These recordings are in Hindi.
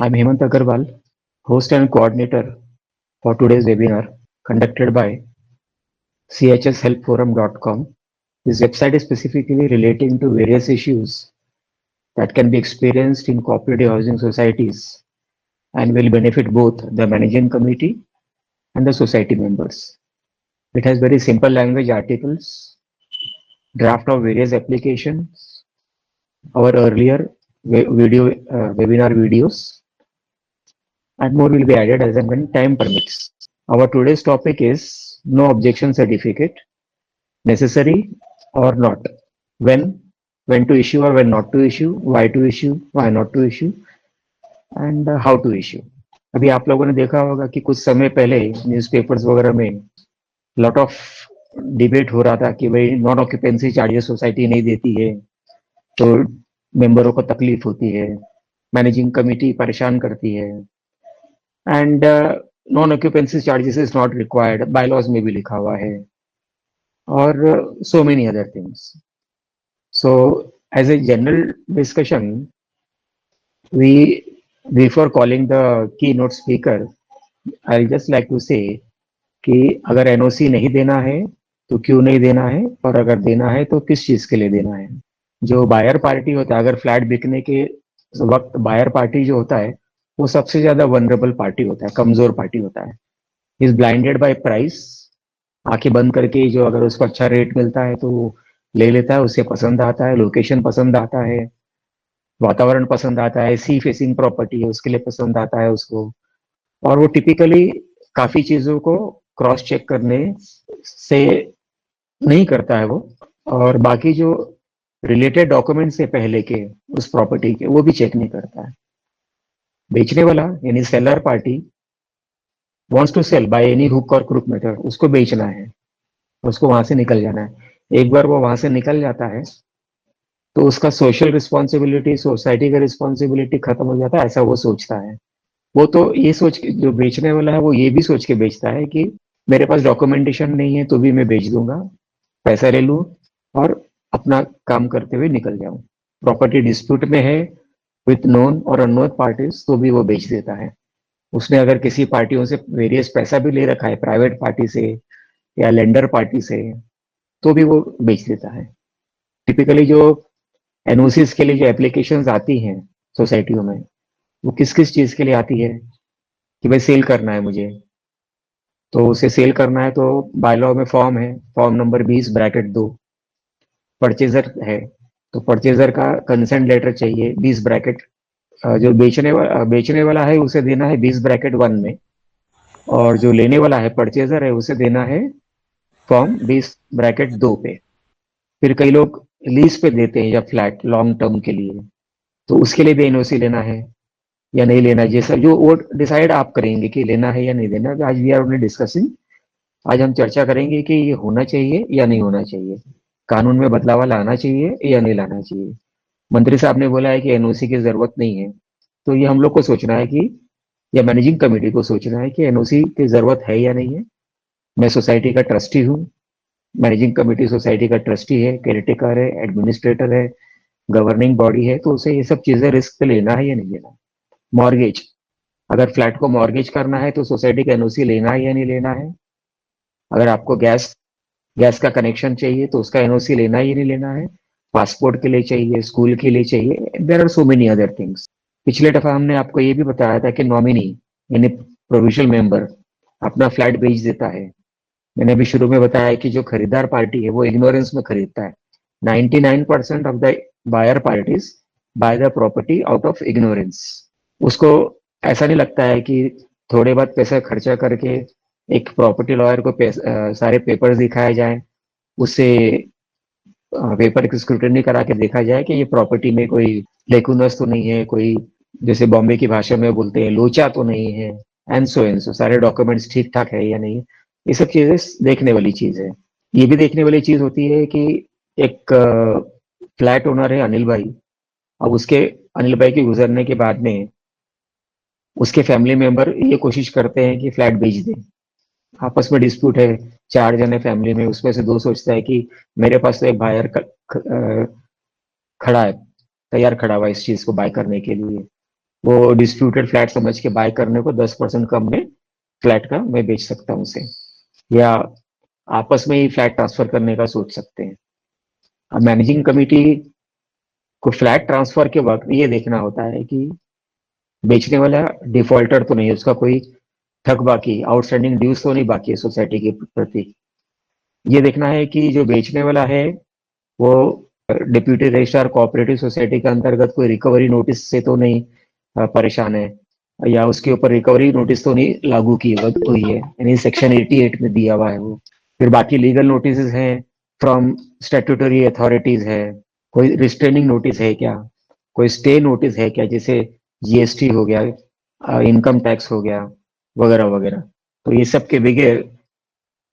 I'm Hemant Agarwal, host and coordinator for today's webinar conducted by chshelpforum.com. This website is specifically relating to various issues that can be experienced in cooperative housing societies and will benefit both the managing committee and the society members. It has very simple language articles, draft of various applications, our earlier webinar videos, and more will be added as and when time permits. Our today's topic is no objection certificate, necessary or not. When, when to issue or when not to issue, why not to issue, and how to issue. अभी आप लोगों ने देखा होगा कि कुछ समय पहले न्यूज़पेपर्स वगैरह में लॉट ऑफ डिबेट हो रहा था कि भाई नॉन ऑक्यूपेंसी चार्जेस सोसाइटी नहीं देती है तो मेंबरों को तकलीफ होती है, मैनेजिंग कमेटी परेशान करती है, and non occupancy charges is not required, bylaws में भी लिखा हुआ है, और so many other things. So as a general discussion, we before calling the keynote speaker, I'll just like to say कि अगर एनओसी नहीं देना है तो क्यों नहीं देना है, और अगर देना है तो किस चीज के लिए देना है. जो बायर पार्टी होता है, अगर फ्लैट बिकने के वक्त बायर पार्टी जो होता है वो सबसे ज्यादा वनरेबल पार्टी होता है, कमजोर पार्टी होता है. इज ब्लाइंडेड बाय प्राइस, आंखें बंद करके जो अगर उसको अच्छा रेट मिलता है तो वो ले लेता है, उसे पसंद आता है, लोकेशन पसंद आता है, वातावरण पसंद आता है, सी फेसिंग प्रॉपर्टी है उसके लिए पसंद आता है उसको, और वो टिपिकली काफी चीजों को क्रॉस चेक करने से नहीं करता है वो, और बाकी जो रिलेटेड डॉक्यूमेंट से पहले के उस प्रॉपर्टी के वो भी चेक नहीं करता है. बेचने वाला यानी seller party wants to sell by any hook और क्रुक मेथड, उसको बेचना है, उसको वहां से निकल जाना है. एक बार वो वहां से निकल जाता है तो उसका सोशल रिस्पॉन्सिबिलिटी, सोसाइटी का रिस्पॉन्सिबिलिटी खत्म हो जाता है, ऐसा वो सोचता है. वो तो ये सोच के, जो बेचने वाला है वो ये भी सोच के बेचता है कि मेरे पास डॉक्यूमेंटेशन नहीं है तो भी मैं बेच दूंगा, पैसा ले लूं और अपना काम करते हुए निकल जाऊं. प्रॉपर्टी डिस्प्यूट में है विथ नोन और अननोन पार्टीज तो भी वो बेच देता है. उसने अगर किसी पार्टियों से वेरियस पैसा भी ले रखा है, प्राइवेट पार्टी से या लेंडर पार्टी से, तो भी वो बेच देता है. टिपिकली जो एनओसीज के लिए जो एप्लीकेशंस आती हैं सोसाइटियों में, वो किस किस चीज के लिए आती है कि भाई सेल करना है मुझे, तो उसे सेल करना है तो बायलॉ में फॉर्म है, फॉर्म नंबर 20 ब्रैकेट 2, परचेजर है तो परचेजर का कंसेंट लेटर चाहिए 20 ब्रैकेट, जो बेचने वाला है उसे देना है 20 ब्रैकेट 1 में, और जो लेने वाला है परचेजर है उसे देना है फॉर्म 20 ब्रैकेट 2 पे. फिर कई लोग लीज पे देते हैं या फ्लैट लॉन्ग टर्म के लिए, तो उसके लिए भी एनओसी लेना है या नहीं लेना है, जैसा जो वो डिसाइड आप करेंगे कि लेना है या नहीं लेना. आज वी आर ओनली डिस्कसिंग, आज हम चर्चा करेंगे कि ये होना चाहिए या नहीं होना चाहिए, कानून में बदलाव लाना चाहिए या नहीं लाना चाहिए. मंत्री साहब ने बोला है कि एनओसी की जरूरत नहीं है, तो ये हम लोग को सोचना है कि, या मैनेजिंग कमेटी को सोचना है कि एनओसी की जरूरत है या नहीं है. मैं सोसाइटी का ट्रस्टी हूँ, मैनेजिंग कमेटी सोसाइटी का ट्रस्टी है, केयरटेकर है, एडमिनिस्ट्रेटर है, गवर्निंग बॉडी है, तो उसे ये सब चीजें रिस्क लेना है या नहीं लेना. मॉर्गेज, अगर फ्लैट को मॉर्गेज करना है तो सोसाइटी का एनओसी लेना है या नहीं लेना है. अगर आपको गैस गैस का कनेक्शन चाहिए तो उसका एनओसी लेना ही नहीं लेना है. पासपोर्ट के लिए चाहिए, स्कूल के लिए चाहिए, there are so many other things. पिछले दफा हमने आपको ये भी बताया था कि नॉमिनी यानी प्रोविजनल मेंबर अपना फ्लैट बेच देता है. मैंने अभी शुरू में बताया कि जो खरीदार पार्टी है वो इग्नोरेंस में खरीदता है. 99% of the buyer parties buy the property out of ignorance. उसको ऐसा नहीं लगता है कि थोड़े बहुत पैसा खर्चा करके एक प्रॉपर्टी लॉयर को सारे पेपर्स दिखाए जाए, उससे पेपर की स्क्रूटनी करा के देखा जाए कि ये प्रॉपर्टी में कोई लेकुनस तो नहीं है, कोई जैसे बॉम्बे की भाषा में बोलते हैं लोचा तो नहीं है, एंड सो सारे डॉक्यूमेंट्स ठीक ठाक है या नहीं. ये सब चीजें देखने वाली चीज है. ये भी देखने वाली चीज होती है कि एक फ्लैट ओनर है अनिल भाई, अब उसके अनिल भाई के गुजरने के बाद में उसके फैमिली मेंबर ये कोशिश करते हैं कि फ्लैट बेच दें. आपस में डिस्प्यूट है, 4 जने फैमिली में, उसमें से 2 सोचता है कि मेरे पास तो एक बायर खड़ा है, तैयार खड़ा हुआ इस चीज को बाय करने के लिए, वो डिस्प्यूटेड फ्लैट समझ के बाय करने को 10% कम में फ्लैट का मैं बेच सकता हूँ उसे, या आपस में ही फ्लैट ट्रांसफर करने का सोच सकते हैं। अब मैनेजिंग कमेटी को फ्लैट ट्रांसफर के वक्त ये देखना होता है कि बेचने वाला डिफॉल्टर तो नहीं, उसका कोई ठग बाकी, आउटस्टैंडिंग ड्यूज तो नहीं बाकी है सोसाइटी के प्रति। ये देखना है कि जो बेचने वाला है वो डिप्यूटी रजिस्ट्रार कोऑपरेटिव सोसाइटी के अंतर्गत कोई रिकवरी नोटिस से तो नहीं परेशान है, या उसके ऊपर रिकवरी नोटिस तो नहीं लागू की हुई है, यानी सेक्शन 88 में दिया हुआ है वो। फिर बाकी लीगल नोटिस हैं फ्रॉम स्टैट्यूटरी अथॉरिटीज है, कोई रिस्ट्रेनिंग नोटिस है क्या, कोई स्टे नोटिस है क्या, जैसे जीएसटी हो गया, इनकम टैक्स हो गया, वगैरह वगैरह। तो ये सब के बगैर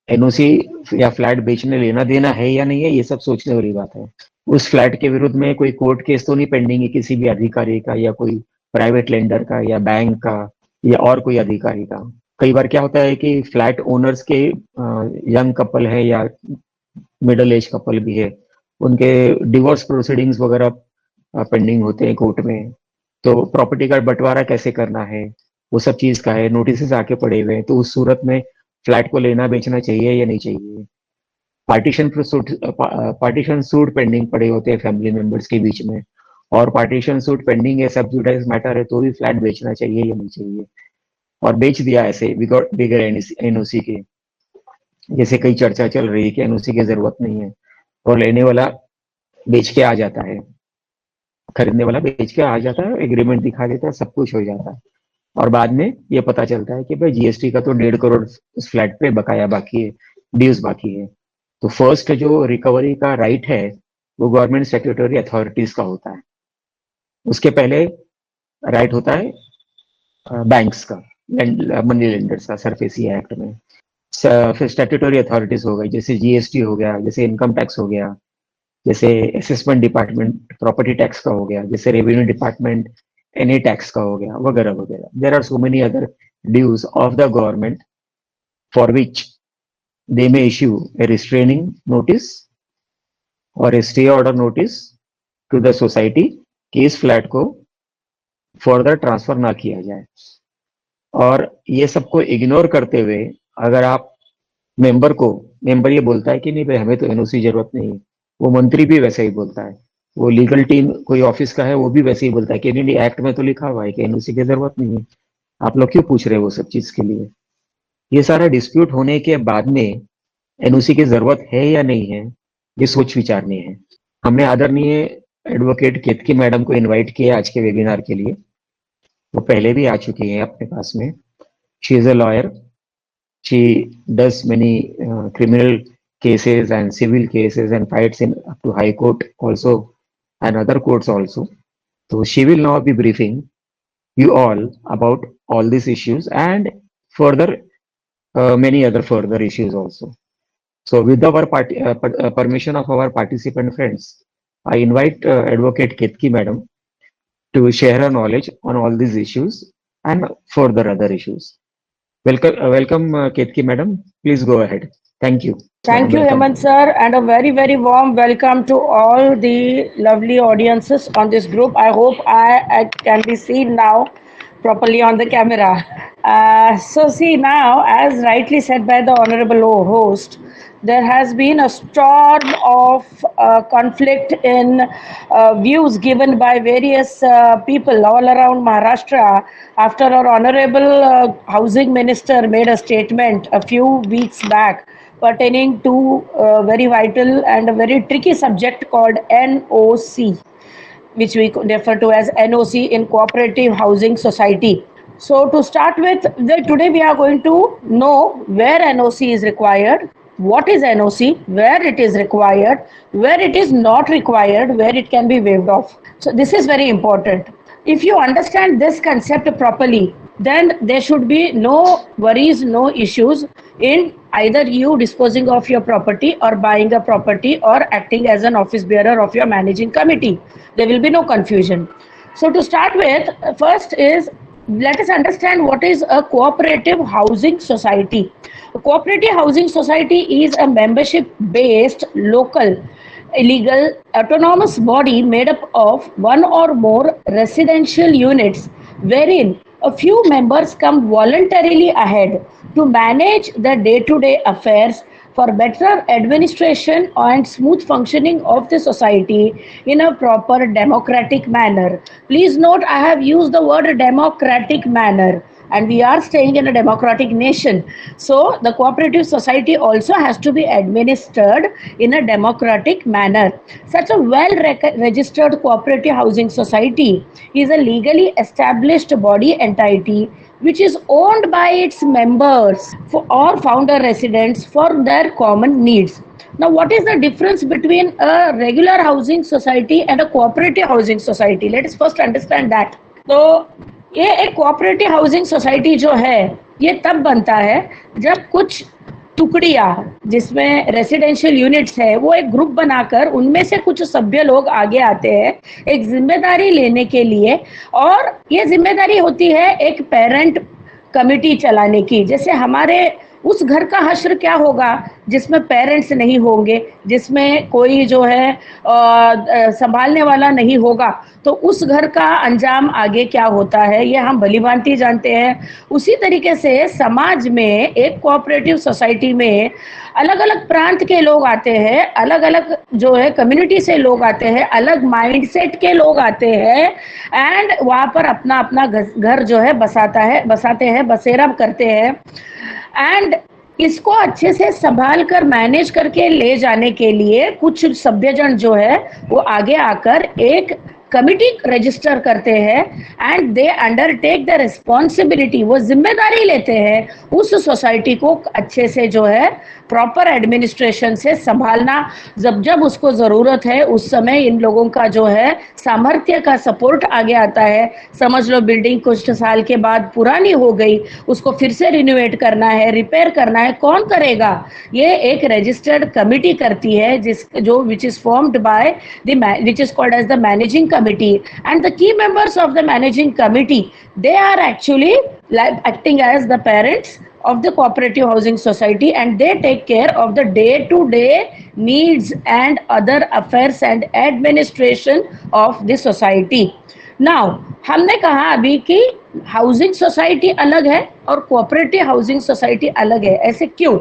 एनओसी या फ्लैट बेचने लेना देना है या नहीं है, ये सब सोचने वाली बात है। उस फ्लैट के विरुद्ध में कोई कोर्ट केस तो नहीं पेंडिंग है किसी भी अधिकारी का, या कोई प्राइवेट लेंडर का, या बैंक का, या और कोई अधिकारी का। कई बार क्या होता है कि फ्लैट ओनर्स के यंग कपल है या मिडिल एज कपल भी है, उनके डिवोर्स प्रोसीडिंग्स वगैरह पेंडिंग होते हैं कोर्ट में, तो प्रॉपर्टी का बंटवारा कैसे करना है, वो सब चीज का है, नोटिस आके पड़े हुए हैं। तो उस सूरत में फ्लैट को लेना बेचना चाहिए या नहीं चाहिए। पार्टीशन सूट पेंडिंग पड़े होते हैं फैमिली मेंबर्स के बीच में, और पार्टीशन सूट पेंडिंग है, सब जुडाइज मैटर है, तो भी फ्लैट बेचना चाहिए या नहीं चाहिए। और बेच दिया ऐसे बिगर एनओसी के, जैसे कई चर्चा चल रही है कि एनओसी की जरूरत नहीं है, और लेने वाला बेच के आ जाता है, खरीदने वाला बेच के आ जाता है, एग्रीमेंट दिखा देता है, सब कुछ हो जाता है, और बाद में ये पता चलता है कि भाई जीएसटी का तो 1.5 करोड़ उस फ्लैट पे बकाया बाकी है, ड्यूज बाकी है। तो फर्स्ट जो रिकवरी का राइट है वो गवर्नमेंट स्टैट्यूटरी अथॉरिटीज का होता है, उसके पहले राइट होता है बैंक्स का, मनी लेंडर्स का सरफेसी एक्ट में। फिर स्टैट्यूटरी अथॉरिटीज हो गई, जैसे जीएसटी हो गया, जैसे इनकम टैक्स हो गया, जैसे असेसमेंट डिपार्टमेंट प्रॉपर्टी टैक्स का हो गया, जैसे रेवेन्यू डिपार्टमेंट एनी टैक्स का हो गया, वगैरह वगैरह। There are so many other dues of the government for which they may issue a restraining notice और a stay order notice to the society कि इस फ्लैट को फर्दर ट्रांसफर ना किया जाए। और ये सबको इग्नोर करते हुए अगर आप मेंबर ये बोलता है कि नहीं भाई हमें तो एनओसी जरूरत नहीं है, वो मंत्री भी वैसे ही बोलता है, वो लीगल टीम कोई ऑफिस का है वो भी वैसे ही बोलता है कि नहीं नहीं एक्ट में तो लिखा हुआ है कि एनओसी की जरूरत नहीं है, आप लोग क्यों पूछ रहे हो वो सब चीज के लिए। ये सारा डिस्प्यूट होने के बाद में एनओसी की जरूरत है या नहीं है, ये सोच विचारनी है। हमने आदरणीय एडवोकेट केतकी मैडम को इनवाइट किया आज के वेबिनार के लिए, वो पहले भी आ चुकी हैं अपने पास में। She is a lawyer, she does many criminal cases and civil cases and fights in up to high court also and other courts also. So she will now be briefing you all about all these issues and further many other further issues also. So with our permission of our participant friends, I invite Advocate Ketki Madam to share her knowledge on all these issues and further other issues. Welcome, Ketki Madam. Please go ahead. Thank you. Thank you, Welcome. Hemant sir, and a very, very warm welcome to all the lovely audiences on this group. I hope I can be seen now properly on the camera. So, see, now, as rightly said by the Honorable host, there has been a storm of conflict in views given by various people all around Maharashtra after our Honorable Housing Minister made a statement a few weeks back pertaining to a very vital and a very tricky subject called NOC, which we refer to as NOC in Cooperative Housing Society. So, to start with, today we are going to know where NOC is required, what is NOC, where it is required, where it is not required, where it can be waived off. So, this is very important. If you understand this concept properly, then there should be no worries, no issues in either you disposing of your property or buying a property or acting as an office bearer of your managing committee. There will be no confusion. So, to start with, first is let us understand what is a cooperative housing society. A cooperative housing society is a membership based local illegal autonomous body made up of one or more residential units wherein a few members come voluntarily ahead to manage the day-to-day affairs for better administration and smooth functioning of the society in a proper democratic manner. Please note, I have used the word democratic manner, and we are staying in a democratic nation. So, the cooperative society also has to be administered in a democratic manner. Such a well registered cooperative housing society is a legally established body entity which is owned by its members or founder residents for their common needs. Now, what is the difference between a regular housing society and a cooperative housing society? Let us first understand that. तो ये एक कोऑपरेटिव हाउसिंग सोसाइटी जो है ये तब बनता है जब कुछ टुकड़ियां जिसमें रेसिडेंशियल यूनिट्स है वो एक ग्रुप बनाकर उनमें से कुछ सभ्य लोग आगे आते हैं एक जिम्मेदारी लेने के लिए, और ये जिम्मेदारी होती है एक पेरेंट कमिटी चलाने की। जैसे हमारे उस घर का हश्र क्या होगा जिसमें पेरेंट्स नहीं होंगे, जिसमें कोई जो है संभालने वाला नहीं होगा, तो उस घर का अंजाम आगे क्या होता है ये हम भलीभांति जानते हैं। उसी तरीके से समाज में एक कोऑपरेटिव सोसाइटी में अलग अलग प्रांत के लोग आते हैं, अलग अलग जो है कम्युनिटी से लोग आते हैं, अलग माइंडसेट के लोग आते हैं, एंड वहाँ पर अपना अपना घर जो है बसाते हैं, बसेरा करते हैं, एंड इसको अच्छे से संभाल कर मैनेज करके ले जाने के लिए कुछ सभ्यजन जो है वो आगे आकर एक कमिटी रजिस्टर करते हैं and they undertake the responsibility, वो जिम्मेदारी लेते हैं उस सोसाइटी को अच्छे से जो है प्रॉपर एडमिनिस्ट्रेशन से संभालना। जब जब उसको ज़रूरत है उस समय इन लोगों का जो है सामर्थ्य का सपोर्ट आगे आता है। समझ लो बिल्डिंग कुछ साल के बाद पुरानी हो गई, उसको फिर से रिनोवेट करना है, रिपेयर करना है, कौन करेगा? ये एक रजिस्टर्ड कमिटी करती है which is formed by which is called as the managing committee, and the key members of the managing committee, they are actually acting as the parents of the cooperative housing society, and they take care of the day to day needs and other affairs and administration of the society. Now, हमने कहा अभी कि हाउसिंग सोसाइटी अलग है और कोऑपरेटिव हाउसिंग सोसाइटी अलग है। ऐसे क्यों?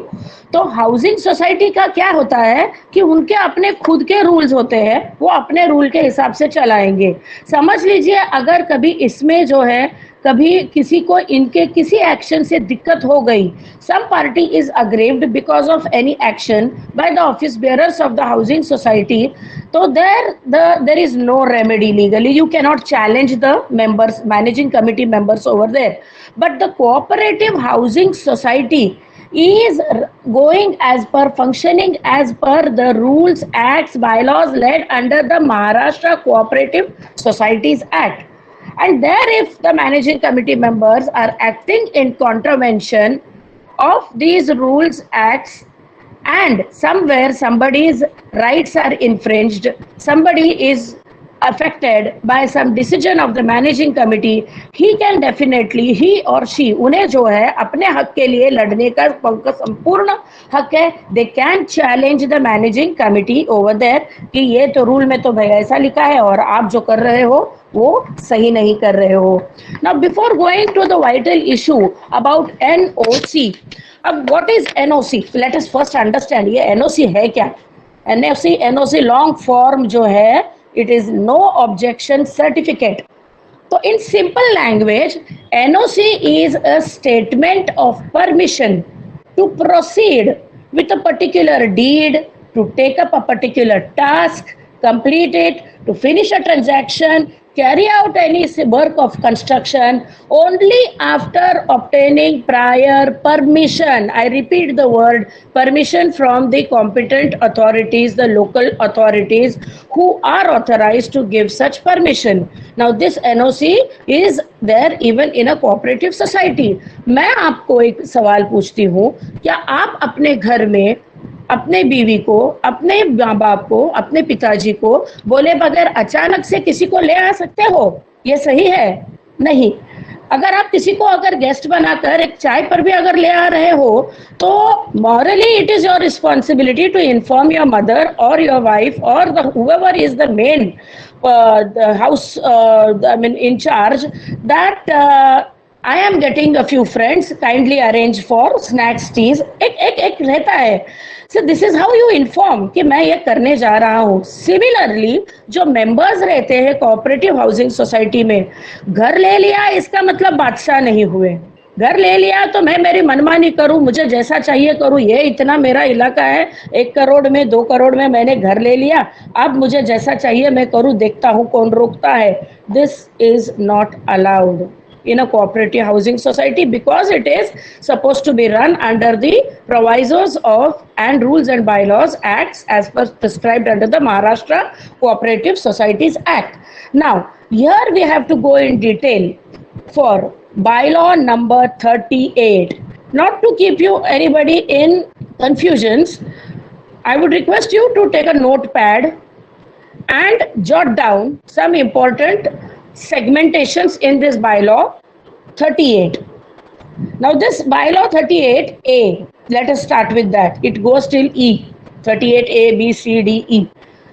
तो हाउसिंग सोसाइटी का क्या होता है कि उनके अपने खुद के रूल्स होते हैं, वो अपने रूल के हिसाब से चलाएंगे। समझ लीजिए अगर कभी इसमें जो है कभी किसी को इनके किसी एक्शन से दिक्कत हो गई, some party is aggrieved because of any action by the office bearers of the housing society, so there is no remedy legally. You cannot challenge the members, managing committee members over there. But the cooperative housing society is going as per, functioning as per the rules, acts, bylaws led under the Maharashtra Cooperative Societies Act. And there, if the managing committee members are acting in contravention of these rules, acts, and somewhere somebody's rights are infringed, somebody is affected by some decision of the managing committee, he can definitely, he or she, उन्हें जो है अपने हक के लिए लड़ने का संपूर्ण हक है। they can challenge the managing committee over there कि ये तो रूल में तो भाई ऐसा लिखा है और आप जो कर रहे हो वो सही नहीं कर रहे हो। Now before going to the vital issue about NOC, अब what is NOC? Let us first understand ये NOC है क्या? NOC long form जो है, it is no objection certificate. So in simple language, NOC is a statement of permission to proceed with a particular deed, to take up a particular task, complete it, to finish a transaction, carry out any work of construction only after obtaining prior permission. I repeat the word permission from the competent authorities, the local authorities who are authorized to give such permission. Now this NOC is there even in a cooperative society. मैं आपको एक सवाल पूछती हूँ, क्या आप अपने घर में अपने बीवी को, अपने माँ बाप को, अपने पिताजी को बोले बगैर अचानक से किसी को ले आ सकते हो? ये सही है? नहीं। अगर आप किसी को अगर गेस्ट बनाकर एक चाय पर भी अगर ले आ रहे हो, तो morally it is your responsibility to inform your mother और योर वाइफ और the whoever is the main the house I mean in charge that I am getting a few friends, kindly arrange for snacks, teas. एक रहता है. So this is how you inform कि मैं ये करने जा रहा हूँ. Similarly, जो members रहते हैं cooperative housing society में, घर ले लिया इसका मतलब बादशाह नहीं हुए. घर ले लिया तो मैं मेरी मनमानी करूं, मुझे जैसा चाहिए करूं, ये इतना मेरा इलाका है, 1 करोड़ में 2 करोड़ में मैंने घर ले लिया, अब मुझे जैसा चाहिए मैं करूं, देखता हूं कौन रोकता है. This is not allowed in a cooperative housing society because it is supposed to be run under the provisos of and rules and bylaws acts as per prescribed under the Maharashtra Cooperative Societies Act. Now here we have to go in detail for bylaw number 38. Not to keep you anybody in confusions, I would request you to take a notepad and jot down some important segmentations in this bylaw 38. Now this bylaw 38A, let us start with that. It goes till E. 38A, B, C, D, E.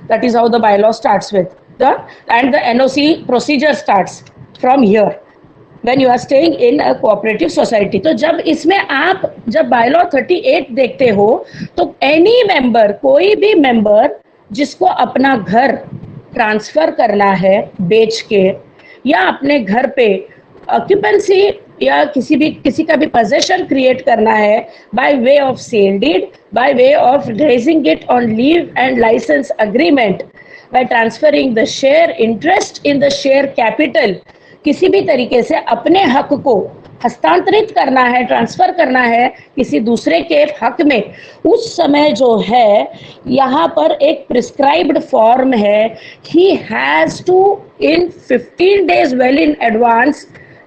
That is how the bylaw starts with. And the NOC procedure starts from here when you are staying in a cooperative society. तो जब इसमें आप जब bylaw 38 देखते हो, तो any member, कोई भी member जिसको अपना घर ट्रांसफर करना है बेच के, या अपने घर पे ऑक्यूपेंसी या किसी का भी पोजेशन क्रिएट करना है by way of sale deed, by way of raising it on leave and license agreement, by transferring the share interest in the share capital, किसी भी तरीके से अपने हक को हस्तांतरित करना है, ट्रांसफर करना है किसी दूसरे के हक में, उस समय जो है यहाँ पर एक प्रिस्क्राइब्ड फॉर्म है. He has to in 15 days well in advance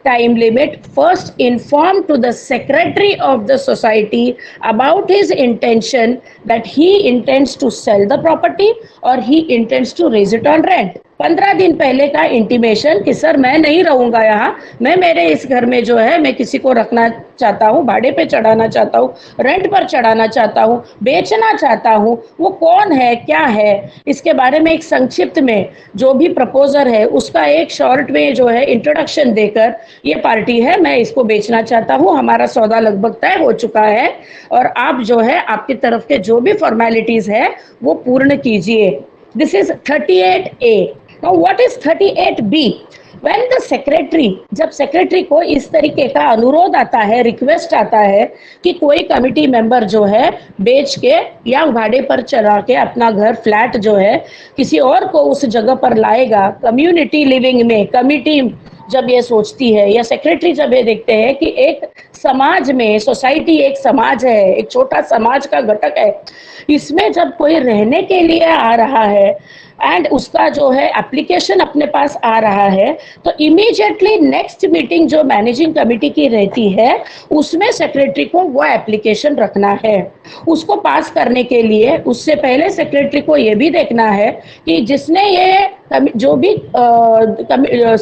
time limit first inform to the secretary of the society about his intention that he intends to sell the property or he intends to raise it on rent. 15 दिन पहले का इंटीमेशन कि सर मैं नहीं रहूंगा यहाँ, मैं मेरे इस घर में जो है मैं किसी को रखना चाहता हूँ, भाड़े पे चढ़ाना चाहता हूँ, रेंट पर चढ़ाना चाहता हूँ, बेचना चाहता हूँ, वो कौन है, क्या है, इसके बारे में एक संक्षिप्त में जो भी प्रपोजर है उसका एक शॉर्ट में जो है इंट्रोडक्शन देकर, ये पार्टी है, मैं इसको बेचना चाहता हूँ, हमारा सौदा लगभग तय हो चुका है और आप जो है आपकी तरफ के जो भी फॉर्मेलिटीज है वो पूर्ण कीजिए. This is 38A. Now what is 38B? When the secretary, जब सेक्रेटरी को इस तरीके का अनुरोध आता है, रिक्वेस्ट आता है कि कोई कमिटी मेंबर जो है बेच के या भाड़े पर चला के अपना घर फ्लैट जो है किसी और को उस जगह पर लाएगा, कम्युनिटी लिविंग में कमिटी जब ये सोचती है या सेक्रेटरी जब ये देखते हैं कि एक समाज में, सोसाइटी एक समाज है, एक छोटा समाज का घटक है, इसमें जब कोई रहने के लिए आ रहा है एंड उसका जो है एप्लीकेशन अपने पास आ रहा है, तो इमीडिएटली नेक्स्ट मीटिंग जो मैनेजिंग कमेटी की रहती है उसमें सेक्रेटरी को वो एप्लीकेशन रखना है. उसको पास करने के लिए उससे पहले सेक्रेटरी को ये भी देखना है कि जिसने ये जो भी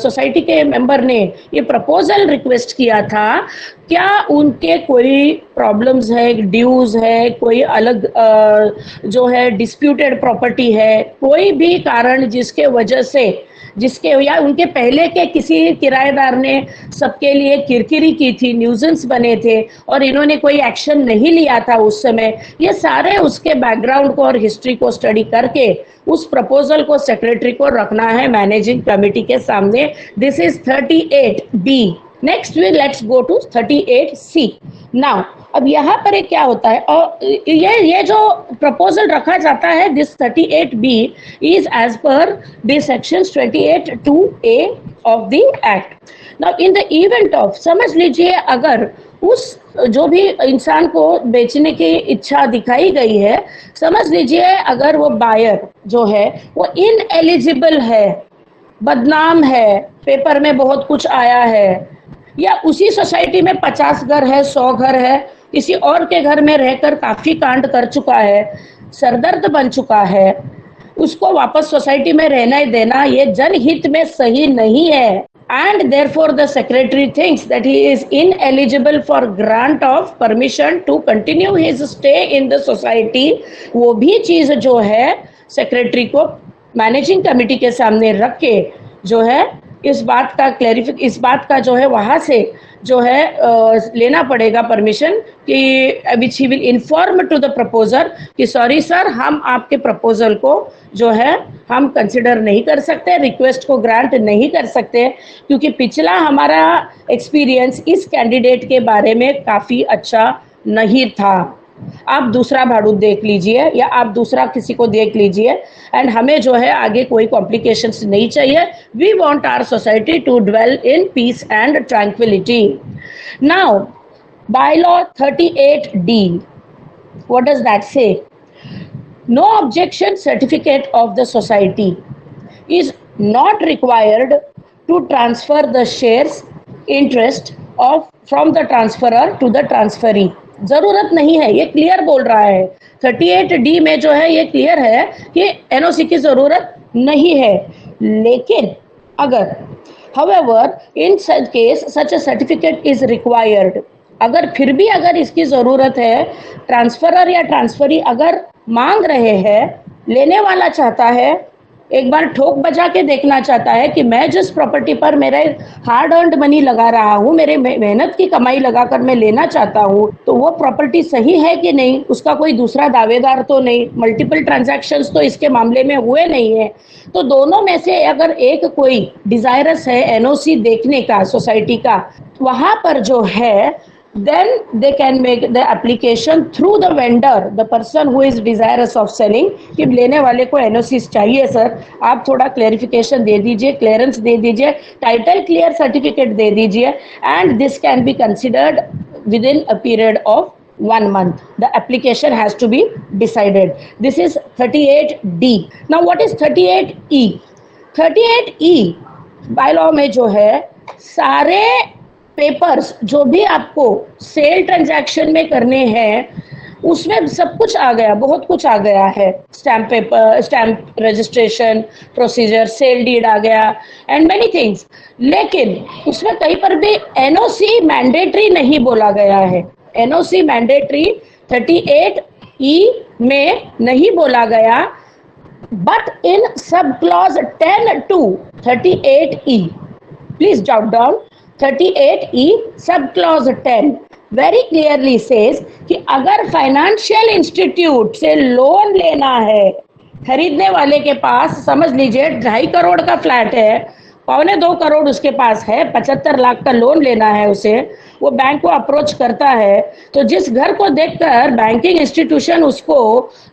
सोसाइटी के मेंबर ने ये प्रपोजल रिक्वेस्ट किया था, क्या उनके कोई प्रॉब्लम्स है, ड्यूज है, कोई अलग जो है डिस्प्यूटेड प्रॉपर्टी है, कोई भी कारण जिसके वजह से जिसके या उनके पहले के किसी किराएदार ने सबके लिए किरकिरी की थी, न्यूजेंस बने थे और इन्होंने कोई एक्शन नहीं लिया था उस समय, ये सारे उसके बैकग्राउंड को और हिस्ट्री को स्टडी करके उस प्रपोजल को सेक्रेटरी को रखना है मैनेजिंग कमेटी के सामने. This is 38B. Next we let's go to 38C. Now अब यहाँ पर क्या होता है, और ये जो प्रपोजल रखा जाता है, this 38B is as per the sections 28(2)A of the act. Now in the event of, समझ लीजिए अगर उस जो भी इंसान को बेचने की इच्छा दिखाई गई है, समझ लीजिए अगर वो बायर जो है वो इनएलिजिबल है, बदनाम है, पेपर में बहुत कुछ आया है, या उसी सोसाइटी में 50 घर है, 100 घर है, किसी और के घर में रहकर काफी कांड कर चुका है, सरदर्द बन चुका है, उसको वापस सोसाइटी में रहना ही देना ये जनहित में सही नहीं है. and therefore the secretary thinks that he is ineligible for grant of permission to continue his stay in the society, वो भी चीज जो है सेक्रेटरी को मैनेजिंग कमेटी के सामने रख के जो है इस बात का जो है वहां से जो है लेना पड़ेगा परमिशन कि which he will inform to the proposer कि सॉरी सर, हम आपके प्रपोजल को जो है हम कंसिडर नहीं कर सकते, रिक्वेस्ट को ग्रांट नहीं कर सकते, क्योंकि पिछला हमारा एक्सपीरियंस इस कैंडिडेट के बारे में काफ़ी अच्छा नहीं था। आप दूसरा भाड़ू देख लीजिए या आप दूसरा किसी को देख लीजिए, एंड हमें जो है आगे कोई कॉम्प्लिकेशंस नहीं चाहिए। We want our society to dwell in peace and tranquility. Now bylaw 38D, what does that say? No objection certificate of the society is not required to transfer the shares interest of from the transferor to the transferee. जरूरत नहीं है, ये क्लियर बोल रहा है 38D में जो है ये क्लियर है कि एनओसी की जरूरत नहीं है। लेकिन अगर however in such case such a certificate is required, अगर फिर भी अगर इसकी जरूरत है, ट्रांसफरर या ट्रांसफरी अगर मांग रहे हैं, लेने वाला चाहता है, एक बार ठोक बजा के देखना चाहता है कि मैं जिस प्रॉपर्टी पर मेरे हार्ड अर्नड मनी लगा रहा हूँ, मेरे मेहनत की कमाई लगाकर मैं लेना चाहता हूँ, तो वो प्रॉपर्टी सही है कि नहीं, उसका कोई दूसरा दावेदार तो नहीं, मल्टीपल ट्रांजैक्शंस तो इसके मामले में हुए नहीं है, तो दोनों में से अगर एक कोई डिजायरस है एनओसी देखने का सोसाइटी का, वहां पर जो है then they can make the application through the vendor, the person who is desirous of selling, कि लेने वाले को एनओसी चाहिए सर, आप थोड़ा क्लैरिफिकेशन दे दीजिए, क्लियरेंस दे दीजिए, टाइटल क्लियर सर्टिफिकेट दे दीजिए, and this can be considered with in a period of 1 month. The application has to be decided. This is 38D. Now what is 38E? 38E bylaw में जो है सारे पेपर्स जो भी आपको सेल ट्रांजैक्शन में करने हैं उसमें सब कुछ आ गया, बहुत कुछ आ गया है। Stamp paper, stamp registration procedure, sale deed आ गया एंड मेनी थिंग्स, लेकिन उसमें कहीं पर भी एनओसी मैंडेटरी नहीं बोला गया है। एनओसी मैंडेटरी 38E में नहीं बोला गया, but in sub clause 10 to 38E, please jot down, 38E sub clause 10 very clearly says कि अगर फाइनेंशियल इंस्टीट्यूट से लोन लेना है, खरीदने वाले के पास समझ लीजिए 2.5 करोड़ का फ्लैट है, 1.25 करोड़ उसके पास है, 75 लाख का लोन लेना है उसे, वो बैंक को अप्रोच करता है, तो जिस घर को देखकर बैंकिंग इंस्टीट्यूशन उसको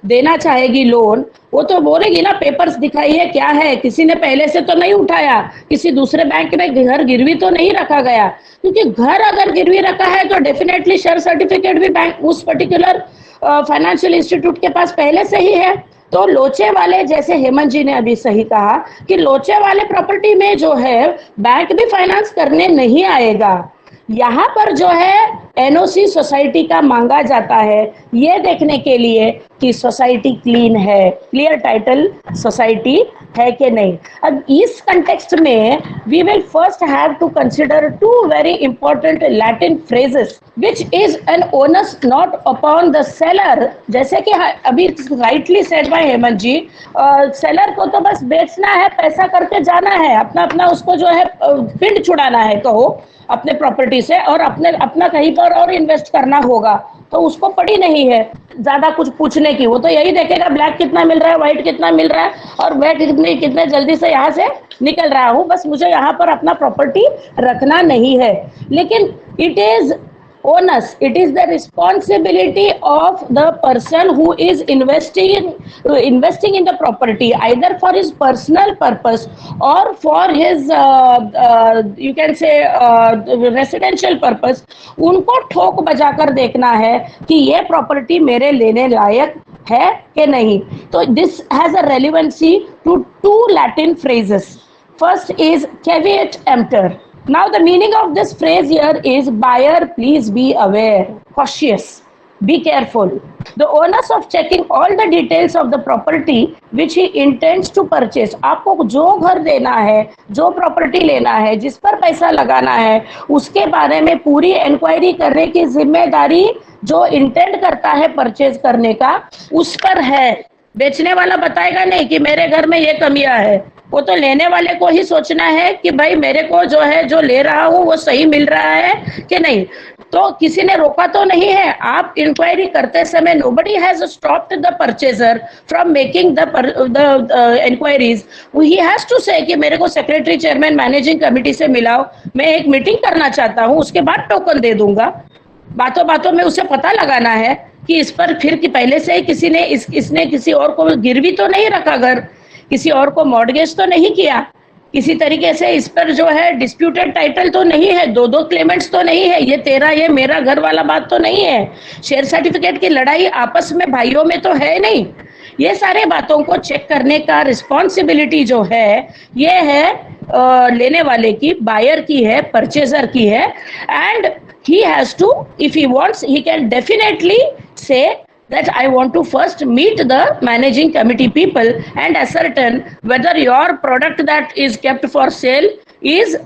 देना चाहेगी लोन, वो तो बोलेगी ना पेपर्स दिखाइए क्या है, किसी ने पहले से तो नहीं उठाया, किसी दूसरे बैंक में घर गिरवी तो नहीं रखा गया, क्योंकि घर अगर गिरवी रखा है तो डेफिनेटली शेयर सर्टिफिकेट भी बैंक उस पर्टिकुलर फाइनेंशियल इंस्टीट्यूट के पास पहले से ही है। तो लोचे वाले, जैसे हेमंत जी ने अभी सही कहा कि लोचे वाले प्रॉपर्टी में जो है बैंक भी फाइनेंस करने नहीं आएगा। यहाँ पर जो है एनओसी सोसाइटी का मांगा जाता है ये देखने के लिए कि सोसाइटी क्लीन है, क्लियर टाइटल सोसाइटी है कि नहीं। अब इस कंटेक्स्ट में we will first have to consider 2 very important Latin phrases which is an onus not upon the seller. जैसे कि अभी rightly said by Hemant ji, seller को तो बस बेचना है, पैसा करके जाना है, अपना अपना उसको जो है पिंड छुड़ाना है कहो अपने प्रॉपर्टी से, और अपना कहीं पर और इन्वेस्ट करना होगा, तो उसको पड़ी नहीं है ज्यादा कुछ पूछने की। वो तो यही देखेगा ब्लैक कितना मिल रहा है, व्हाइट कितना मिल रहा है, और मैं कितने जल्दी से यहाँ से निकल रहा हूँ, बस मुझे यहाँ पर अपना प्रॉपर्टी रखना नहीं है। लेकिन it is onus, it is the responsibility of the person who is investing in the property, either for his personal purpose or for his you can say residential purpose, उनको ठोक बजाकर देखना है कि ये प्रॉपर्टी मेरे लेने लायक है कि नहीं। तो this has a relevancy to 2 Latin phrases. First is caveat emptor. Now the meaning of this phrase here is buyer please be aware, cautious, Be careful. The onus of checking all the details of the property which he intends to purchase. आपको जो घर देना है, जो प्रॉपर्टी लेना है, जिस पर पैसा लगाना है, उसके बारे में पूरी इंक्वायरी करने की जिम्मेदारी जो इंटेंड करता है परचेज करने का, उस पर है। बेचने वाला बताएगा नहीं कि मेरे घर में ये कमियां है, वो तो लेने वाले को ही सोचना है कि भाई मेरे को जो है जो ले रहा हूँ वो सही मिल रहा है कि नहीं। तो किसी ने रोका तो नहीं है। आप इंक्वायरी करते समय nobody has stopped the purchaser from making the inquiries. he has to say कि मेरे को सेक्रेटरी चेयरमैन मैनेजिंग कमेटी से मिलाओ, मैं एक मीटिंग करना चाहता हूँ, उसके बाद टोकन दे दूंगा। बातों बातों में उसे पता लगाना है कि इस पर फिर कि पहले से ही किसी ने इसने किसी और को गिरवी तो नहीं रखा, घर किसी और को मॉर्गेज तो नहीं किया, किसी तरीके से इस पर जो है डिस्प्यूटेड टाइटल तो नहीं है, दो क्लेमेंट्स तो नहीं है, ये तेरा ये मेरा घर वाला बात तो नहीं है, शेयर सर्टिफिकेट की लड़ाई आपस में भाइयों में तो है नहीं। ये सारे बातों को चेक करने का रिस्पॉन्सिबिलिटी जो है ये है लेने वाले की, बायर की है, परचेजर की है। And he has to, if he wants, he can definitely say that I want to first meet the managing committee people and ascertain whether your product that is kept for sale is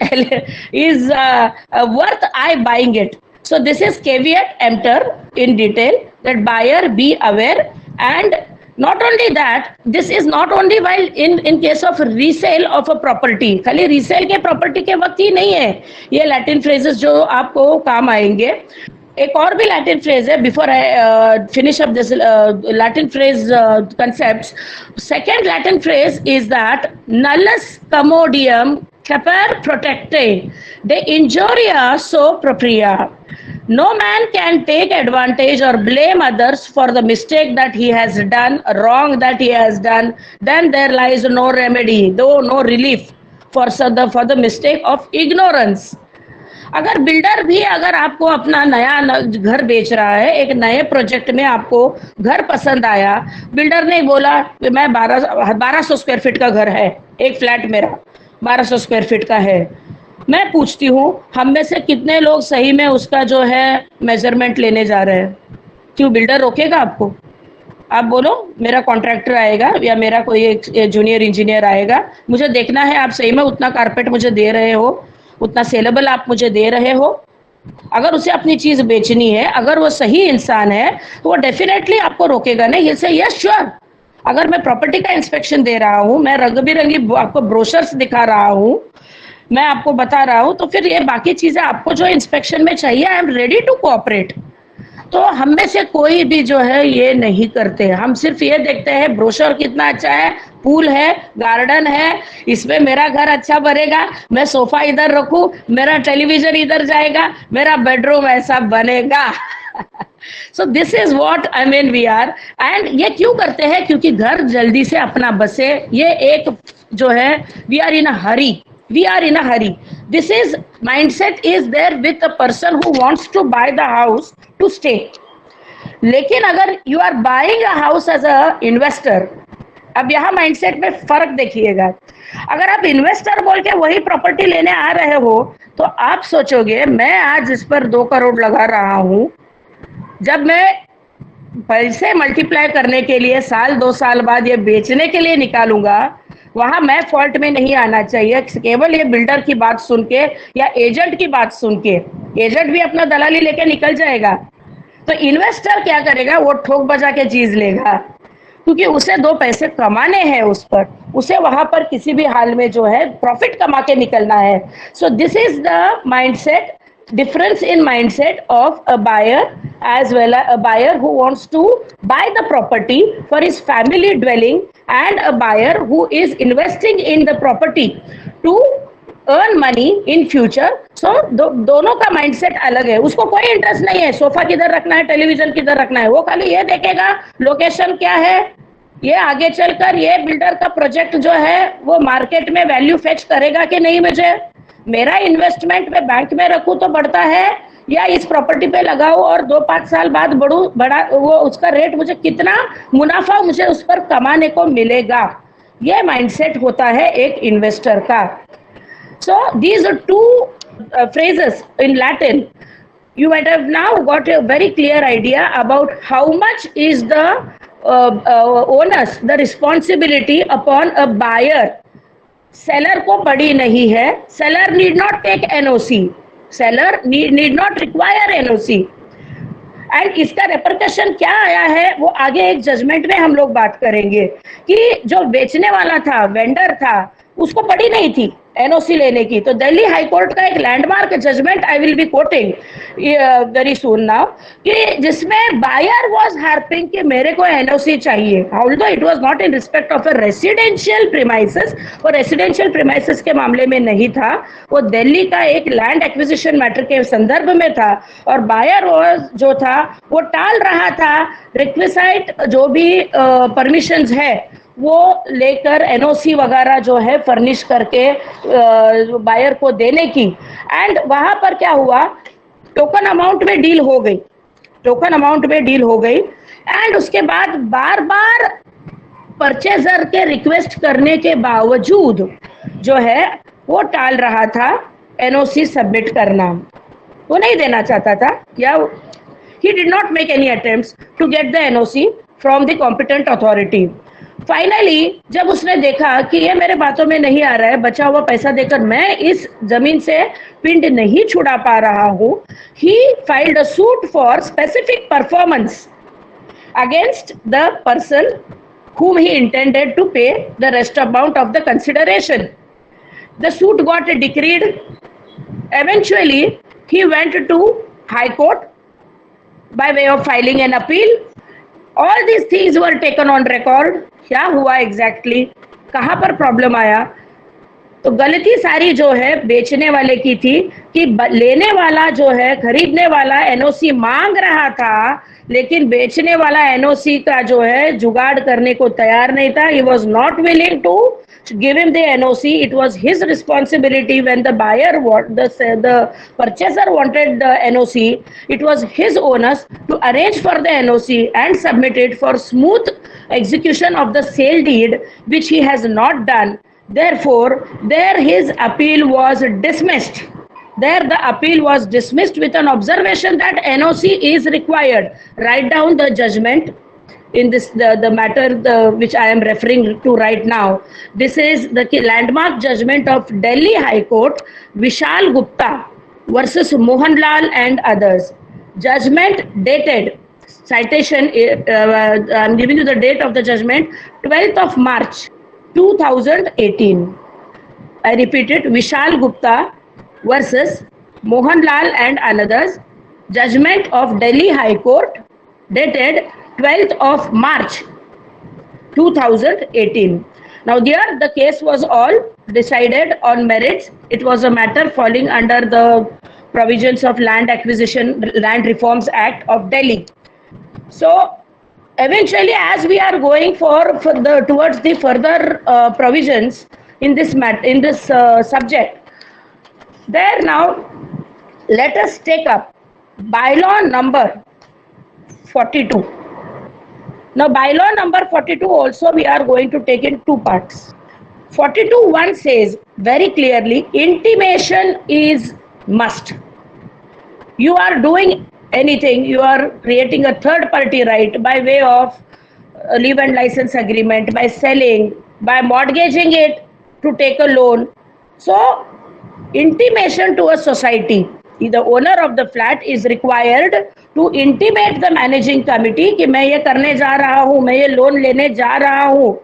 worth I buying it. So this is caveat emptor in detail, that buyer be aware. And not only that, this is not only while in case of resale of a property, खाली resale के property के वक्त ही नहीं है, ये Latin phrases जो आपको काम आएंगे। एक और भी Latin phrase है, before I finish up this Latin phrase concepts. Second Latin phrase is that nullus commodium caper protecte de injuria so propria. No man can take advantage or blame others for the mistake that he has done, wrong that he has done. Then there lies no remedy, though no relief for the mistake of ignorance. अगर बिल्डर भी अगर आपको अपना नया घर बेच रहा है, एक नए प्रोजेक्ट में आपको घर पसंद आया, बिल्डर ने बोला मैं 1200 स्क्वायर फीट का घर है, एक फ्लैट मेरा 1200 स्क्वायर फीट का है, मैं पूछती हूँ हम में से कितने लोग सही में उसका जो है मेजरमेंट लेने जा रहे हैं? क्यों बिल्डर रोकेगा आपको? आप बोलो मेरा कॉन्ट्रैक्टर आएगा या मेरा कोई एक जूनियर इंजीनियर आएगा, मुझे देखना है आप सही में उतना कारपेट मुझे दे रहे हो, उतना सेलेबल आप मुझे दे रहे हो। अगर उसे अपनी चीज बेचनी है, अगर वो सही इंसान है तो वो डेफिनेटली आपको रोकेगा नहीं। ये से यस श्योर, अगर मैं प्रॉपर्टी का इंस्पेक्शन दे रहा हूँ, मैं रंग बिरंगी आपको ब्रोशर्स दिखा रहा हूँ, मैं आपको बता रहा हूँ, तो फिर ये बाकी चीजें आपको जो इंस्पेक्शन में चाहिए, I am ready to cooperate. तो हम में से कोई भी जो है ये नहीं करते, हम सिर्फ ये देखते हैं ब्रोशर कितना अच्छा है, पूल है, गार्डन है, इसमें मेरा घर अच्छा बनेगा, मैं सोफा इधर रखूं, मेरा टेलीविजन इधर जाएगा, मेरा बेडरूम ऐसा बनेगा। So this is what I mean we are। and ये क्यों करते हैं? क्योंकि घर जल्दी से अपना बसे, ये एक जो है we are in a hurry। This is mindset is there with a person who wants to buy the house to stay। लेकिन अगर you are buying a house as a investor, अब यहाँ माइंडसेट में फर्क देखिएगा। अगर आप इन्वेस्टर बोल के वही प्रॉपर्टी लेने आ रहे हो तो आप सोचोगे मैं आज इस पर 2 करोड़ लगा रहा हूँ, जब मैं पैसे मल्टीप्लाई करने के लिए साल 2 साल बाद ये बेचने के लिए निकालूंगा, वहां मैं फॉल्ट में नहीं आना चाहिए केवल ये बिल्डर की बात सुन के या एजेंट की बात सुन के। एजेंट भी अपना दलाली लेके निकल जाएगा, तो इन्वेस्टर क्या करेगा? वो ठोक बजा के चीज लेगा, क्योंकि उसे 2 पैसे कमाने हैं उस पर, उसे वहां पर किसी भी हाल में जो है प्रॉफिट कमा के निकलना है। So this is the mindset, difference in mindset of a buyer as well as a buyer who wants to buy the property for his family dwelling and a buyer who is investing in the property to earn money in future। so दोनों का mindset अलग है। उसको कोई इंटरेस्ट नहीं है सोफा किधर रखना है, टेलीविजन किधर रखना है, वो खाली ये देखेगा लोकेशन क्या है, ये आगे चलकर ये बिल्डर का प्रोजेक्ट जो है वो मार्केट में वैल्यू फेच करेगा कि नहीं, मुझे मेरा इन्वेस्टमेंट में बैंक में रखूं तो बढ़ता है या इस प्रॉपर्टी पे लगाओ और 2-5 साल बाद बड़ा वो उसका रेट मुझे कितना मुनाफा मुझे उस पर कमाने को मिलेगा, ये माइंडसेट होता है एक इन्वेस्टर का। So these are 2 phrases in Latin you might have now got a very clear idea about how much is the onus, the responsibility upon a buyer. Seller को पड़ी नहीं है, seller need not take NOC, seller need not require NOC, and इसका रेपरकशन क्या आया है वो आगे एक जजमेंट में हम लोग बात करेंगे कि जो बेचने वाला था, वेंडर था, उसको पड़ी नहीं थी एनओसी लेने की। तो दिल्ली हाई कोर्ट का एक landmark judgment I will be quoting very soon now, कि जिसमें बायर वाज हार्पिंग कि मेरे को एनओसी चाहिए, although it was not in respect of a residential premises, वो रेसिडेंशियल प्रीमाइसेस के मामले में नहीं था, वो दिल्ली का एक लैंड एक्विजिशन मैटर के संदर्भ में था, और बायर जो था वो टाल रहा था रिक्विसाइट जो भी परमिशंस है वो लेकर एनओसी वगैरह जो है फर्निश करके बायर को देने की। एंड वहां पर क्या हुआ, टोकन अमाउंट में डील हो गई, टोकन अमाउंट में डील हो गई, एंड उसके बाद बार बार परचेजर के रिक्वेस्ट करने के बावजूद जो है वो टाल रहा था एनओसी सबमिट करना, वो नहीं देना चाहता था, या he did not make any attempts to get the NOC from the competent authority. Finally जब उसने देखा कि ये मेरे बातों में नहीं आ रहा है, बचा हुआ पैसा देकर मैं इस जमीन से पिंड नहीं छुड़ा पा रहा हूं, he filed a suit for specific performance against the person whom he intended to pay the rest amount of the consideration. The suit got decreed. Eventually he went to High Court by way of filing an appeal. All these things were taken on record. क्या हुआ एग्जैक्टली, कहाँ पर प्रॉब्लम आया, तो गलती सारी जो है बेचने वाले की थी कि लेने वाला जो है, खरीदने वाला एनओसी मांग रहा था, लेकिन बेचने वाला एनओसी का जो है जुगाड़ करने को तैयार नहीं था. He was not willing to give him the NOC. It was his responsibility when the buyer, the purchaser wanted the NOC. It was his onus to arrange for the NOC and submit it for smooth execution of the sale deed, which he has not done. Therefore, there his appeal was dismissed. There the appeal was dismissed with an observation that NOC is required. Write down the judgment in this the matter which I am referring to right now. This is the landmark judgment of Delhi High Court, Vishal Gupta versus Mohanlal and others. Judgment dated, citation, I'm giving you the date of the judgment, 12th of March 2018. I repeat it, Vishal Gupta versus Mohanlal and others. Judgment of Delhi High Court dated 12th of March 2018. Now there the case was all decided on merits. It was a matter falling under the provisions of Land Acquisition, Land Reforms Act of Delhi. So eventually, as we are going towards the further provisions in this subject, there now let us take up bylaw number 42. Now, bylaw number 42 also we are going to take in two parts. 42(1) says very clearly, intimation is must. You are doing anything, you are creating a third party right by way of a leave and license agreement, by selling, by mortgaging it to take a loan. So, intimation to a society. The owner of the flat is required to intimate the managing committee कि मैं ये करने जा रहा हूँ, मैं ये लोन लेने जा रहा हूँ.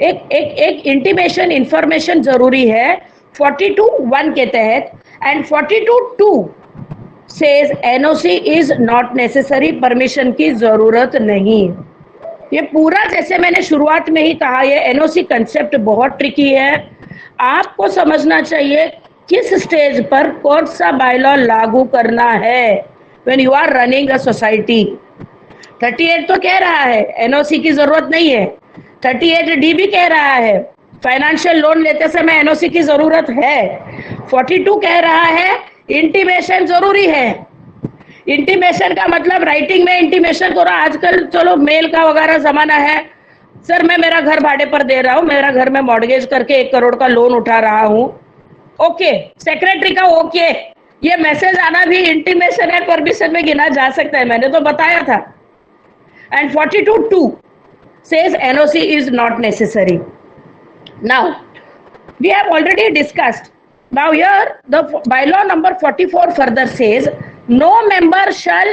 एक इंटीमेशन इंफॉर्मेशन जरूरी है 42(1) के तहत. And 42(2) says NOC is not necessary, permission की जरूरत नहीं. ये पूरा जैसे मैंने शुरुआत में ही कहा, ये NOC कंसेप्ट बहुत ट्रिकी है. आपको समझना चाहिए किस स्टेज पर कौन सा बायलॉ लागू करना है. When you are running a society, 38 तो कह रहा है NOC की जरूरत नहीं है, 38D भी कह रहा है फाइनेंशियल लोन लेते समय NOC की जरूरत है, 42 कह रहा है इंटीमेशन जरूरी है. इंटीमेशन का मतलब राइटिंग में इंटीमेशन करो. आजकल चलो मेल का वगैरह जमाना है, सर मैं मेरा घर भाड़े पर दे रहा हूँ, मेरा घर में मॉर्गेज करके 1 करोड़ का लोन उठा रहा हूँ. ओके, सेक्रेटरी का ओके, ये मैसेज आना भी इंटीमेशन है, परमिशन में गिना जा सकता है, मैंने तो बताया था. And 42(2) says NOC is not necessary. Now, we have already discussed. Now here the bylaw number 44 further says no member shall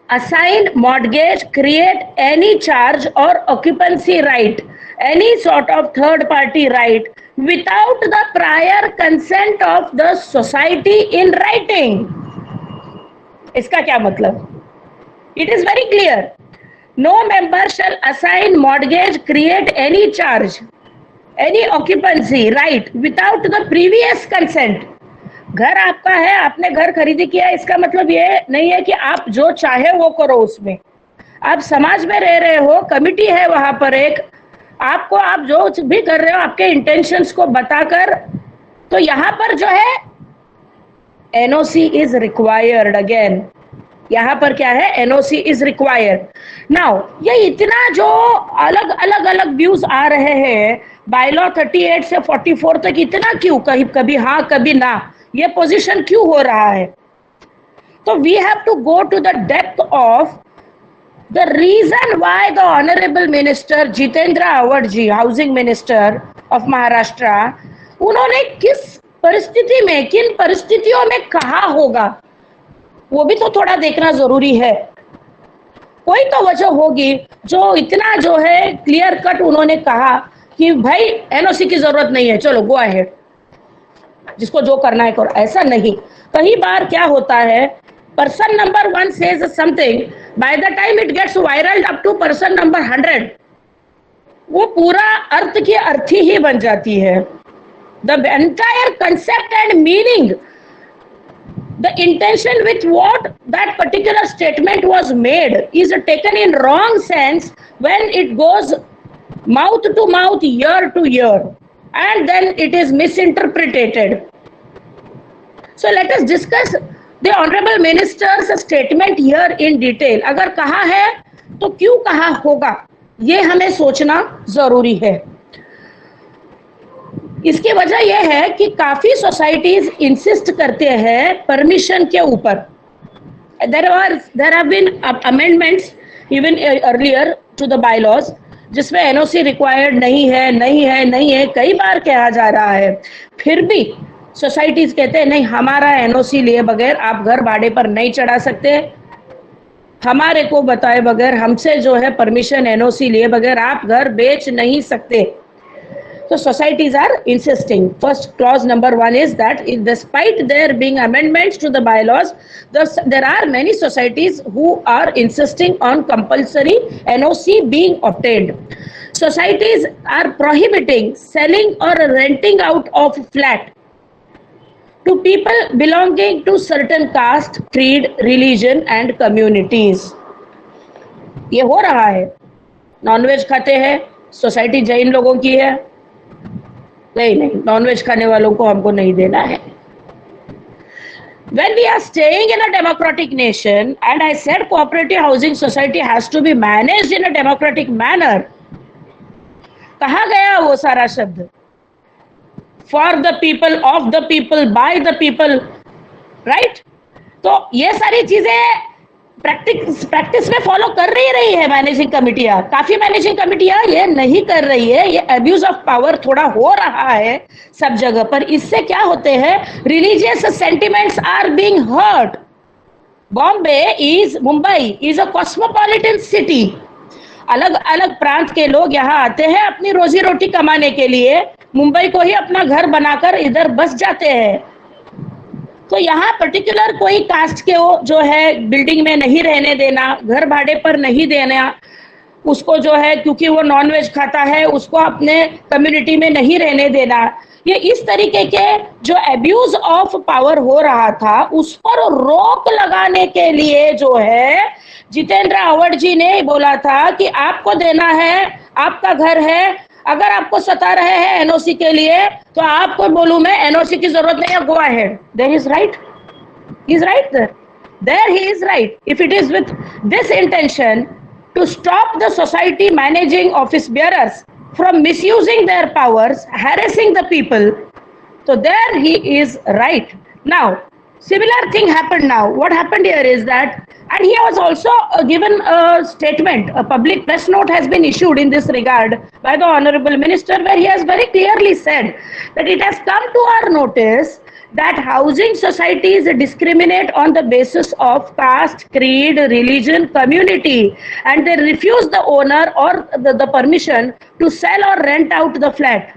assign, mortgage, create any charge or occupancy right, any sort of third party right without the prior consent of the society in writing. इसका क्या मतलब? It is very clear. No member shall assign, mortgage, create any charge, any occupancy right without the previous consent. घर आपका है, आपने घर खरीदी किया, इसका मतलब ये नहीं है कि आप जो चाहे वो करो उसमें. आप समाज में रह रहे हो, कमिटी है वहां पर एक, आपको आप जो भी कर रहे हो आपके इंटेंशंस को बताकर, तो यहाँ पर जो है एनओसी इज रिक्वायर्ड. अगेन यहाँ पर क्या है, एनओसी इज रिक्वायर्ड. नाउ ये इतना जो अलग अलग अलग व्यूज आ रहे हैं बायलॉ 38 से 44 तक, इतना क्यों, कहीं कभी हाँ कभी ना, ये पोजीशन क्यों हो रहा है? तो we have to go to the depth of the reason why the honourable minister Jitendra Awhad ji, housing minister of Maharashtra, उन्होंने किस परिस्थिति में, किन परिस्थितियों में कहा होगा, वो भी तो थोड़ा देखना जरूरी है. कोई तो वजह होगी जो इतना जो है क्लियर कट उन्होंने कहा कि भाई एनओसी की जरूरत नहीं है, चलो गो अहेड, जिसको जो करना है करो. ऐसा नहीं. कई बार क्या होता है, person number 1 says something, by the time it gets viral up to person number 100, वो पूरा अर्थ की अर्थी ही बन जाती है. The entire concept and meaning, the intention with what that particular statement was made is taken in wrong sense when it goes mouth to mouth, ear to ear, and then it is misinterpreted. So let us discuss the honorable minister's statement here in detail. अगर कहा है तो क्यों कहा होगा, ये हमें सोचना जरूरी है. इसकी वजह यह है कि काफी सोसाइटीज इंसिस्ट करते हैं परमिशन के ऊपर. There have been amendments even earlier to the bylaws, जिसमें एनओसी रिक्वायर्ड नहीं है, नहीं है, नहीं है, कई बार कहा जा रहा है. फिर भी सोसाइटीज कहते हैं नहीं, हमारा एनओसी लिए बगैर आप घर भाड़े पर नहीं चढ़ा सकते, हमारे को बताए बगैर, हमसे जो है परमिशन एनओसी लिए बगैर आप घर बेच नहीं सकते. So societies are insisting. First clause number 1 is that despite there being amendments to the bylaws, there are many societies who are insisting on compulsory NOC being obtained. Societies are prohibiting selling or renting out of flat to people belonging to certain caste, creed, religion and communities. ये हो रहा है. नॉनवेज खाते हैं, सोसाइटी जैन लोगों की है, नहीं, नॉनवेज खाने वालों को हमको नहीं देना है. When we are staying in a democratic nation, and I said cooperative housing society has to be managed in a democratic manner, कहा गया वो सारा शब्द, for the people, of the people, by the people, right? तो ये सारी चीजें प्रैक्टिस में फॉलो कर रही है मैनेजिंग कमिटियां. काफी मैनेजिंग कमिटियां ये नहीं कर रही है. ये अब्यूज ऑफ पावर थोड़ा हो रहा है सब जगह पर. इससे क्या होते हैं, religious sentiments are being hurt. Mumbai is a cosmopolitan city. अलग अलग प्रांत के लोग यहाँ आते हैं अपनी रोजी रोटी कमाने के लिए, मुंबई को ही अपना घर बनाकर इधर बस जाते हैं. तो यहाँ पर्टिकुलर कोई कास्ट के वो जो है बिल्डिंग में नहीं रहने देना, घर भाड़े पर नहीं देना, उसको जो है क्योंकि वो नॉनवेज खाता है उसको अपने कम्युनिटी में नहीं रहने देना. ये इस तरीके के जो एब्यूज ऑफ पावर हो रहा था उस पर रोक लगाने के लिए जो है जितेंद्र आव्हाड जी ने बोला था कि आपको देना है, आपका घर है, अगर आपको सता रहे हैं एनओसी के लिए तो आपको बोलूं मैं एनओसी की जरूरत नहीं है, go ahead. There is right, he is right, there he is right. If it is with this intention to stop the society managing office bearers from misusing their powers, harassing the people, so there he is right. Now Similar thing happened now. What happened here is that, and he was also given a statement, a public press note has been issued in this regard by the Honorable Minister, where he has very clearly said that it has come to our notice that housing societies discriminate on the basis of caste, creed, religion, community, and they refuse the owner or the permission to sell or rent out the flat.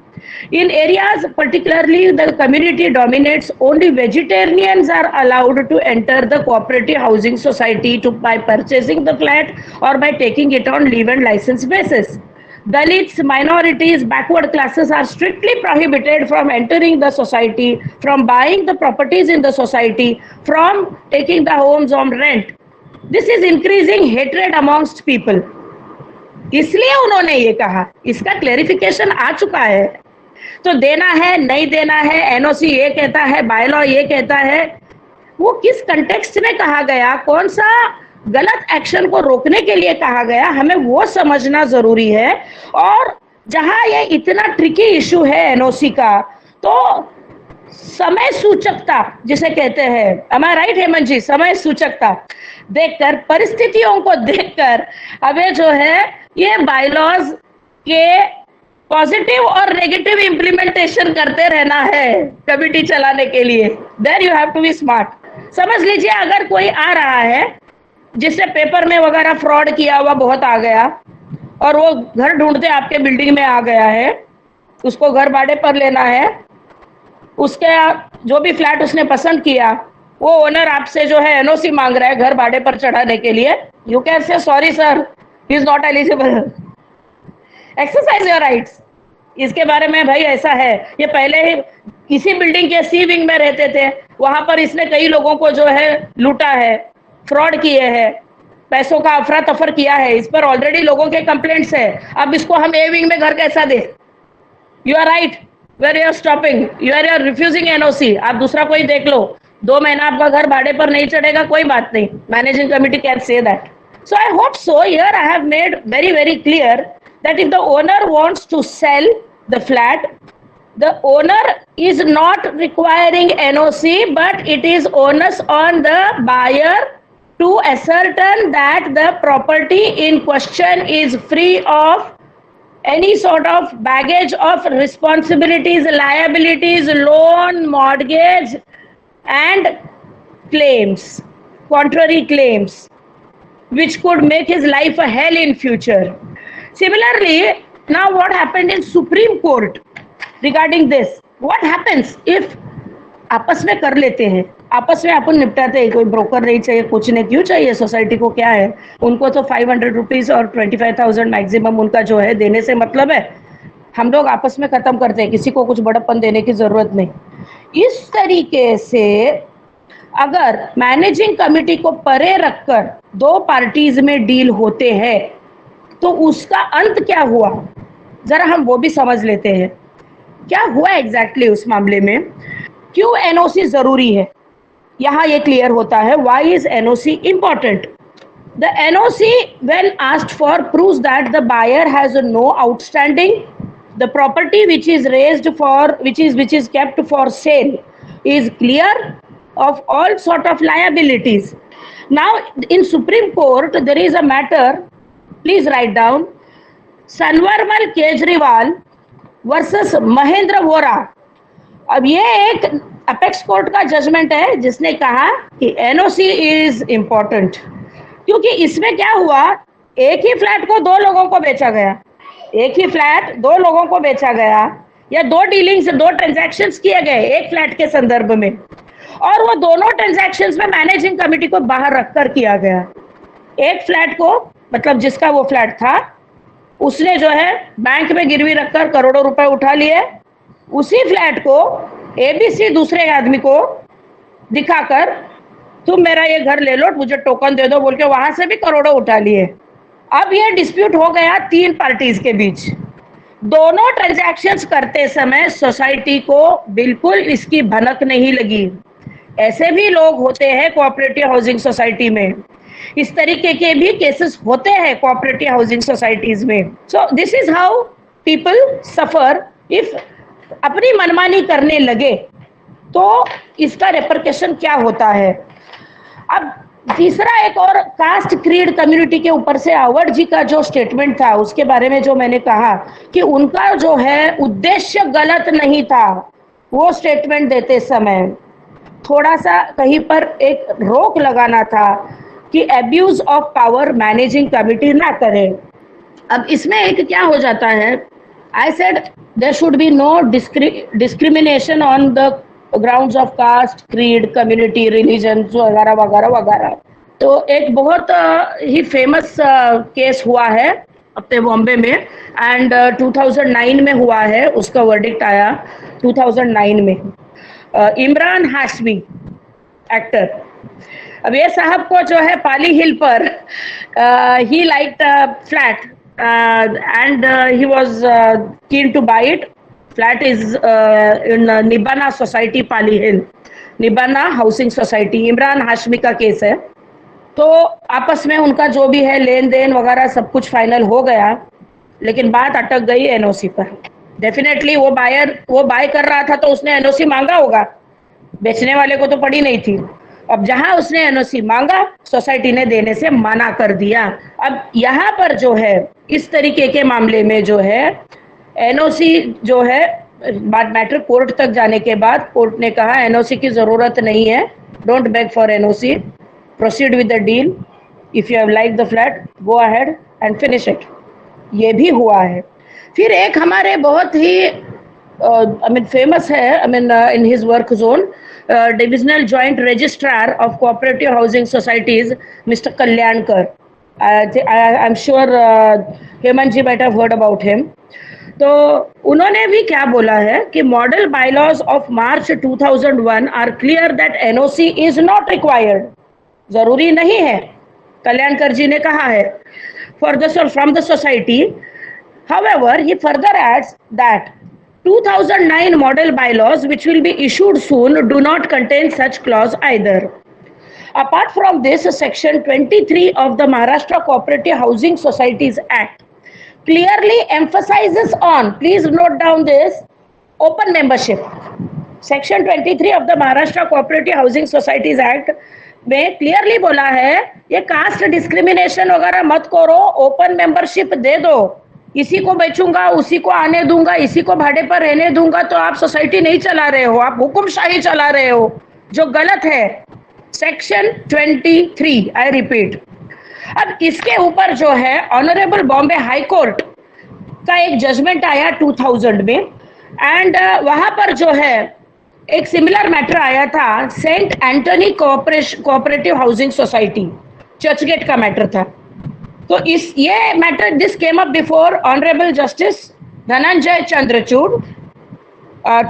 In areas particularly the community dominates, only vegetarians are allowed to enter the cooperative housing society by purchasing the flat or by taking it on leave and license basis. Dalits, minorities, backward classes are strictly prohibited from entering the society, from buying the properties in the society, from taking the homes on rent. This is increasing hatred amongst people. इसलिए उन्होंने ये कहा, इसका क्लेरिफिकेशन आ चुका है. तो देना है, नहीं देना है, एनओसी ये कहता है, बायलॉ ये कहता है, वो किस कंटेक्स्ट में कहा गया, कौन सा गलत एक्शन को रोकने के लिए कहा गया, हमें वो समझना जरूरी है. और जहां ये इतना ट्रिकी इशू है एनओसी का, तो समय सूचकता जिसे कहते हैं, am I right हेमंत जी, समय सूचकता देखकर, परिस्थितियों को देखकर हमें जो है ये बायलॉज के पॉजिटिव और नेगेटिव इंप्लीमेंटेशन करते रहना है कमिटी चलाने के लिए. There you have to be smart. समझ लीजिए अगर कोई आ रहा है जिससे पेपर में वगैरह फ्रॉड किया हुआ बहुत आ गया और वो घर ढूंढते आपके बिल्डिंग में आ गया है, उसको घर भाड़े पर लेना है, उसके जो भी फ्लैट उसने पसंद किया वो ओनर आपसे जो है एनओसी मांग रहा है घर भाड़े पर चढ़ाने के लिए, you can say sorry sir, he is not eligible, exercise your rights. इसके बारे में भाई ऐसा है, ये पहले ही किसी बिल्डिंग के सी विंग में रहते थे, वहां पर इसने कई लोगों को जो है लूटा है, फ्रॉड किए हैं, पैसों का अफरा तफर किया है, इस पर ऑलरेडी लोगों के कंप्लेंट्स है. अब इसको हम ए विंग में घर कैसा दे? You are right, where you are stopping, you are refusing NOC. आप दूसरा कोई देख लो, 2 महीना आपका घर भाड़े पर नहीं चढ़ेगा, कोई बात नहीं, managing committee can say that. So I hope so. Here I have made very clear that if the owner wants to sell the flat, the owner is not requiring NOC, but it is onus on the buyer to ascertain that the property in question is free of any sort of baggage of responsibilities, liabilities, loan, mortgage, and claims, contrary claims, which could make his life a hell in future. Similarly, now what happened in Supreme Court regarding this? What happens if आपस में कर लेते हैं, आपस में अपन निपटाते हैं, कोई ब्रोकर नहीं चाहिए, कुछ नहीं, क्यों चाहिए? सोसाइटी को क्या है, उनको तो 500 रुपीज और 25,000 मैक्सिमम उनका जो है देने से मतलब है, हम लोग आपस में खत्म करते हैं, किसी को कुछ बड़प्पन देने की जरूरत नहीं. इस तरीके से अगर मैनेजिंग कमिटी को परे रखकर 2 पार्टीज में डील होते हैं तो उसका अंत क्या हुआ, जरा हम वो भी समझ लेते हैं. क्या हुआ एग्जैक्टली उस मामले में, क्यों एनओसी जरूरी है, यहाँ ये क्लियर होता है. Why is NOC important? The NOC when asked for proves that the buyer has no outstanding, the property which is raised for which is kept for sale is clear of all sort of liabilities. Now in Supreme Court there is a matter, please write down, Sanvarmal Kejriwal versus Mahendra Vora. अब ये एक अपेक्स कोर्ट का जजमेंट है जिसने कहा कि एनओसी इज इंपॉर्टेंट, क्योंकि इसमें क्या हुआ, एक ही फ्लैट को 2 लोगों को बेचा गया, एक ही फ्लैट 2 लोगों को बेचा गया, या 2 डीलिंग्स 2 ट्रांजैक्शंस किए गए एक फ्लैट के संदर्भ में, और वो दोनों ट्रांजैक्शंस में मैनेजिंग कमिटी को बाहर रखकर किया गया. एक फ्लैट को, मतलब जिसका वो फ्लैट था, उसने जो है बैंक में गिरवी रखकर करोड़ों रुपए उठा लिए, उसी फ्लैट को एबीसी दूसरे आदमी को दिखाकर तुम मेरा ये घर ले लो, मुझे टोकन दे दो बोल के वहां से भी करोड़ों उठा लिए. अब ये डिस्प्यूट हो गया 3 पार्टीज के बीच. दोनों ट्रांजैक्शंस करते समय सोसाइटी को बिल्कुल इसकी भनक नहीं लगी. ऐसे भी लोग होते हैं कोऑपरेटिव हाउसिंग सोसाइटी में, इस तरीके के भी केसेस होते हैं कोऑपरेटिव हाउसिंग सोसाइटीज में. So this is how people suffer if अपनी मनमानी करने लगे तो इसका रेपरकेशन क्या होता है। अब तीसरा एक और कास्ट क्रीड कम्युनिटी के ऊपर से अवध जी का जो स्टेटमेंट था उसके बारे में जो मैंने कहा कि उनका जो है उद्देश्य गलत नहीं था, वो स्टेटमेंट देते समय थोड़ा सा कहीं पर एक रोक लगाना था कि abuse of power managing committee ना करें। अब इसमें एक क्या हो जाता है, I said there should be no discrimination on the grounds of caste creed community religion वगैरह वगैरह वगैरह। तो एक बहुत ही फेमस केस हुआ है अपने बॉम्बे में एंड 2009 में हुआ है, उसका वर्डिक्ट आया 2009 में। इमरान हाशमी एक्टर, अब ये साहब को जो है पाली हिल पर he liked flat and he was keen to buy it. Flat is in Nibbana Society, Pali Hill, Nibbana Housing Society। Imran Hashmi का केस है। तो आपस में उनका जो भी है लेन देन वगैरह सब कुछ फाइनल हो गया, लेकिन बात अटक गई एनओसी पर। डेफिनेटली वो बायर वो बाय कर रहा था तो उसने एनओसी मांगा होगा, बेचने वाले को तो पड़ी नहीं थी। अब जहां उसने एनओसी मांगा सोसाइटी ने देने से मना कर दिया। अब यहाँ पर जो है इस तरीके के मामले में जो है एनओसी जो है मैटर कोर्ट तक जाने के बाद कोर्ट ने कहा एनओसी की जरूरत नहीं है, don't bag for NOC, proceed with the deal, if you have like the flat go ahead and finish it. ये भी हुआ है। फिर एक हमारे बहुत ही आई मीन फेमस है, I mean in his work zone, divisional joint registrar of cooperative housing societies mister Kalyankar. I am sure Hemant ji might have heard about him। तो उन्होंने भी क्या बोला है कि model bylaws of March 2001 are clear that NOC is not required, जरूरी नहीं है, कल्याणकर जी ने कहा है, for the from the society. However, he further adds that 2009 model bylaws which will be issued soon do not contain such clause either. Apart from this, section 23 of the Maharashtra Cooperative Housing Societies Act clearly emphasizes on, please note down this, open membership. Section 23 of the Maharashtra Cooperative Housing Societies Act में क्लियरली बोला है ये कास्ट डिस्क्रिमिनेशन वगैरह मत करो, ओपन मेंबरशिप दे दो, इसी को बेचूंगा उसी को आने दूंगा इसी को भाड़े पर रहने दूंगा, तो आप सोसाइटी नहीं चला रहे हो, आप हुकुमशाही चला रहे हो, जो गलत है। Section 23, I repeat. अब इसके ऊपर जो है ऑनरेबल बॉम्बे हाई कोर्ट का एक जजमेंट आया 2000 में एंड वहां पर जो है एक सिमिलर मैटर आया था, saint Antony cooperative housing society, Churchgate का मैटर था। तो इस ये matter this came up before honourable justice Dhananjay Chandrachud.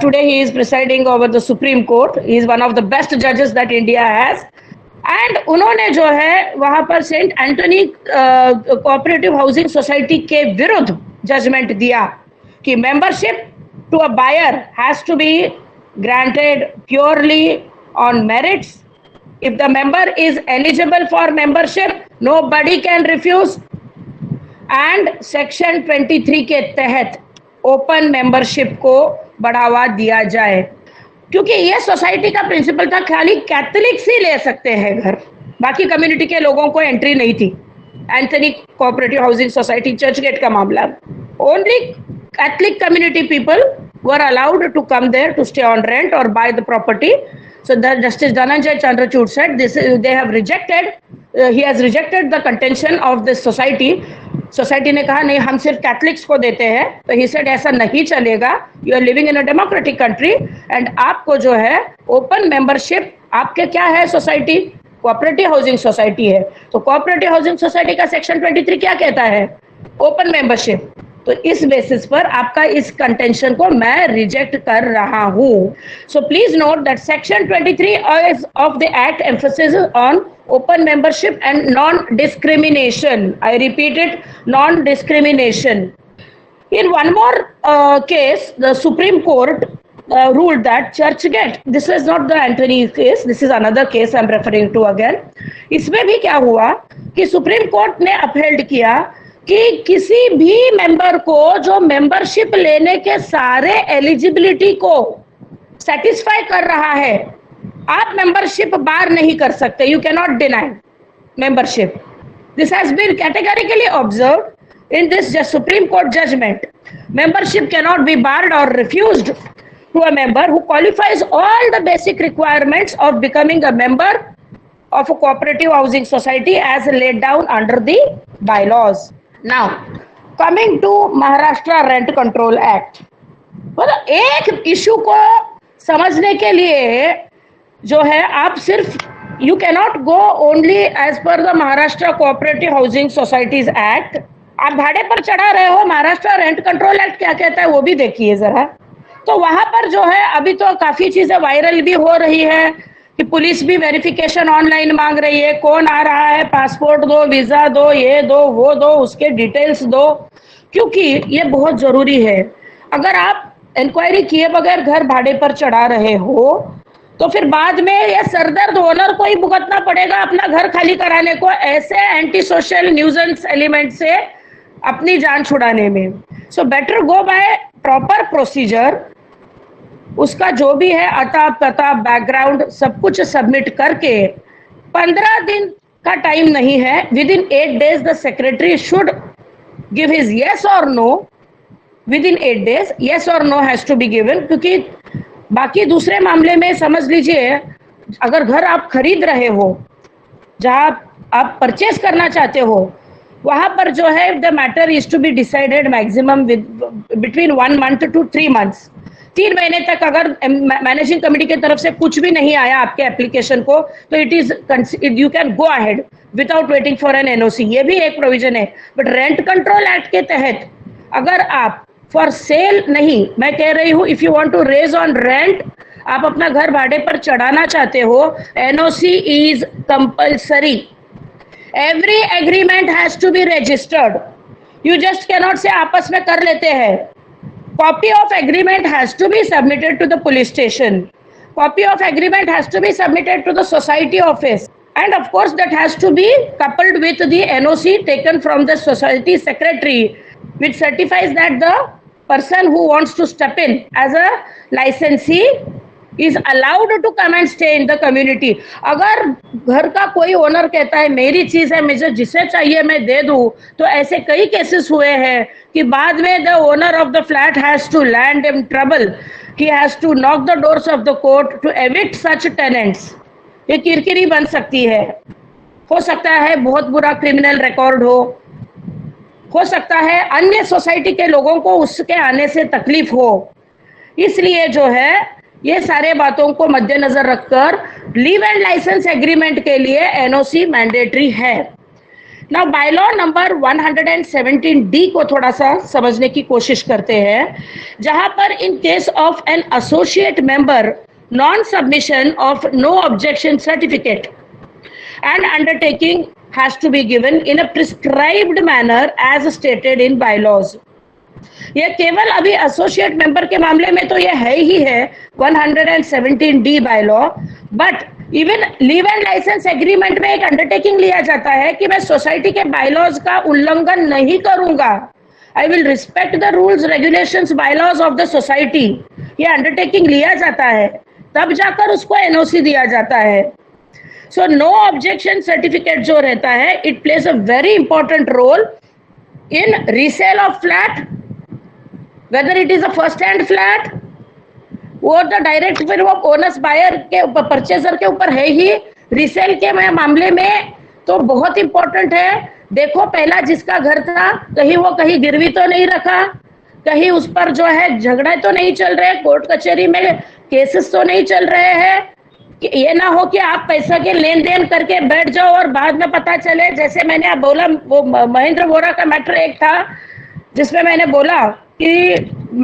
Today he is presiding over the Supreme Court, he is one of the best जजेस दैट इंडिया हैज। एंड उन्होंने जो है वहां पर saint Antony cooperative housing society के विरुद्ध जजमेंट दिया कि membership to a buyer has to be granted purely on merits. If the member is eligible for membership, nobody can refuse. And section 23 के तहत ओपन मेंबरशिप को बढ़ावा दिया जाए, क्योंकि ये सोसाइटी का प्रिंसिपल था खाली कैथलिक्स ही ले सकते हैं घर, बाकी कम्युनिटी के लोगों को एंट्री नहीं थी। Anthony cooperative housing society Churchgate का मामला, only Catholic community people were allowed to come there to stay on rent or buy the property. So the Justice Dhananjay Chandrachud said this, they have rejected, he has rejected the contention of this society. Society ने कहा नहीं हम सिर्फ कैथलिक्स को देते हैं, तो ही सेड ऐसा नहीं चलेगा, you are living in a democratic country and आपको जो है ओपन मेंबरशिप, आपके क्या है सोसाइटी, कोऑपरेटिव हाउसिंग सोसाइटी है, तो कोऑपरेटिव हाउसिंग सोसाइटी का सेक्शन 23 क्या कहता है, ओपन मेंबरशिप। तो इस बेसिस पर आपका इस कंटेंशन को मैं रिजेक्ट कर रहा हूं। So please note that section 23 of the act emphasis on open membership and non discrimination. I repeat it, non discrimination. In one more case, the Supreme Court ruled that Churchgate, this is not the Anthony case, this is another case I'm referring to again. इसमें भी क्या हुआ कि सुप्रीम कोर्ट ने अपहेल्ड किया कि किसी भी मेंबर को जो मेंबरशिप लेने के सारे एलिजिबिलिटी को सेटिस्फाई कर रहा है, आप मेंबरशिप बार नहीं कर सकते. You can not deny membership. This has been categorically observed in this Supreme Court judgment. Membership cannot be barred or refused to a member who qualifies all the basic requirements of becoming a member of a cooperative housing society as laid down under the bylaws. Now, coming to Maharashtra Rent Control Act. मतलब एक इशू को समझने के लिए जो है आप सिर्फ you cannot go only as per the Maharashtra Cooperative Housing Societies Act. आप भाड़े पर चढ़ा रहे हो, महाराष्ट्र रेंट कंट्रोल एक्ट क्या कहता है वो भी देखिए जरा. तो वहां पर जो है अभी तो काफी चीजें वायरल भी हो रही है कि पुलिस भी वेरिफिकेशन ऑनलाइन मांग रही है, कौन आ रहा है, पासपोर्ट दो, वीजा दो, ये दो, वो दो, उसके डिटेल्स दो, क्योंकि ये बहुत जरूरी है. अगर आप इंक्वायरी किए बगैर घर भाड़े पर चढ़ा रहे हो तो फिर बाद में ये सरदर्द ओनर को ही भुगतना पड़ेगा अपना घर खाली कराने को, ऐसे एंटी सोशल न्यूजेंस एलिमेंट से अपनी जान छुड़ाने में. So better go by proper procedure. उसका जो भी है अता पता बैकग्राउंड सब कुछ सबमिट करके 15 दिन का टाइम नहीं है. Within 8 days the secretary should give his yes और no. Within 8 days yes और no has to be given. क्योंकि बाकी दूसरे मामले में समझ लीजिए अगर घर आप खरीद रहे हो, जहां आप परचेस करना चाहते हो, वहां पर जो है the matter is to be decided maximum between 1 month to 3 months. 3 महीने तक अगर मैनेजिंग कमेटी की तरफ से कुछ भी नहीं आया आपके एप्लीकेशन को तो it is you can go ahead without waiting for an NOC. ये भी एक प्रोविजन है. बट रेंट कंट्रोल एक्ट के तहत अगर आप फॉर सेल नहीं, मैं कह रही हूं if you want to raise on rent, आप अपना घर भाड़े पर चढ़ाना चाहते हो, NOC is compulsory. Every agreement has to be registered. You just cannot say आपस में कर लेते हैं. Copy of agreement has to be submitted to the police station. Copy of agreement has to be submitted to the society office, and of course that has to be coupled with the NOC taken from the society secretary, which certifies that the person who wants to step in as a licensee is allowed to come and stay in the community. अगर घर का कोई ओनर कहता है मेरी चीज है, मुझे जिसे चाहिए मैं दे दूं, तो ऐसे कई केसेस हुए हैं कि बाद में the owner of the flat has to land in trouble. He has to knock the doors of the court to evict such tenants. ये किरकिरी बन सकती है. हो सकता है बहुत बुरा क्रिमिनल रिकॉर्ड हो सकता है अन्य सोसाइटी के लोगों को उसके आने से तकलीफ हो. इसलिए जो है ये सारे बातों को मद्देनजर रखकर लीव एंड लाइसेंस एग्रीमेंट के लिए एनओसी मैंडेटरी है. नाउ बायलॉ नंबर 117D को थोड़ा सा समझने की कोशिश करते हैं, जहां पर in case of an associate member non submission of no objection certificate and undertaking has to be given in a prescribed manner as stated in bylaws. ये केवल अभी एसोसिएट मेंबर के मामले में तो ये है ही है 117D bylaw, but even leave and licence agreement में एक अंडरटेकिंग लिया जाता है कि मैं सोसाइटी के बायलॉज का उल्लंघन नहीं करूंगा. I will respect the rules regulations bylaws of the society. ये अंडरटेकिंग लिया जाता है, तब जाकर उसको एनओसी दिया जाता है. So no objection certificate जो रहता है, it plays a very important role in resale of flat, whether it is a first hand flat और the direct फिर वो ओनर्स बायर के ऊपर परचेजर के ऊपर है ही. रीसेल के मामले में तो बहुत इंपॉर्टेंट है. देखो पहला जिसका घर था कहीं वो कहीं गिरवी तो नहीं रखा, कहीं उस पर जो है झगड़ा तो नहीं चल रहे, कोर्ट कचहरी में केसेस तो नहीं चल रहे हैं. ये ना हो कि आप पैसा के लेन देन करके बैठ जाओ और बाद में पता चले, जैसे मैंने आप बोला वो महेंद्र वोरा का मैटर एक था जिसमें मैंने बोला कि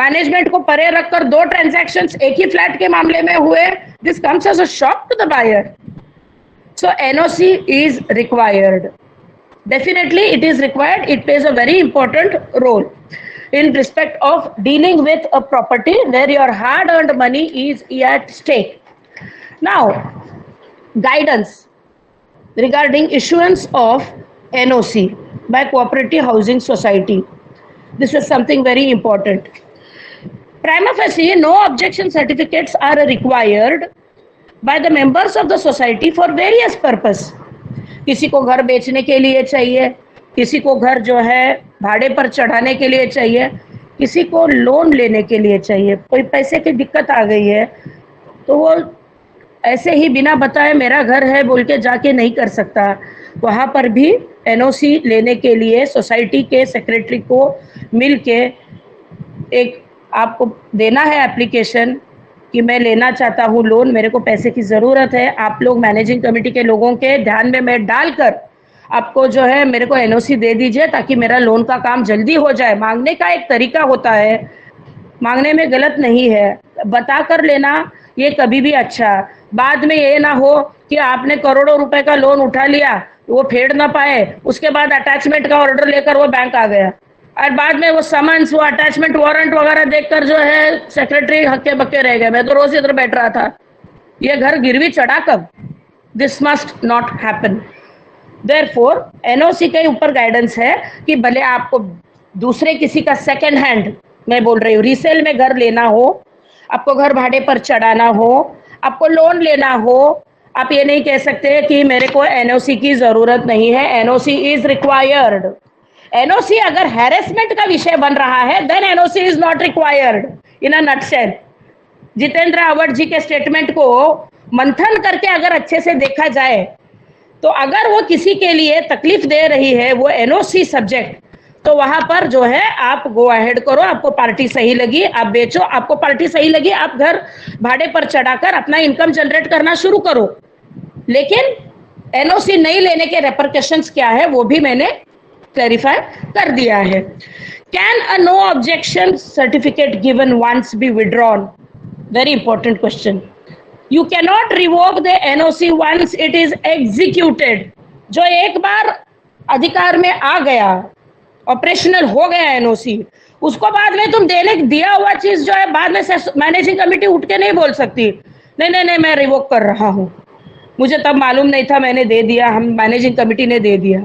मैनेजमेंट को परे रखकर 2 ट्रांजैक्शंस एक ही फ्लैट के मामले में हुए. This comes as a shock to the buyer. So NOC is required. Definitely it is required. It plays a very important role in respect of dealing with a property where your hard earned money is at stake. Now, guidance regarding issuance of NOC by cooperative housing society. This is something very important. Prima facie, no objection certificates are required by the members of the society for various purpose. किसी को घर बेचने के लिए चाहिए, किसी को घर जो है भाड़े पर चढ़ाने के लिए चाहिए, किसी को लोन लेने के लिए चाहिए, कोई पैसे की दिक्कत आ गई है तो वो ऐसे ही बिना बताए मेरा घर है बोल के जाके नहीं कर सकता। वहाँ पर भी एनओसी लेने के लिए सोसाइटी के सेक्रेटरी को मिल के एक आपको देना है एप्लीकेशन कि मैं लेना चाहता हूँ लोन, मेरे को पैसे की ज़रूरत है। आप लोग मैनेजिंग कमेटी के लोगों के ध्यान में मैं डालकर आपको जो है मेरे को एनओसी दे दीजिए ताकि मेरा लोन का काम जल्दी हो जाए। मांगने का एक तरीका होता है, मांगने में गलत नहीं है, बता कर लेना ये कभी भी अच्छा। बाद में ये ना हो कि आपने करोड़ों रुपए का लोन उठा लिया, वो फेड ना पाए, उसके बाद अटैचमेंट का ऑर्डर लेकर वो बैंक आ गया और बाद में वो समन्स, वो अटैचमेंट वारंट वगैरह देखकर जो है सेक्रेटरी हक्के बक्के रह गए, मैं तो रोज इधर बैठ रहा था, ये घर गिरवी चढ़ा कब। This must not happen. Therefore NOC के ऊपर गाइडेंस है कि भले आपको दूसरे किसी का सेकंड हैंड, मैं बोल रही हूँ रीसेल में घर लेना हो, आपको घर भाड़े पर चढ़ाना हो, आपको लोन लेना हो, आप ये नहीं कह सकते कि मेरे को एनओसी की जरूरत नहीं है। NOC is required. एनओसी अगर हैरेसमेंट का विषय बन रहा है then NOC is not required in a nutshell. Jitendra Awadh ji के स्टेटमेंट को मंथन करके अगर अच्छे से देखा जाए तो अगर वो किसी के लिए तकलीफ दे रही है वो एनओसी सब्जेक्ट, तो वहां पर जो है आप गो अहेड करो, आपको पार्टी सही लगी आप बेचो, आपको पार्टी सही लगी आप घर भाड़े पर चढ़ाकर अपना इनकम जनरेट करना शुरू करो। लेकिन एनओसी नहीं लेने के रेपरकशंस क्या है वो भी मैंने क्लैरिफाई कर दिया है। Can a no objection certificate given once be withdrawn? Very important question. You cannot revoke the NOC once it is executed. जो एक बार अधिकार में आ गया, ऑपरेशनल हो गया एनओसी, उसको बाद में तुम देने दिया हुआ चीज जो है बाद में मैनेजिंग कमेटी उठ के नहीं बोल सकती नहीं नहीं नहीं मैं रिवोक कर रहा हूँ, मुझे तब मालूम नहीं था मैंने दे दिया, हम मैनेजिंग कमेटी ने दे दिया।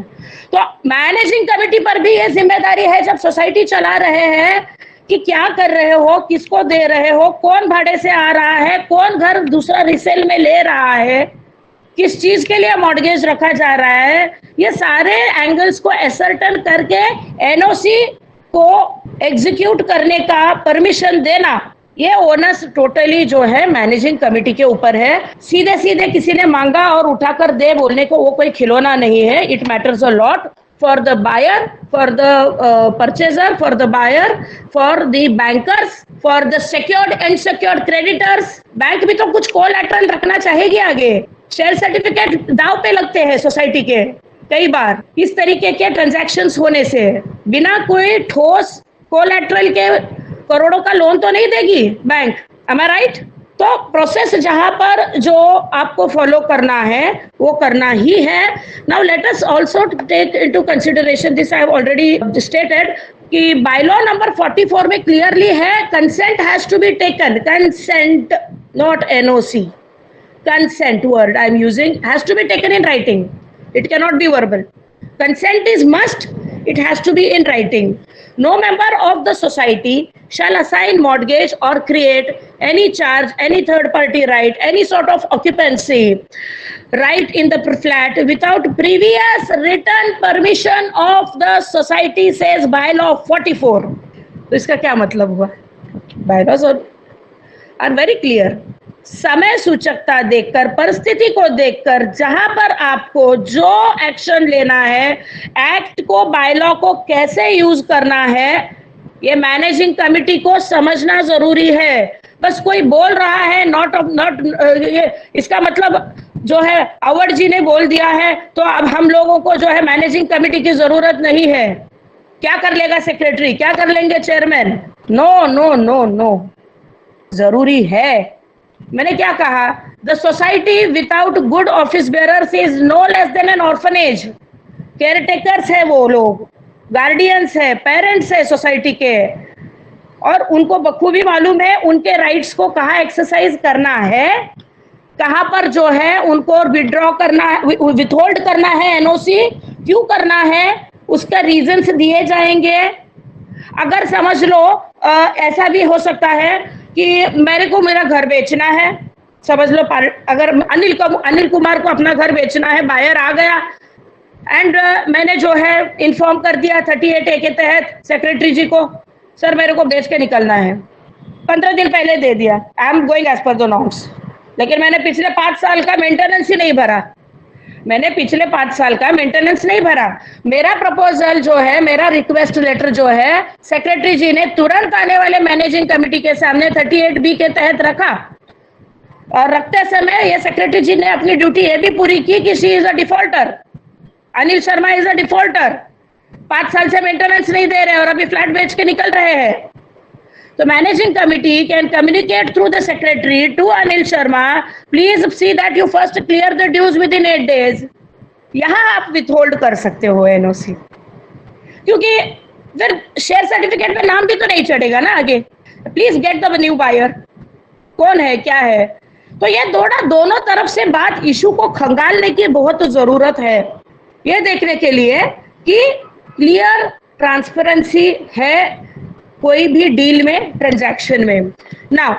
तो मैनेजिंग कमेटी पर भी ये जिम्मेदारी है जब सोसाइटी चला रहे हैं कि क्या कर रहे हो, किसको दे रहे हो, कौन भाड़े से आ रहा है, कौन घर दूसरा रिसेल में ले रहा है, किस चीज के लिए मॉर्गेज रखा जा रहा है, ये सारे एंगल्स को एसर्टन करके एनओसी को एग्जीक्यूट करने का परमिशन देना, ये ओनर्स टोटली जो है मैनेजिंग कमेटी के ऊपर है। सीधे सीधे किसी ने मांगा और उठाकर दे बोलने को वो कोई खिलौना नहीं है। It matters a lot for the buyer, for the purchaser, for the buyer, for the bankers, for the secured and secured creditors. Bank भी तो कुछ कोलैटरल रखना चाहेगी आगे। शेयर सर्टिफिकेट दाव पे लगते हैं सोसाइटी के कई बार इस तरीके के ट्रांजैक्शंस होने से। बिना कोई ठोस कोलैटरल के करोड़ों का लोन तो नहीं देगी बैंक। Am I right? तो प्रोसेस जहां पर जो आपको फॉलो करना है वो करना ही है। Now let us also take into consideration this, I have already stated कि बायलॉ नंबर 44 में क्लियरली है consent has to be taken, consent not NOC, consent word I am using, has to be taken in writing, it can not be verbal. Consent is must, it has to be in writing. No member of the society shall assign mortgage or create any charge, any third party right, any sort of occupancy right in the flat without previous written permission of the society, says bylaw 44. तो इसका क्या मतलब हुआ? Bylaws are very clear. समय सूचकता देखकर, परिस्थिति को देखकर, जहां पर आपको जो एक्शन लेना है, एक्ट को, बायलॉ को कैसे यूज करना है, ये मैनेजिंग कमेटी को समझना जरूरी है। बस कोई बोल रहा है नॉट ये इसका मतलब जो है अवध जी ने बोल दिया है तो अब हम लोगों को जो है मैनेजिंग कमेटी की जरूरत नहीं है। क्या कर लेगा सेक्रेटरी, क्या कर लेंगे chairman? No no no no, जरूरी है। मैंने क्या कहा? The society without good office bearers is no less than an orphanage. Caretakers है वो लोग, गार्डियंस है, पेरेंट्स है सोसाइटी के, और उनको बखूबी मालूम है उनके राइट्स को कहाँ एक्सरसाइज करना है, कहाँ पर जो है उनको विड्रॉ करना है, विथहोल्ड करना है एनओसी, क्यों करना है, उसका रीजंस दिए जाएंगे। अगर समझ लो ऐसा भी हो सकता है कि मेरे को मेरा घर बेचना है, समझ लो अगर अनिल कुमार को अपना घर बेचना है, बायर आ गया एंड मैंने जो है इन्फॉर्म कर दिया 38A के तहत सेक्रेटरी जी को, सर मेरे को बेच के निकलना है, 15 दिन पहले दे दिया, I am going as per the norms, लेकिन मैंने पिछले 5 साल का मेंटेनेंस ही नहीं भरा, मैंने पिछले 5 साल का मेंटेनेंस नहीं भरा। मेरा प्रपोजल जो है, मेरा रिक्वेस्ट लेटर जो है, सेक्रेटरी जी ने तुरंत आने वाले मैनेजिंग कमेटी के सामने 38B के तहत रखा, और रखते समय ये सेक्रेटरी जी ने अपनी ड्यूटी ये भी पूरी की कि she is a defaulter, Anil Sharma is a defaulter, 5 साल से मेंटेनेंस नहीं दे रहे और अभी फ्लैट बेच के निकल रहे हैं। तो managing committee can communicate through the secretary to Anil Sharma, please see that you first clear the dues within 8 days। यहां आप विथहोल्ड कर सकते हो एनओसी, क्योंकि फिर शेयर सर्टिफिकेट में नाम भी तो नहीं चढ़ेगा ना आगे, please get the new buyer, कौन है क्या है। तो ये दोनों तरफ से बात इशू को खंगालने की बहुत जरूरत है, ये देखने के लिए कि क्लियर ट्रांसपेरेंसी है कोई भी डील में, ट्रांजैक्शन में। Now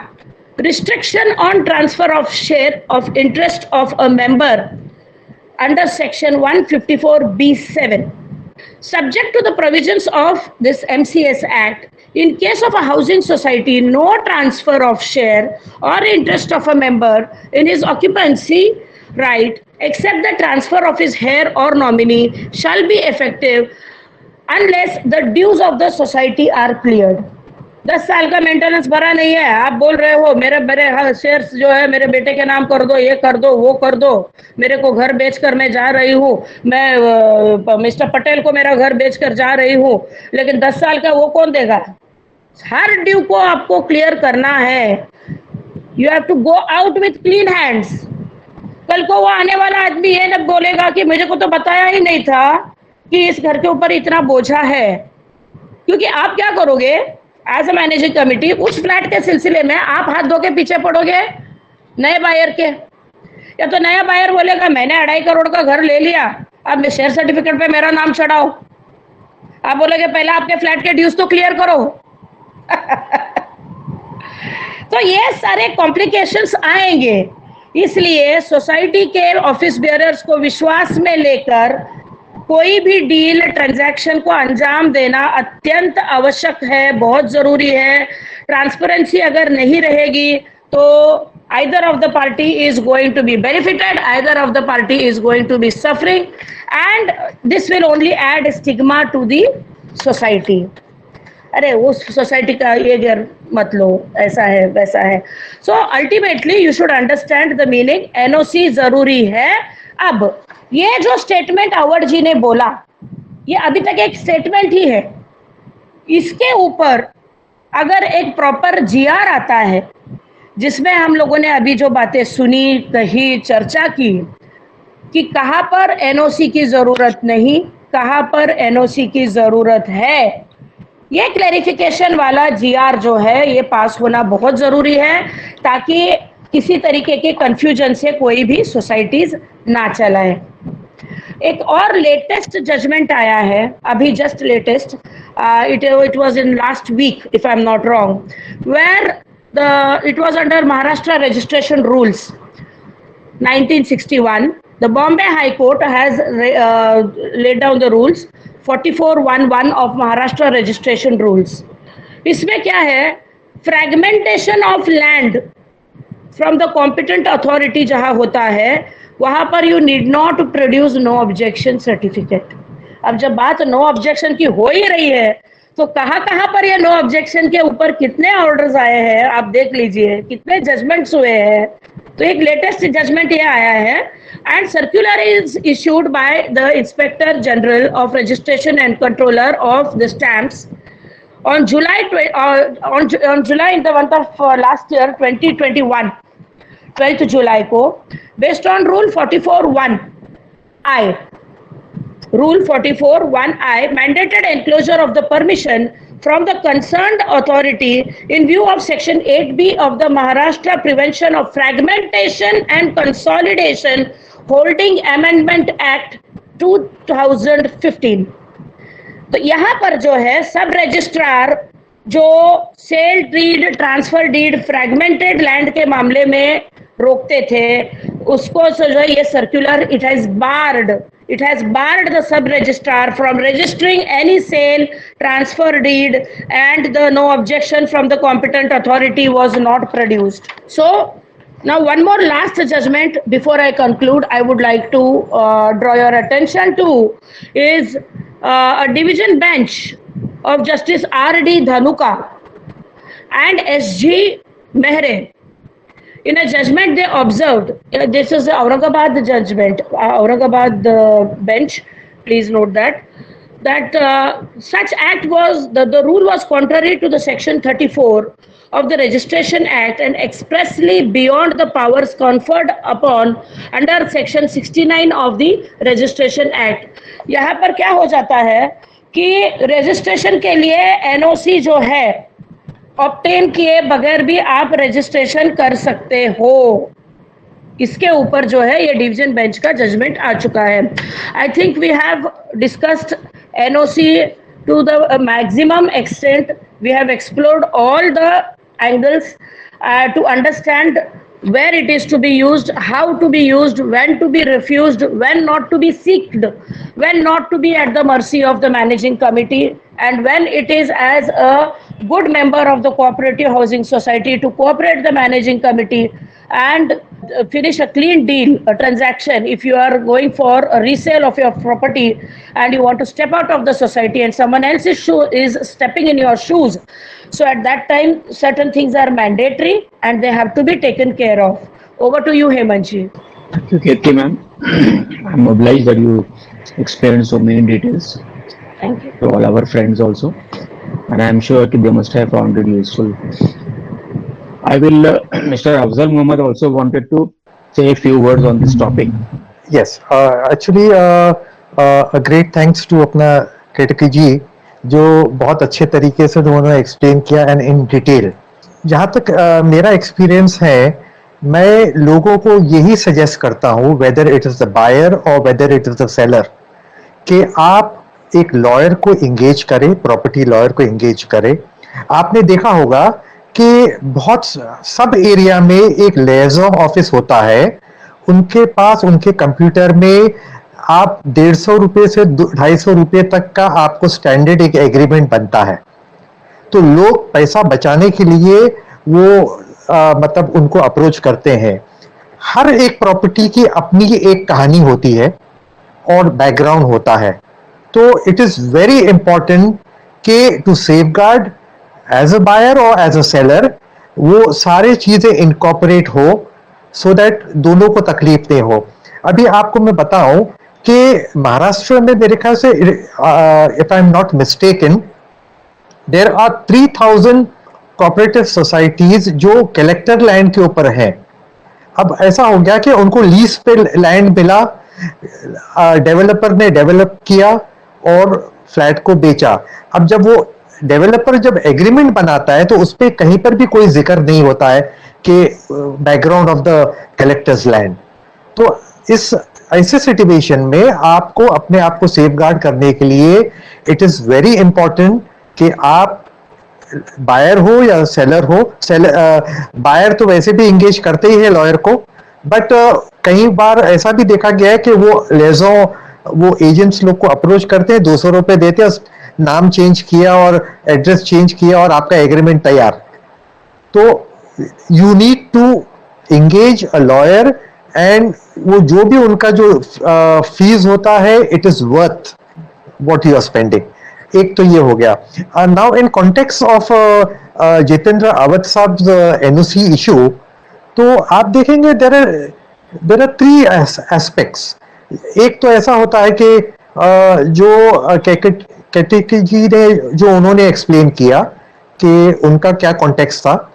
restriction on transfer of share of interest of a member under section 154B7 subject to the provisions of this MCS Act, in case of a housing society, no transfer of share or interest of a member in his occupancy right except the transfer of his heir or nominee shall be effective unless the dues of the society are cleared। 10 साल का मेंटेनेंस भरा नहीं है, आप बोल रहे हो मेरे शेयर्स जो है मेरे बेटे के नाम कर दो, ये कर दो, वो कर दो, मेरे को घर बेचकर मैं जा रही हूँ, मैं मिस्टर पटेल को मेरा घर बेचकर जा रही हूँ, लेकिन 10 साल का वो कौन देगा। हर ड्यू को आपको क्लियर करना है, you have to go out with clean hands. कल को वो आने वाला आदमी ये न बोलेगा कि मुझे को तो बताया ही नहीं था कि इस घर के ऊपर इतना बोझा है, क्योंकि आप क्या करोगे एज अ मैनेजिंग कमिटी, उस फ्लैट के सिलसिले में आप हाथ धो के पीछे पड़ोगे नए बायर के, या तो नया बायर बोलेगा मैंने 2.5 करोड़ का घर ले लिया, अब शेयर सर्टिफिकेट पे मेरा नाम चढ़ाओ, आप बोलोगे पहले आपके फ्लैट के ड्यूज तो क्लियर करो। तो ये सारे कॉम्प्लिकेशंस आएंगे, इसलिए सोसाइटी के ऑफिस बेयरर्स को विश्वास में लेकर कोई भी डील ट्रांजैक्शन को अंजाम देना अत्यंत आवश्यक है, बहुत जरूरी है। ट्रांसपेरेंसी अगर नहीं रहेगी तो either of the party is going to be benefited, either of the party is going to be suffering, and this will only add stigma to the society। अरे उस सोसाइटी का ये घर मत लो, ऐसा है वैसा है। So ultimately you should understand the meaning, NOC जरूरी है। अब ये जो स्टेटमेंट अवध जी ने बोला, ये अभी तक एक स्टेटमेंट ही है, इसके ऊपर अगर एक प्रॉपर जीआर आता है जिसमें हम लोगों ने अभी जो बातें सुनी, कही, चर्चा की कि कहाँ पर एनओसी की जरूरत नहीं, कहाँ पर एनओसी की जरूरत है, ये क्लैरिफिकेशन वाला जीआर जो है ये पास होना बहुत जरूरी है, ताकि किसी तरीके के कंफ्यूजन से कोई भी सोसाइटीज ना चलाए। एक और लेटेस्ट जजमेंट आया है, अभी just latest, it was in last week if I am not wrong, where it was under Maharashtra registration rules 1961. The Bombay High Court has laid down the rules 4411 of Maharashtra registration rules। इसमें क्या है, fragmentation of land from the competent authority जहां होता है वहां पर you need not produce no objection certificate. अब जब बात नो ऑब्जेक्शन की हो ही रही है तो कहां कहां पर ये नो ऑब्जेक्शन के ऊपर कितने ऑर्डर्स आए हैं आप देख लीजिए, कितने जजमेंट्स हुए हैं। तो एक लेटेस्ट जजमेंट ये आया है, and circular is issued by the inspector general of registration and controller of the stamps on July in the month of last year 2021, 12th July को, based on rule 44(1)(I). Rule 44(1)(I) mandated enclosure of the permission from the concerned authority in view of section 8B of the Maharashtra Prevention of Fragmentation and Consolidation Holding Amendment Act 2015। तो यहाँ पर जो है सब रजिस्ट्रार जो sale deed, transfer deed, fragmented land के मामले में रोकते थे, उसको जो है ये circular it has barred the sub registrar from registering any sale, transfer deed, and the no objection from the competent authority was not produced. So now one more last judgment before I conclude I would like to draw your attention to is a division bench of Justice R.D. Dhanuka and S.G. Mehre. In a judgment, they observed, this is the Aurangabad judgment, Aurangabad bench, please note that such act was, the rule was contrary to the section 34 of the Registration Act and expressly beyond the powers conferred upon under section 69 of the Registration Act. यहाँ पर क्या हो जाता है कि रजिस्ट्रेशन के लिए एनओसी जो है ऑब्टेन किए बगैर भी आप रजिस्ट्रेशन कर सकते हो, इसके ऊपर जो है ये डिवीजन बेंच का जजमेंट आ चुका है. I think we have discussed NOC to the maximum extent. We have explored all the angles to understand where it is to be used, how to be used, when to be refused, when not to be seeked, when not to be at the mercy of the managing committee, and when it is as a good member of the cooperative housing society to cooperate the managing committee and finish a clean deal, a transaction. If you are going for a resale of your property and you want to step out of the society and someone else is stepping in your shoes, so at that time certain things are mandatory and they have to be taken care of. Over to you, Hemanji. Thank you, Kirti ma'am. I'm obliged that you explained so many details. Thank you. To all our friends also, and I'm sure they must have found it useful. I will, Mr. Afzal Muhammad also wanted to say a few words on this topic. Yes, actually a great thanks to अपना केटकी जी जो बहुत अच्छे तरीके से उन्होंने एक्सप्लेन किया एंड इन डिटेल. जहाँ तक मेरा एक्सपीरियंस है, मैं लोगों को यही सजेस्ट करता हूँ, whether it is the buyer और whether it is the seller, कि आप एक लॉयर को एंगेज करें, प्रॉपर्टी लॉयर को एंगेज करें. आपने देखा होगा कि बहुत सब एरिया में एक लिएजन ऑफिस होता है, उनके पास उनके कंप्यूटर में आप 150 रुपये से 250 रुपये तक का आपको स्टैंडर्ड एक एग्रीमेंट बनता है. तो लोग पैसा बचाने के लिए वो मतलब उनको अप्रोच करते हैं. हर एक प्रॉपर्टी की अपनी एक कहानी होती है और बैकग्राउंड होता है. तो इट इज वेरी इंपॉर्टेंट कि to safeguard as a buyer और एज अ सेलर वो सारी चीजें इनकॉर्पोरेट हो, सो दैट दोनों को तकलीफ नहीं हो. अभी आपको मैं बताऊं कि महाराष्ट्र में मेरे ख्याल से if I am not mistaken there are 3000 cooperative societies जो कलेक्टर लैंड के ऊपर हैं. अब ऐसा हो गया कि उनको लीज पे लैंड मिला, डेवलपर ने डेवलप किया और फ्लैट को बेचा. अब जब वो डेवलपर जब एग्रीमेंट बनाता है तो उस पर कहीं पर भी कोई जिक्र नहीं होता है कि background of the collectors land. तो इस ऐसे सिचुएशन में आपको अपने आप को सेफगार्ड करने के लिए इट इज वेरी इंपॉर्टेंट कि आप बायर हो या सेलर हो. बायर तो वैसे भी इंगेज करते ही है लॉयर को, बट कई बार ऐसा भी देखा गया है कि वो एजेंट्स लोग को अप्रोच करते हैं, 200 रुपए देते हैं, नाम चेंज किया और एड्रेस चेंज किया और आपका एग्रीमेंट तैयार. तो you need to engage a lawyer and वो जो भी उनका जो फीस होता है it is worth what you are spending. एक तो ये हो गया. Now in context of Jitendra Awadh साहब एनओसी इशू, तो आप देखेंगे देयर आर 3 एस्पेक्ट्स. एक तो ऐसा होता है कि जो केटकी जी ने जो उन्होंने एक्सप्लेन किया कि उनका क्या कॉन्टेक्स्ट था.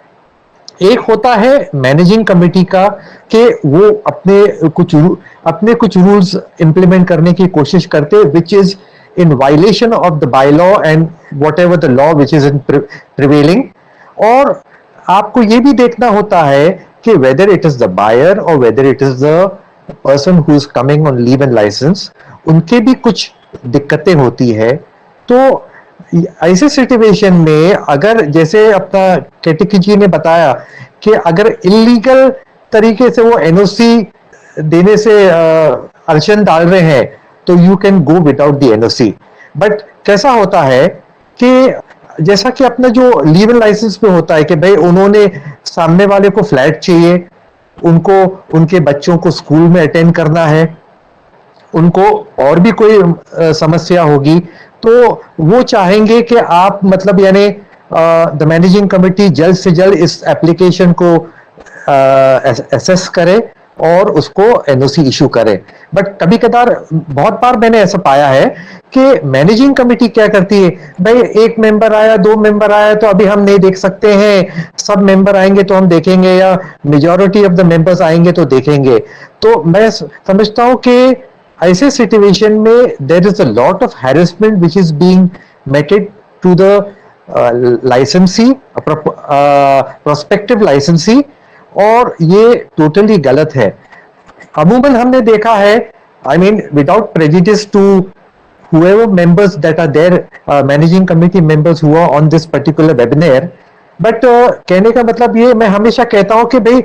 एक होता है मैनेजिंग कमेटी का कि वो अपने कुछ रूल्स इंप्लीमेंट करने की कोशिश करते which is in violation of the bylaw and whatever the law which is in prevailing. और आपको ये भी देखना होता है कि whether it is the buyer or whether it is the person who is coming on leave and license, उनके भी कुछ दिक्कतें होती है तो ऐसे सिचुएशन में अगर जैसे अपना केटिकी जी ने बताया कि अगर इलीगल तरीके से वो एनओसी देने से अड़चन डाल रहे हैं तो you can go without the NOC. But कैसा होता है कि जैसा कि अपना जो लीवल लाइसेंस पे होता है कि भाई उन्होंने सामने वाले को फ्लैट चाहिए, उनको उनके बच्चों को स्कूल में अटेंड करना है, उनको और भी कोई समस्या होगी तो वो चाहेंगे कि आप मतलब यानी द मैनेजिंग कमेटी जल्द से जल्द इस एप्लीकेशन को एसेस करे और उसको एनओसी इशू करे। बट कभी कदार बहुत बार मैंने ऐसा पाया है कि मैनेजिंग कमेटी क्या करती है, भाई एक मेंबर आया, दो मेंबर आया तो अभी हम नहीं देख सकते हैं, सब मेंबर आएंगे तो हम देखेंगे या मेजॉरिटी ऑफ द मेंबर्स आएंगे तो देखेंगे। तो मैं समझता हूं कि ऐसे सिचुएशन में there is a lot of harassment which is being meted to the licensee, prospective licensee, और ये टोटली गलत है। अमूमन हमने देखा है, I mean without prejudice to whoever members that are there, managing committee members who are on this particular webinar, but कहने का मतलब ये मैं हमेशा कहता हूं कि भाई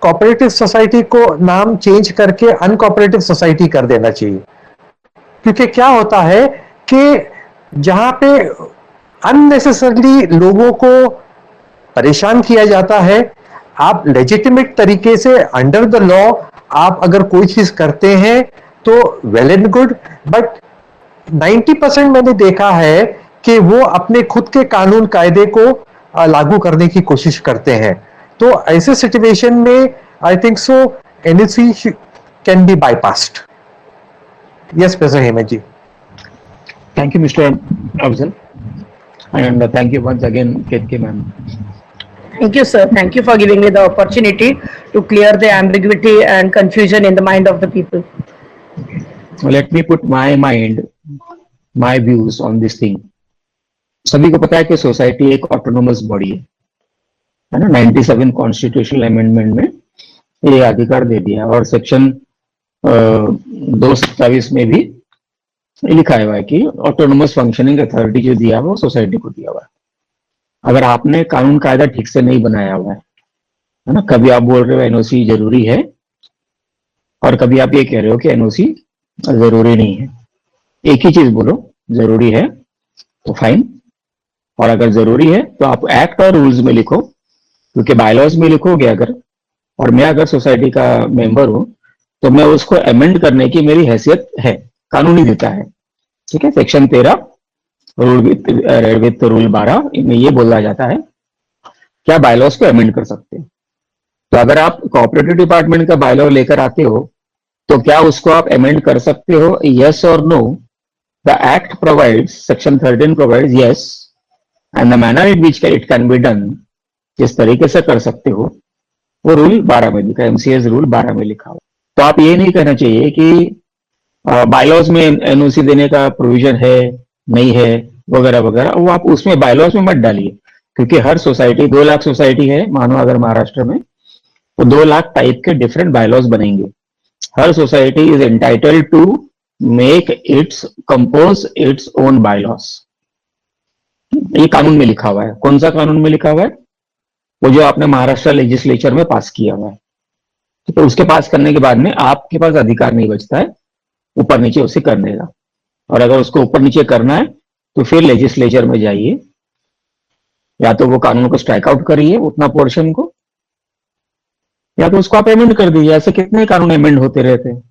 कोऑपरेटिव सोसाइटी को नाम चेंज करके अनकोऑपरेटिव सोसाइटी कर देना चाहिए। क्योंकि क्या होता है कि जहां पे अननेसेसरली लोगों को परेशान किया जाता है, आप लेजिटिमेट तरीके से अंडर द लॉ आप अगर कोई चीज करते हैं तो वेल एंड गुड, बट 90% मैंने देखा है कि वो अपने खुद के कानून कायदे को लागू करने की कोशिश करते हैं। तो ऐसे सिचुएशन में I think so NOC can be bypassed. Yes professor Hemant ji. Thank you, Mr. Afzal, and thank you once again, KK ma'am. Thank you, sir. Thank you for giving me the opportunity to clear the ambiguity and confusion in the mind of the people. Let me put my views on this thing. सभी को पता है कि सोसाइटी एक ऑटोनोमस बॉडी है ना। 97 कॉन्स्टिट्यूशनल अमेंडमेंट में ये अधिकार दे दिया और सेक्शन 227 में भी लिखा हुआ है कि ऑटोनोमस फंक्शनिंग अथॉरिटी जो दिया हुआ वो सोसाइटी को दिया हुआ है। अगर आपने कानून कायदा ठीक से नहीं बनाया हुआ है ना, कभी आप बोल रहे हो एनओसी जरूरी है और कभी आप ये कह रहे हो कि एनओसी जरूरी नहीं है। एक ही चीज बोलो, जरूरी है तो फाइन, और अगर जरूरी है तो आप एक्ट और रूल्स में लिखो, क्योंकि बायलॉज में लिखोगे अगर, और मैं अगर सोसाइटी का मेंबर हूं तो मैं उसको अमेंड करने की मेरी हैसियत है, कानूनी देता है। ठीक है, सेक्शन 13 रूल विथ रूल 12 इनमें ये बोला जाता है क्या बायलॉज को अमेंड कर सकते हैं। तो अगर आप कोऑपरेटिव डिपार्टमेंट का बायलॉ लेकर आते हो तो क्या उसको आप अमेंड कर सकते हो, यस और no? The act provides, section 13 provides yes, and the manner in which it can be done, जिस तरीके से कर सकते हो वो रूल 12 में लिखा है, एमसीएस रूल 12 में लिखा हुआ। तो आप ये नहीं कहना चाहिए कि बायलॉज में एनओसी देने का प्रोविजन है नहीं है वगैरह वगैरह, वो आप उसमें बायलॉज में मत डालिए, क्योंकि हर सोसाइटी 2 लाख सोसाइटी है मानो अगर महाराष्ट्र में, तो 2 लाख टाइप के डिफरेंट बायलॉज बनेंगे। हर society is entitled to make its compose its own bylaws. ये कानून में लिखा हुआ है। कौन सा कानून में लिखा हुआ है? वो जो आपने महाराष्ट्र लेजिस्लेचर में पास किया हुआ है। तो उसके पास करने के बाद में आपके पास अधिकार नहीं बचता है ऊपर नीचे उसे करने का, और अगर उसको ऊपर नीचे करना है तो फिर लेजिस्लेचर में जाइए, या तो वो कानून को स्ट्राइक आउट करिए उतना पोर्शन को, या तो उसको आप अमेंड कर दीजिए। ऐसे कितने कानून अमेंड होते रहते हैं।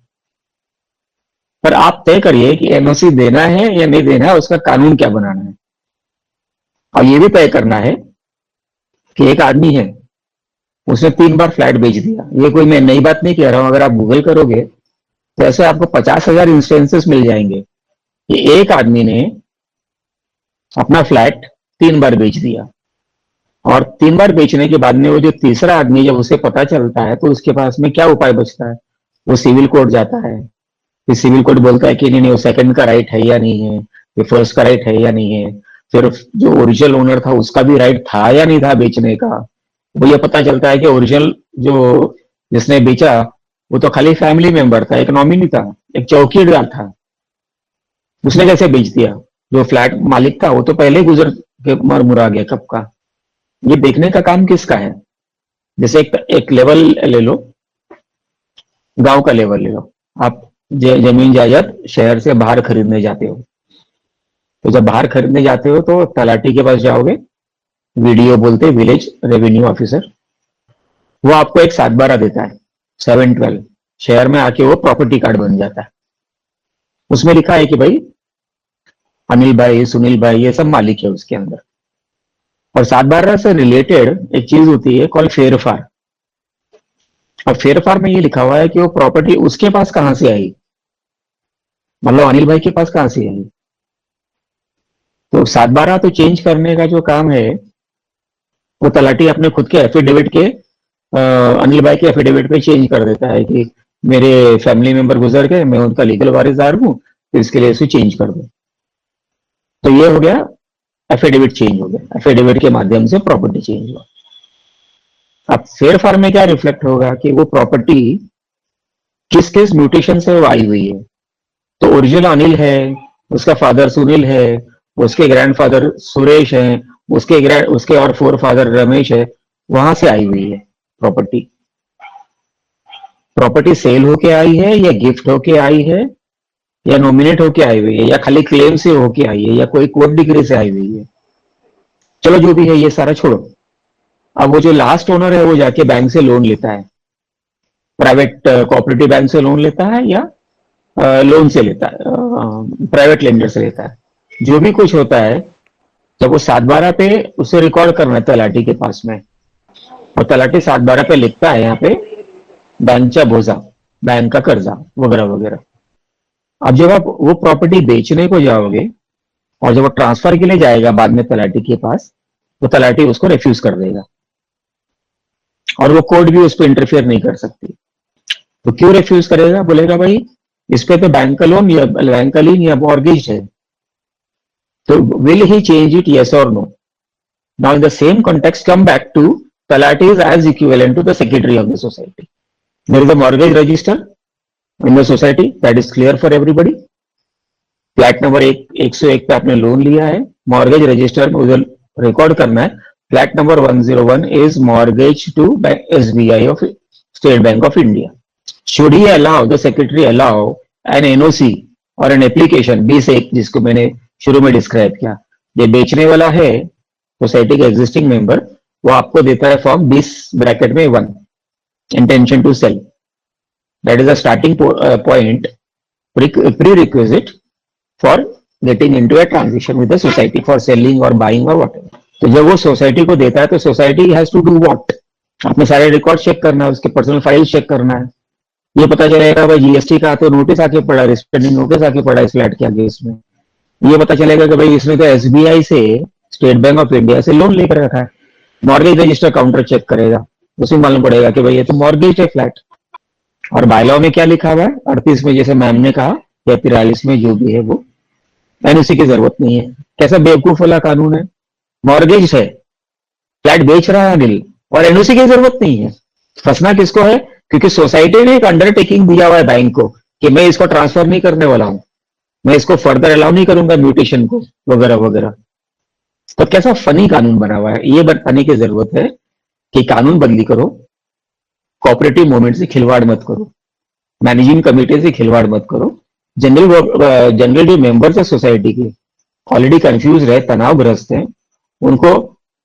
पर आप तय करिए कि एनओसी देना है या नहीं देना है, उसका कानून क्या बनाना है। और ये भी तय करना है कि एक आदमी है, उसने 3 बार फ्लैट बेच दिया। ये कोई मैं नई बात नहीं कह रहा हूं, अगर आप गूगल करोगे तो ऐसे आपको 50,000 इंस्टेंसेस मिल जाएंगे कि एक आदमी ने अपना फ्लैट 3 बार बेच दिया, और 3 बार बेचने के बाद में वो जो तीसरा आदमी जब उसे पता चलता है तो उसके पास में क्या उपाय बचता है? वो सिविल कोर्ट जाता है। फिर सिविल कोर्ट बोलता है कि नहीं वो सेकंड का राइट है या नहीं है, ये फर्स्ट का राइट है या नहीं है, फिर जो ओरिजिनल ओनर था उसका भी राइट था या नहीं था बेचने का। वो ये पता चलता है कि ओरिजिनल जो जिसने बेचा वो तो खाली फैमिली मेंबर था, एक नॉमिनी था, एक चौकीदार था, उसने कैसे बेच दिया? जो फ्लैट मालिक था वो तो पहले ही गुजर के मर मुरा गया कब का। ये देखने का काम किसका है? जैसे एक लेवल ले लो, गांव का लेवल ले लो। आप जमीन जायदाद शहर से बाहर खरीदने जाते हो, तो जब बाहर खरीदने जाते हो तो तलाटी के पास जाओगे, वीडीओ बोलते विलेज रेवेन्यू ऑफिसर, वो आपको एक 7/12 देता है, 7/12। शहर में आके वो प्रॉपर्टी कार्ड बन जाता है। उसमें लिखा है कि भाई अनिल भाई, सुनील भाई, ये सब मालिक है उसके अंदर। और 7/12 से रिलेटेड एक चीज होती है कॉल फेरफार। अब फेरफार में ये लिखा हुआ है कि वो प्रॉपर्टी उसके पास कहां से आई, मतलब अनिल भाई के पास कहां से आई। तो 7/12 तो चेंज करने का जो काम है वो तलाटी अपने खुद के एफिडेविट के अनिल भाई के एफिडेविट पे चेंज कर देता है कि मेरे फैमिली मेंबर गुजर गए, मैं उनका लीगल वारिसदार हूं, तो इसके लिए इसे चेंज कर दो। तो ये हो गया, एफिडेविट चेंज हो गया, एफिडेविट के माध्यम से प्रॉपर्टी चेंज हुआ। अब फेरफार में क्या रिफ्लेक्ट होगा कि वो प्रॉपर्टी किस किस म्यूटेशन से वो आई हुई है। तो ओरिजिनल अनिल है, उसका फादर सुनील है, उसके ग्रैंडफादर सुरेश है, उसके और फोर फादर रमेश है, वहां से आई हुई है प्रॉपर्टी। प्रॉपर्टी सेल होके आई है या गिफ्ट होके आई है या नॉमिनेट होके आई हुई है या खाली क्लेम से होके आई है या कोई कोर्ट डिग्री से आई हुई है, चलो जो भी है ये सारा छोड़ो। अब वो जो लास्ट ओनर है वो जाके बैंक से लोन लेता है, प्राइवेट कोऑपरेटिव बैंक से लोन लेता है या लोन से लेता है, प्राइवेट लेंडर से लेता है। जो भी कुछ होता है जब वो 7/12 पे उसे रिकॉर्ड करना है तलाटी के पास में, और तलाटी 7/12 पे लिखता है यहाँ पे बैंकचा बोझा, बैंक का कर्जा वगैरह वगैरह। अब जब आप वो प्रॉपर्टी बेचने को जाओगे और जब वो ट्रांसफर के लिए जाएगा बाद में तलाटी के पास, तो तलाटी उसको रिफ्यूज कर देगा और वो कोर्ट भी उस पर इंटरफेयर नहीं कर सकती। तो क्यों रिफ्यूज करेगा? बोलेगा भाई इस पे तो बैंक का लोन या बैंक का लीन या मॉर्गेज है। तो will he change it, yes or no? Now in the same context, come back to Talati is as equivalent to the secretary of the society. There is a mortgage register in the society, that is clear for everybody. Flat number 101 पे आपने लोन लिया है, मॉर्गेज रजिस्टर में उधर रिकॉर्ड करना है flat number 101 is mortgage to SBI of State Bank of India. Should he allow the secretary allow an NOC और एन एप्लीकेशन 20(1) जिसको मैंने शुरू में डिस्क्राइब किया। ये बेचने वाला है सोसाइटी का एग्जिस्टिंग मेंबर, वो आपको देता है form 20(1) intention to sell. That is a starting point, prerequisite for getting into a transaction with the society for selling और बाइंग और व्हाटएवर। तो जब वो सोसाइटी को देता है तो society has to do what? आपने सारे रिकॉर्ड चेक करना है, उसके पर्सनल फाइल चेक करना है। ये पता चलेगा भाई GST का तो नोटिस आके पड़ा, रिस्पेंडिंग नोटिस आके पड़ा इस फ्लैट के आगे। इसमें ये पता चलेगा कि भाई इसने तो SBI से, स्टेट बैंक ऑफ इंडिया से लोन लेकर रखा है। मॉर्गेज रजिस्टर काउंटर चेक करेगा, उसमें मालूम पड़ेगा कि भाई ये तो मॉर्गेज है फ्लैट। और बायलॉ में क्या लिखा हुआ है 38 में, जैसे मैम ने कहा, या 43 में, जो भी है वो NOC की जरूरत नहीं है। कैसा बेवकूफ वाला कानून है? मॉर्गेज है, फ्लैट बेच रहा है अनिल और NOC की जरूरत नहीं है। फंसना किसको है? क्योंकि सोसाइटी ने एक अंडरटेकिंग दिया हुआ है बैंक को कि मैं इसको ट्रांसफर नहीं करने वाला हूं, मैं इसको फर्दर अलाउ नहीं करूंगा म्यूटेशन को वगैरह वगैरह। तो कैसा फनी कानून बना हुआ है, ये बताने की जरूरत है कि कानून बंदी करो, कोऑपरेटिव मूवमेंट से खिलवाड़ मत करो, मैनेजिंग कमेटी से खिलवाड़ मत करो। जनरल जो मेंबर्स है सोसाइटी के ऑलरेडी कंफ्यूज रहे, तनावग्रस्त हैं, उनको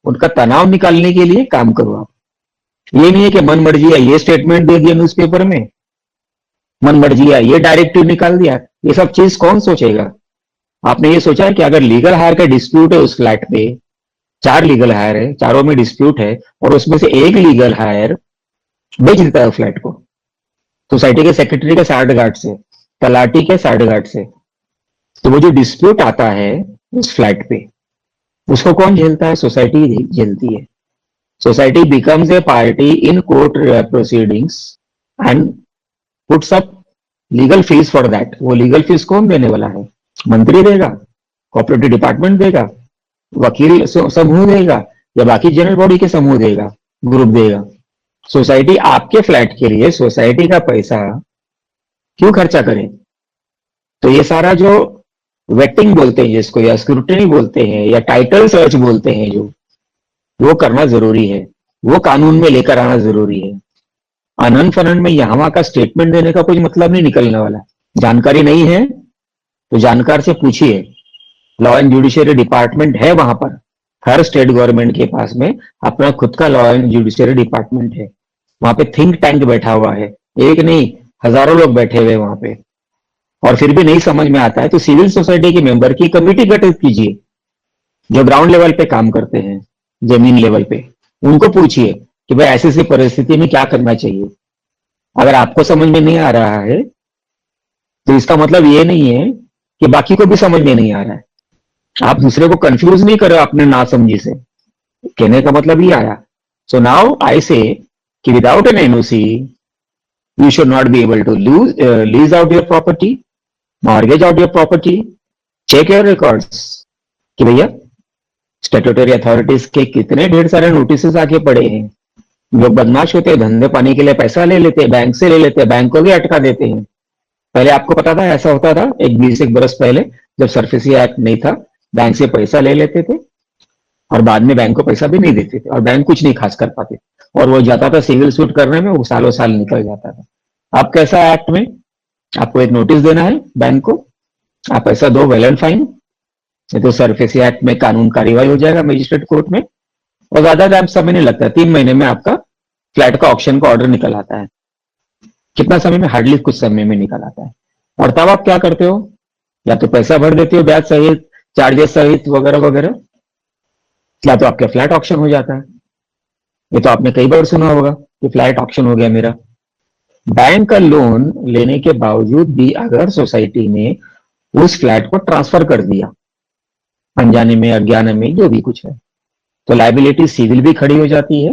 उनका तनाव निकालने के लिए काम करो आप। ये नहीं है कि मन मर्जी है ये स्टेटमेंट दे दिया न्यूज़पेपर में, मन मर्जी है ये डायरेक्टिव निकाल दिया, ये सब चीज कौन सोचेगा? आपने ये सोचा है कि अगर लीगल हायर का डिस्प्यूट है उस फ्लैट पे, 4 लीगल हायर है, चारों में डिस्प्यूट है और उसमें से एक लीगल हायर बेच देता है फ्लैट को सोसाइटी के सेक्रेटरी के साठगांठ से, तलाटी के साठगांठ से, तो वो जो डिस्प्यूट आता है उस फ्लैट पे, उसको कौन झेलता है? सोसाइटी झेलती है। Society becomes a party in court proceedings and puts up legal fees for that. वो लीगल फीस कौन देने वाला है? मंत्री देगा, कोऑपरेटिव डिपार्टमेंट देगा, वकील समूह देगा, या बाकी जनरल बॉडी के समूह देगा, ग्रुप देगा। सोसाइटी आपके फ्लैट के लिए सोसाइटी का पैसा क्यों खर्चा करे? तो ये सारा जो वेटिंग बोलते हैं जिसको, या स्क्रूटनी बोलते हैं, या टाइटल सर्च बोलते हैं, जो वो करना जरूरी है, वो कानून में लेकर आना जरूरी है। अनंत फनन में यहाँ वहां का स्टेटमेंट देने का कोई मतलब नहीं निकलने वाला। जानकारी नहीं है तो जानकार से पूछिए। लॉ एंड जुडिशियरी डिपार्टमेंट है वहां पर, हर स्टेट गवर्नमेंट के पास में अपना खुद का लॉ एंड जुडिशियरी डिपार्टमेंट है। वहां पे थिंक टैंक बैठा हुआ है, एक नहीं हजारों लोग बैठे हुए वहां पे, और फिर भी नहीं समझ में आता है तो सिविल सोसाइटी के मेंबर की कमेटी गठित कीजिए, जो ग्राउंड लेवल पे काम करते हैं, जमीन लेवल पे। उनको पूछिए कि भाई ऐसी ऐसी परिस्थिति में क्या करना चाहिए। अगर आपको समझ में नहीं आ रहा है तो इसका मतलब ये नहीं है कि बाकी को भी समझ में नहीं आ रहा है। आप दूसरे को कंफ्यूज नहीं करो अपने नासमझी से। कहने का मतलब ये आया। सो नाउ आई से कि without an NOC you should not be able to lease out your property, mortgage out your property, check your records कि भैया स्टेट्यूटरी अथॉरिटीज के कितने ढेर सारे नोटिस आके पड़े हैं। लोग बदमाश होते हैं, धंधे पानी के लिए पैसा ले लेते हैं, बैंक से ले लेते हैं, बैंक को भी अटका देते हैं। पहले आपको पता था ऐसा होता था? एक 20 बरस पहले जब सरफेसी एक्ट नहीं था, बैंक से पैसा ले लेते थे और बाद में बैंक को पैसा भी नहीं देते थे, और बैंक कुछ नहीं खास कर पाते, और वो जाता था सिविल सूट करने में, वो सालों साल निकल जाता था। अब कैसा है एक्ट में? आपको एक नोटिस देना है बैंक को, आप पैसा दो, वेल एंड फाइन, नहीं तो सरफेसी एक्ट में कानून कार्यवाही हो जाएगा मजिस्ट्रेट कोर्ट में, और ज्यादा टाइम समय नहीं लगता, 3 महीने में आपका फ्लैट का ऑक्शन का ऑर्डर निकल आता है। कितना समय में? हार्डली कुछ समय में निकल आता है। और तब आप क्या करते हो? या तो पैसा भर देते हो ब्याज सहित, चार्जेस सहित, वगैरह वगैरह, या तो आपका फ्लैट ऑक्शन हो जाता है। ये तो आपने कई बार सुना होगा कि फ्लैट ऑक्शन हो गया मेरा। बैंक का लोन लेने के बावजूद भी अगर सोसाइटी ने उस फ्लैट को ट्रांसफर कर दिया, अनजाने में, अज्ञान में, जो भी कुछ है, तो लायबिलिटी सिविल भी खड़ी हो जाती है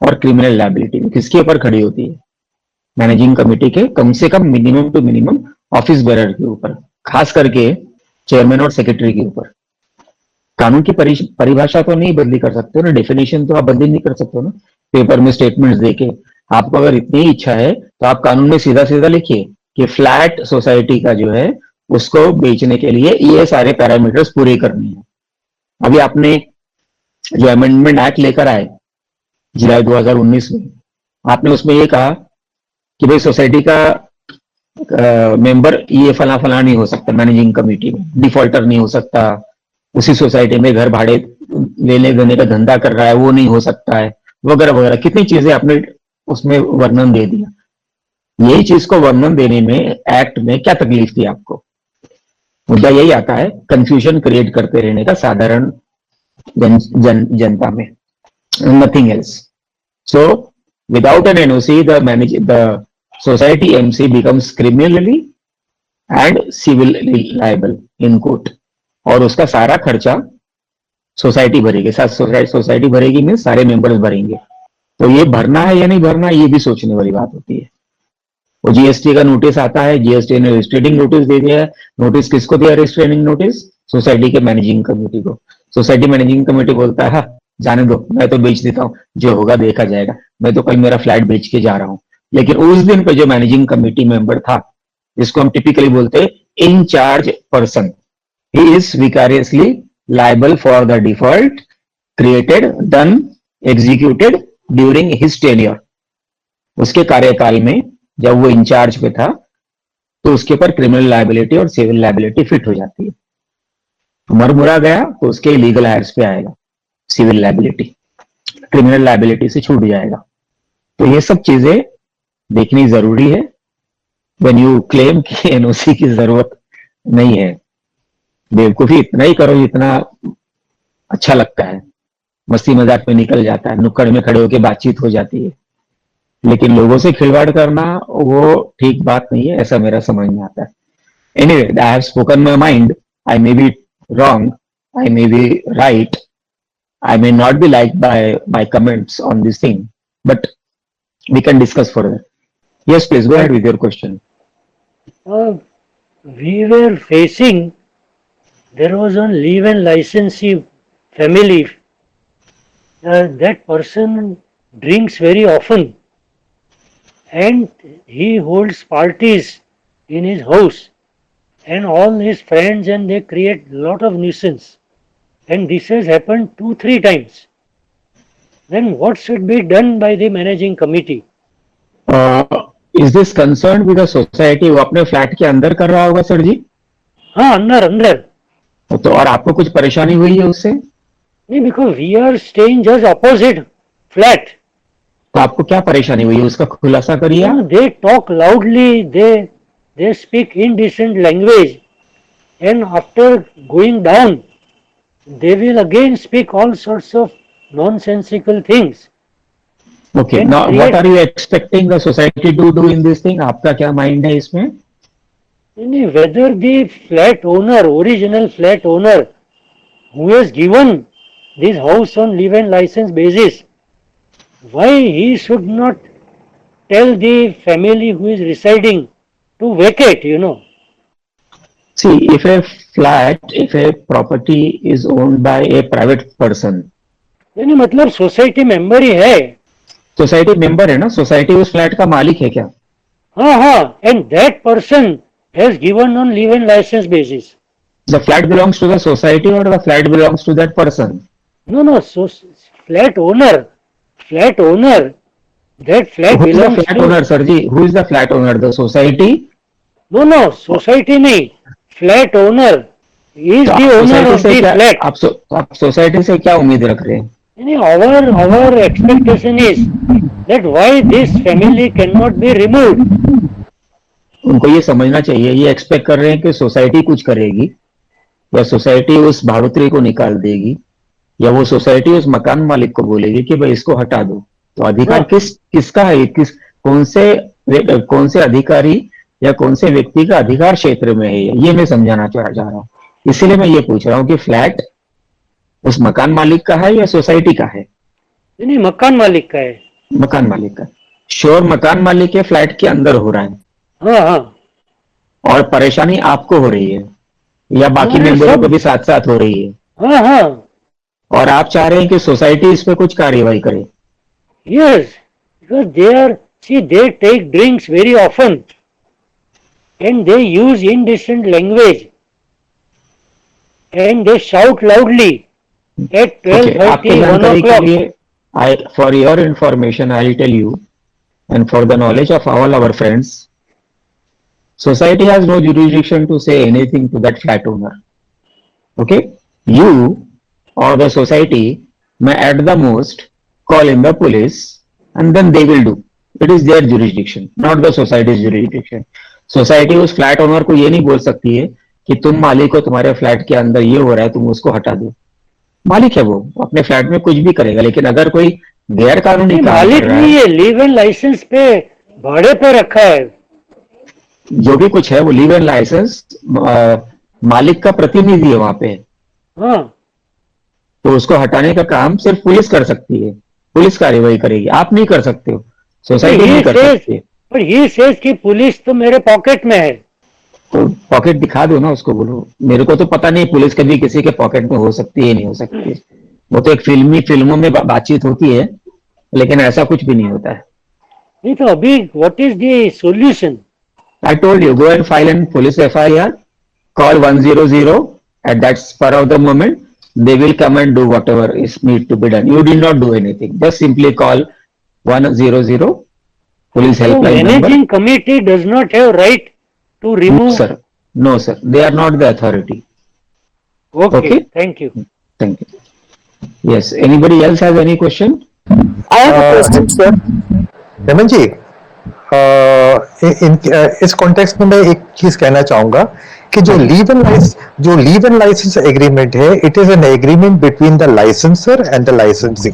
और क्रिमिनल लायबिलिटी भी किसके ऊपर खड़ी होती है? मैनेजिंग कमेटी के कम से कम minimum two minimum office bearer के ऊपर, खास करके चेयरमैन और सेक्रेटरी के ऊपर। कानून की परिभाषा तो नहीं बदली कर सकते हो ना, डेफिनेशन तो आप बदली नहीं कर सकते हो ना पेपर में स्टेटमेंट्स देके। आपको अगर इतनी इच्छा है तो आप कानून में सीधा सीधा लिखिए कि फ्लैट सोसाइटी का जो है उसको बेचने के लिए ये सारे पैरामीटर्स पूरे करने हैं। अभी आपने जो अमेंडमेंट एक्ट लेकर आए जुलाई 2019 में, आपने उसमें ये कहा कि भाई सोसाइटी का मेंबर ये फला फला नहीं हो सकता, मैनेजिंग कमेटी में डिफॉल्टर नहीं हो सकता, उसी सोसाइटी में घर भाड़े लेने देने का धंधा कर रहा है वो नहीं हो सकता है, वगैरह वगैरह। कितनी चीजें आपने उसमें वर्णन दे दिया। यही चीज को वर्णन देने में एक्ट में क्या तकलीफ थी आपको? मुद्दा यही आता है, कंफ्यूजन क्रिएट करते रहने का साधारण जनता में, nothing else. So without an NOC the society MC becomes criminally and civil liable in court, और उसका सारा खर्चा सोसाइटी भरेगी। सोसाइटी भरेगी में सारे मेंबर्स भरेंगे। तो ये भरना है या नहीं भरना, ये भी सोचने वाली बात होती है। वो जीएसटी का नोटिस आता है, जीएसटी ने रिस्ट्रेनिंग नोटिस दे दिया है। नोटिस किसको दिया रिस्ट्रेनिंग नोटिस? सोसाइटी के मैनेजिंग कमेटी को। सोसाइटी मैनेजिंग कमेटी बोलता है हाँ जाने दो, मैं तो बेच देता हूँ, जो होगा देखा जाएगा, मैं तो कल मेरा फ्लैट बेच के जा रहा हूँ। लेकिन उस दिन पे जो मैनेजिंग कमेटी मेंबर था, जिसको हम टिपिकली बोलते हैं in charge person, he is vicariously liable for the default created, done, executed during his tenure। उसके कार्यकाल में जब वो इंचार्ज पे था तो उसके ऊपर क्रिमिनल लायबिलिटी और सिविल लायबिलिटी फिट हो जाती है। मर मुरा गया तो उसके लीगल हायर्स पे आएगा सिविल लायबिलिटी, क्रिमिनल लायबिलिटी से छूट जाएगा। तो ये सब चीजें देखनी जरूरी है व्हेन यू क्लेम कि एनओसी की जरूरत नहीं है। बेवकूफी इतना ही करो जितना अच्छा लगता है, मस्ती मजाक में निकल जाता है, नुक्कड़ में खड़े होकर बातचीत हो जाती है, लेकिन लोगों से खिलवाड़ करना वो ठीक बात नहीं है, ऐसा मेरा समझ में आता है। Anyway, I have spoken my mind, I may be wrong, I may be right, I may not be like by my comments on this thing, but we can discuss further. Yes please go ahead with your question. We were facing, there was one leave and licensee family. That person drinks very often and he holds parties in his house. and all his friends, and they create lot of nuisance. And this has happened 2-3 times. Then what should be done by the managing committee? Is this concern with the society? वो अपने फ्लैट के अंदर कर रहा होगा सर जी, हाँ, अंदर अंदर. तो और आपको कुछ परेशानी हुई है उससे? नहीं, because we are staying just opposite flat. तो आपको क्या परेशानी हुई है, उसका खुलासा करिए आप. They talk loudly, they speak indecent language, and after going down, they will again speak all sorts of nonsensical things. Okay, And now create- what are you expecting the society to do in this thing? आपका क्या माइंड है इसमें? Whether the flat owner, original flat owner, who has given this house on leave and license basis, why he should not tell the family who is residing to vacate, See, if a property is owned by a private person, यानी मतलब सोसाइटी मेंबर ही है. सोसाइटी मेंबर है ना, सोसाइटी उस फ्लैट का मालिक है क्या? हाँ हाँ, and that person has given on leave and licence basis. The flat belongs to the society और the flat belongs to that person? No, so flat owner, that flat Who is the belongs flat to. owner, sir ji? Who is the flat owner? The society? No, society नहीं, फ्लैट ओनर इज तो द आप ओनर सोसाइटी ऑफ से द क्या, फ्लैट. आप सोसाइटी से क्या उम्मीद रख रहे हैं? Our expectation is that why this family cannot be removed. उनको ये समझना चाहिए, ये एक्सपेक्ट कर रहे हैं कि सोसाइटी कुछ करेगी, या सोसाइटी उस भाड़ोत्री को निकाल देगी, या वो सोसाइटी उस मकान मालिक को बोलेगी कि भाई इसको हटा दो. तो अधिकार हाँ. किसका है? कौन से अधिकारी या कौन से व्यक्ति का अधिकार क्षेत्र में है, ये मैं समझाना चाह रहा हूँ. इसीलिए मैं ये पूछ रहा हूँ कि फ्लैट उस मकान मालिक का है या सोसाइटी का है? नहीं, मकान मालिक का है. मकान मालिक का. श्योर मकान मालिक के फ्लैट के अंदर हो रहा है, हाँ हाँ, और परेशानी आपको हो रही है या बाकी हाँ, मेंबरों सब- को भी साथ साथ हो रही है, हाँ हाँ, और आप चाह रहे हैं कि सोसाइटी इस पे कुछ कार्यवाही करे? yes, because they take drinks very often and they use indecent language and they shout loudly at Okay, 12:30, आपके 1 जानकारी के o'clock. लिए, for your information, I will tell you, and for the knowledge of all our friends, society has no jurisdiction to say anything to that flat owner. Okay, you or the society may at the most call in the police, and then they will do. It is their jurisdiction, not the society's jurisdiction. Society उस फ्लैट ओनर को ये नहीं बोल सकती है कि तुम मालिक हो, तुम्हारे फ्लैट के अंदर ये हो रहा है, तुम उसको हटा दो. मालिक है वो, अपने फ्लैट में कुछ भी करेगा, लेकिन अगर कोई गैर कानूनी काम मालिक कर रहा नहीं है, है, लीव एंड लाइसेंस पे भाड़े पे रखा है. जो भी कुछ है वो लीव एंड लाइसेंस मालिक का प्रतिनिधि है वहां पे, हाँ, तो उसको हटाने का काम सिर्फ पुलिस कर सकती है, पुलिस कार्यवाही करेगी, आप नहीं कर सकते हो, सोसाइटी नहीं कर सकती है. पर ये सेज कि पुलिस तो मेरे पॉकेट में है. तो पॉकेट दिखा दो ना उसको, बोलो मेरे को तो पता नहीं पुलिस कभी किसी के पॉकेट में हो सकती है नहीं हो सकती है, वो तो एक फिल्मों में बातचीत होती है, लेकिन ऐसा कुछ भी नहीं होता है. नहीं तो अभी what is the solution? I told you, go and file a police FIR, call 100 at that spur of the moment, they will come and do whatever is need to be done. You did not do anything, just simply call 100 police So helpline number. managing committee does not have right to No remove. sir, no sir, they are not the authority. Okay, Okay. thank you. Thank you. Yes, anybody else has any question? I have a question, sir. Hemant ji, इस कॉन्टेक्स्ट में मैं एक चीज कहना चाहूंगा कि जो लीव एंड लाइसेंस एग्रीमेंट है, it is an agreement between the licensor and the licensee.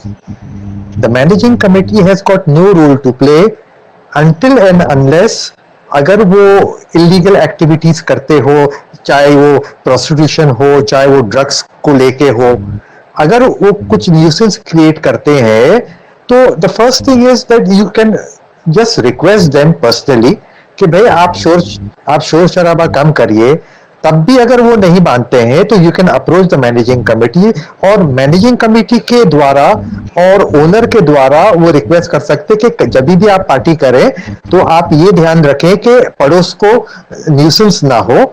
The managing committee has got no role to play until and unless अगर वो इलीगल एक्टिविटीज करते हो, चाहे वो प्रोस्टिट्यूशन हो, चाहे वो ड्रग्स को लेके हो, अगर वो कुछ न्यूसेंस क्रिएट करते हैं, तो the first thing is that you can just request them personally कि भाई आप शोर शराबा कम करिए. तब भी अगर वो नहीं मानते हैं तो you can approach the managing committee, और मैनेजिंग कमेटी के द्वारा और ओनर के द्वारा वो रिक्वेस्ट कर सकते कि जब भी आप पार्टी करें तो आप ये ध्यान रखें कि पड़ोस को न्यूसेंस ना हो,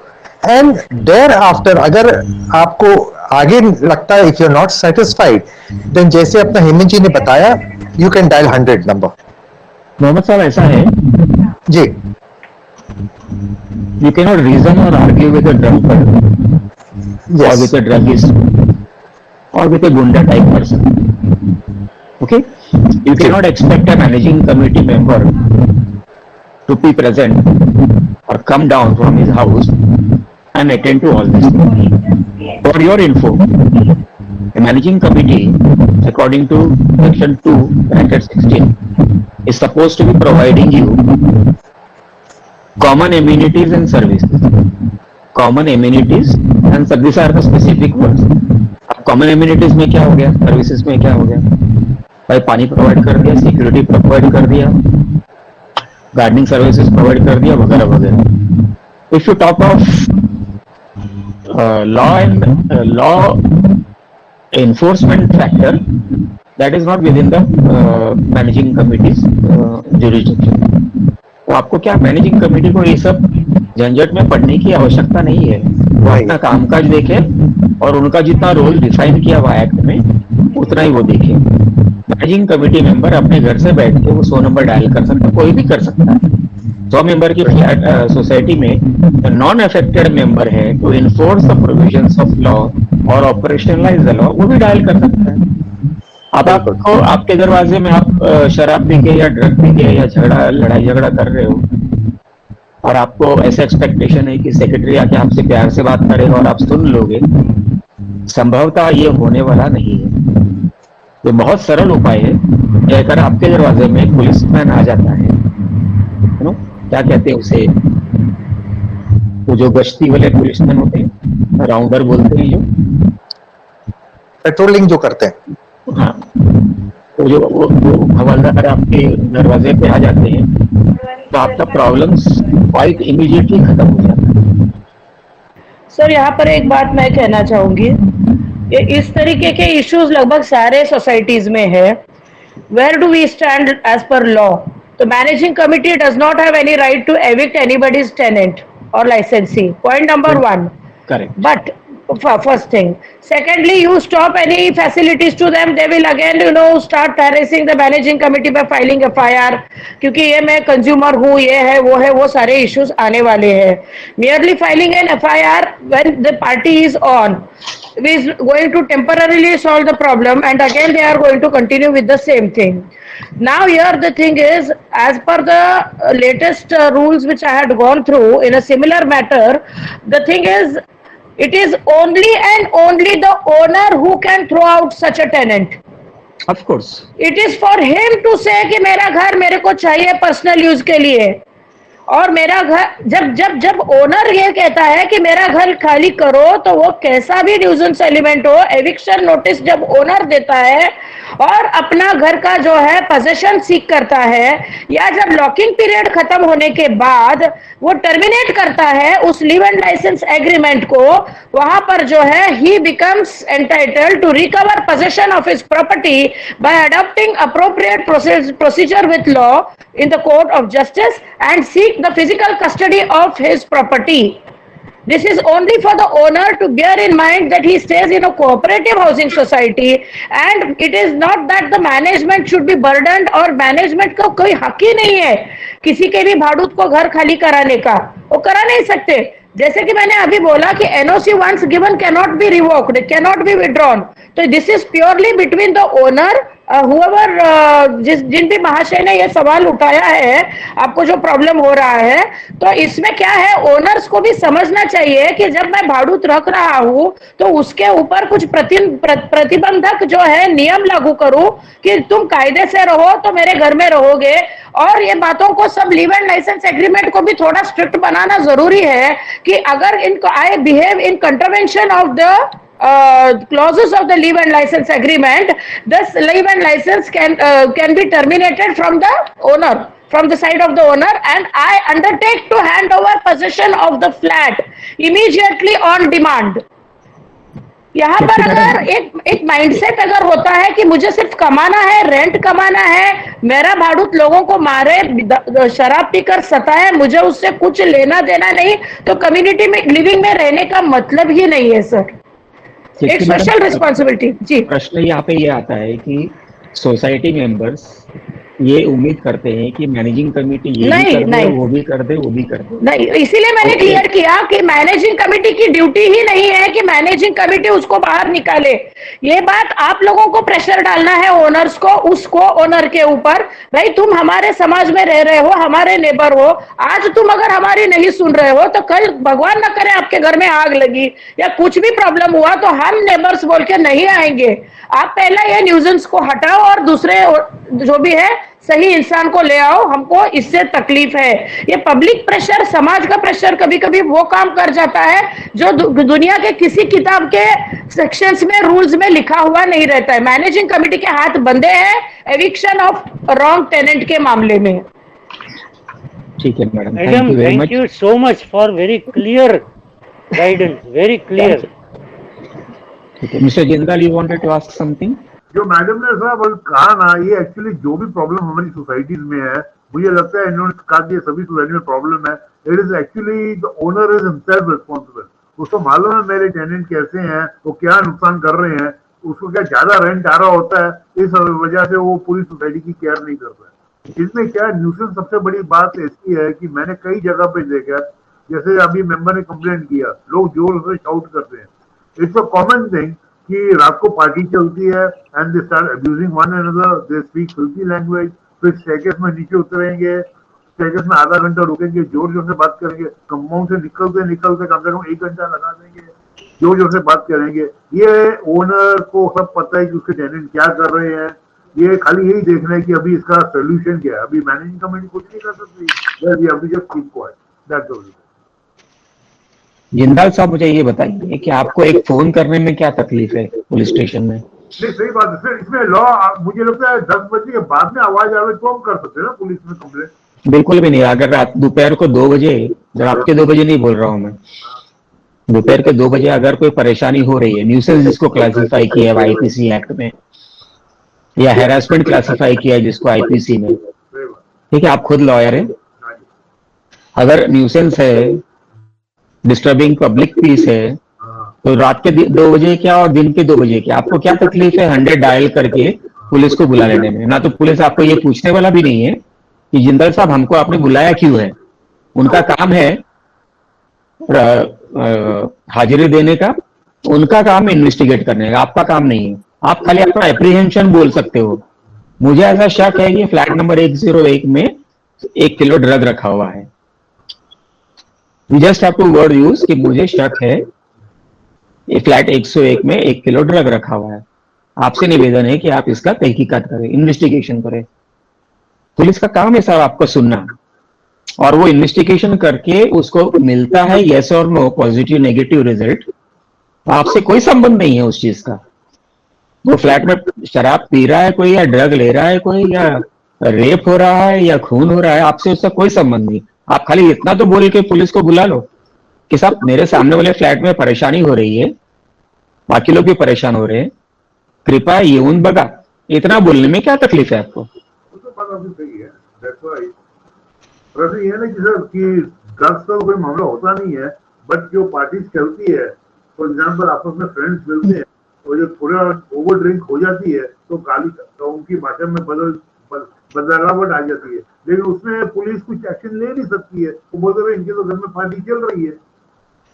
एंड देयर आफ्टर अगर आपको आगे लगता है if you are not satisfied, then जैसे अपना हेमंत जी ने बताया, you can dial 100 number. Mohammad साहब ऐसा है, जी. you cannot reason or argue with a drunkard or Yes. with a druggist or with a gunda type person. Okay, you cannot expect a managing committee member to be present or come down from his house and attend to all this. For your info, a managing committee, according to section 2 bracket 16, is supposed to be providing you common amenities and services. Common amenities and services are the specific words. अब common amenities में क्या हो गया, services में क्या हो गया, भाई पानी प्रोवाइड कर दिया, सिक्योरिटी प्रोवाइड कर दिया, गार्डनिंग सर्विसेज प्रोवाइड कर दिया, वगैरह वगैरह. If you talk of law enforcement factor, that is not within the managing committee's jurisdiction. तो आपको क्या, मैनेजिंग कमेटी को ये सब झंझट में पड़ने की आवश्यकता नहीं है. वो अपना कामकाज देखे और उनका जितना रोल डिफाइन किया हुआ एक्ट में उतना ही वो देखे. मैनेजिंग कमेटी मेंबर अपने घर से बैठ के वो 100 नंबर डायल कर सकता है, कोई भी कर सकता है. 100 मेंबर की फ्लैट सोसाइटी में नॉन अफेक्टेड मेंबर है to enforce the provisions of law और ऑपरेशनलाइज द लॉ, वो भी डायल कर सकता है. अब आपको आपके दरवाजे में आप शराब पी के या ड्रग पी के या लड़ाई झगड़ा कर रहे हो और आपको ऐसा एक्सपेक्टेशन है कि सेक्रेटरी आके आपसे प्यार से बात करेगा और आप सुन लोगे, संभवतः ये होने वाला नहीं है. तो बहुत सरल उपाय है, कहकर आपके दरवाजे में पुलिसमैन आ जाता है, क्या कहते हैं उसे, वो जो गश्ती वाले पुलिसमैन होते हैं, राउंडर बोलते हैं, जो पेट्रोलिंग जो करते हैं. हाँ, तो जो वो हवलदार आपके दरवाजे पे आ जाते हैं, तो आपका प्रॉब्लम्स क्वाइट इमीडिएटली खत्म हो जाता है. सर यहाँ पर एक बात मैं कहना चाहूंगी, ये इस तरीके के इश्यूज लगभग सारे सोसाइटीज में है. Where do we stand as per law? तो managing committee does not have any right to evict anybody's tenant or licensee. Point number one. Correct. But first thing. Secondly, you stop any facilities to them, they will again start harassing the managing committee by filing FIR. क्योंकि ये मैं कंज्यूमर हूँ, ये है वो सारे इश्यूज आने वाले हैं. Merely filing an FIR when the party is on is going to temporarily solve the problem, and again they are going to continue with the same thing. Now here the thing is, as per the latest rules which I had gone through in a similar matter, the thing is, it is only and only the owner who can throw out such a tenant. Of course. It is for him to say कि मेरा घर मेरे को चाहिए पर्सनल यूज के लिए, और मेरा घर जब ओनर ये कहता है कि मेरा घर खाली करो, तो वो कैसा भी न्यूसेंस एलिमेंट हो, एविक्शन नोटिस जब ओनर देता है और अपना घर का जो है पोजीशन सीक करता है, या जब लॉकिंग पीरियड खत्म होने के बाद वो टर्मिनेट करता है उस लीव एंड लाइसेंस एग्रीमेंट को, वहां पर जो है he becomes entitled to recover position of his property by adopting appropriate procedure with law in the court of justice and seek the physical custody of his property. This is only for the owner to bear in mind that he stays in a cooperative housing society, and it is not that the management should be burdened, और management को कोई हक ही नहीं है किसी के भी भाड़ूत को घर खाली कराने का, वो करा नहीं सकते. जैसे कि मैंने अभी बोला कि NOC once given cannot be revoked, cannot be withdrawn. तो this is purely between the owner, whoever जिन भी महाशय ने ये सवाल उठाया है, आपको जो प्रॉब्लम हो रहा है, तो इसमें क्या है, ओनर्स को भी समझना चाहिए कि जब मैं भाड़ूत रख रहा हूं तो उसके ऊपर कुछ प्रतिबंधक जो है नियम लागू करूं कि तुम कायदे से रहो तो मेरे घर में रहोगे. और ये बातों को सब लीव एंड लाइसेंस एग्रीमेंट को भी थोड़ा स्ट्रिक्ट बनाना जरूरी है कि अगर इनको I behave in contravention of the clauses of the leave and license agreement, this leave and license can be terminated from the owner, from the side of the owner, and I undertake to hand over possession of the flat immediately on demand. यहाँ पर अगर एक माइंडसेट अगर होता है कि मुझे सिर्फ कमाना है, रेंट कमाना है, मेरा भाड़ूत लोगों को मारे, शराब पीकर सताए, मुझे उससे कुछ लेना देना नहीं, तो कम्युनिटी में लिविंग में रहने का मतलब ही नहीं है सर। एक सोशल रिस्पॉन्सिबिलिटी। जी, प्रश्न यहाँ पे ये आता है कि सोसाइटी मेंबर्स ये उम्मीद करते हैं कि मैनेजिंग कमेटी ये भी कर दे, वो भी कर दे, वो भी कर दे। नहीं, इसीलिए मैंने क्लियर किया कि मैनेजिंग कमेटी की ड्यूटी ही नहीं है कि मैनेजिंग कमेटी उसको बाहर निकाले। ये बात आप लोगों को प्रेशर डालना है ओनर्स को, उसको ओनर के ऊपर, भाई तुम हमारे समाज में रह रहे हो, हमारे नेबर हो, आज तुम अगर हमारी नहीं सुन रहे हो तो कल भगवान ना करे आपके घर में आग लगी या कुछ भी प्रॉब्लम हुआ तो हम नेबर्स बोल के नहीं आएंगे। आप पहला ये न्यूजेंस को हटाओ और दूसरे जो भी है सही इंसान को ले आओ, हमको इससे तकलीफ है। ये पब्लिक प्रेशर, समाज का प्रेशर कभी कभी वो काम कर जाता है जो दुनिया के किसी किताब के सेक्शंस में, रूल्स में लिखा हुआ नहीं रहता है। मैनेजिंग कमेटी के हाथ बंधे हैं एविक्शन ऑफ रॉन्ग टेनेंट के मामले में। ठीक है madam, madam thank you so much for very clear guidance, very clear. ठीक है, Mr Jindal, you wanted to ask something? जो मैडम ने साहब कहा ना, ये एक्चुअली जो भी प्रॉब्लम हमारी सोसाइटीज में है, मुझे लगता है इन्होंने कहा कि सभी सोसाइटी में प्रॉब्लम है। It is actually the owner is himself responsible. उसको मालूम है मेरे टेनेंट कैसे हैं, वो क्या नुकसान कर रहे हैं, उसको क्या ज्यादा रेंट आ रहा होता है, इस वजह से वो पूरी सोसाइटी की केयर नहीं करता है। इसमें क्या न्यूसेंस सबसे बड़ी बात ऐसी है कि मैंने कई जगह पे देखा, जैसे अभी मेंबर ने कंप्लेंट किया, लोग जोर से शाउट करते हैं। इट्स अ कॉमन थिंग कि रात को पार्टी चलती है and they start abusing one another, they speak filthy language, फिर स्टेयरकेस में नीचे उतरेंगे, स्टेयरकेस में आधा घंटा रुकेंगे, जोर जोर से बात करेंगे, कंपाउंड से निकलते निकलते कम से कम 1 घंटा लगा देंगे, जोर जोर से बात करेंगे। ये ओनर को सब पता है कि उसके टेनेंट क्या कर रहे हैं, ये खाली यही देखना है कि अभी इसका सोल्यूशन क्या है। अभी मैनेजिंग कमेटी कुछ नहीं कर सकती, अभी just keep quiet, that's all. Jindal साहब, मुझे ये बताइए कि आपको एक फोन करने में क्या तकलीफ है पुलिस स्टेशन में? नहीं, सही बात है सर, इसमें लॉ मुझे लगता है 10 बजे के बाद में आवाज आवे तो हम कर सकते हैं ना पुलिस में कंप्लेंट। बिल्कुल भी नहीं। अगर रात दोपहर को 2 बजे, रात के 2 बजे नहीं बोल रहा हूं मैं, दोपहर के 2 बजे अगर कोई परेशानी हो रही है, न्यूसेंस जिसको क्लासिफाई किया है आईपीसी एक्ट में, या हैरेसमेंट क्लासिफाई किया है जिसको आईपीसी में, ठीक है, आप खुद लॉयर हैं, अगर न्यूसेंस है, डिस्टर्बिंग पब्लिक पीस है, तो रात के 2 बजे क्या और दिन के 2 बजे क्या, आपको क्या तकलीफ है 100 डायल करके पुलिस को बुला लेने में? ना तो पुलिस आपको ये पूछने वाला भी नहीं है कि जिंदल साहब हमको आपने बुलाया क्यों है। उनका काम है हाजिरी देने का, उनका काम इन्वेस्टिगेट करने का, आपका काम नहीं है। आप खाली अपना एप्रीहेंशन बोल सकते हो। मुझे ऐसा शक है कि फ्लैट नंबर 101 में 1 किलो ड्रग रखा हुआ है। We just have to word use कि मुझे शक है ये फ्लैट 101 में 1 किलो ड्रग रखा हुआ है। आपसे निवेदन है कि आप इसका तहकीकात करें, इन्वेस्टिगेशन करें। पुलिस का काम है साहब आपको सुनना, और वो इन्वेस्टिगेशन करके उसको मिलता है यस और नो, पॉजिटिव नेगेटिव रिजल्ट, आपसे कोई संबंध नहीं है उस चीज का। वो फ्लैट में शराब पी रहा है कोई, या ड्रग ले रहा है कोई, या रेप हो रहा है, या खून हो रहा है, आपसे उसका कोई संबंध नहीं। आप खाली इतना तो बोल के पुलिस को बुला लो कि साहब मेरे सामने वाले फ्लैट में परेशानी हो रही है, बाकी लोग भी परेशान हो रहे हैं, कृपया येऊन बघा। इतना बोलने में क्या तकलीफ है आपको? तो बात आपकी सही है, दैट्स राइट। पर ये है ना कि सर कि ड्रग्स का कोई मामला होता नहीं है, बट जो पार्टीज चलती है, फॉर एग्जांपल आपस में फ्रेंड्स मिलते हैं और जो थोड़ा ओवर ड्रिंक हो जाती है तो गाली तो उनकी भाषा में बदलावट आ जाती है, लेकिन उसमें पुलिस कुछ एक्शन ले नहीं सकती है। वो बोलते हैं इनके तो घर में पार्टी चल रही है,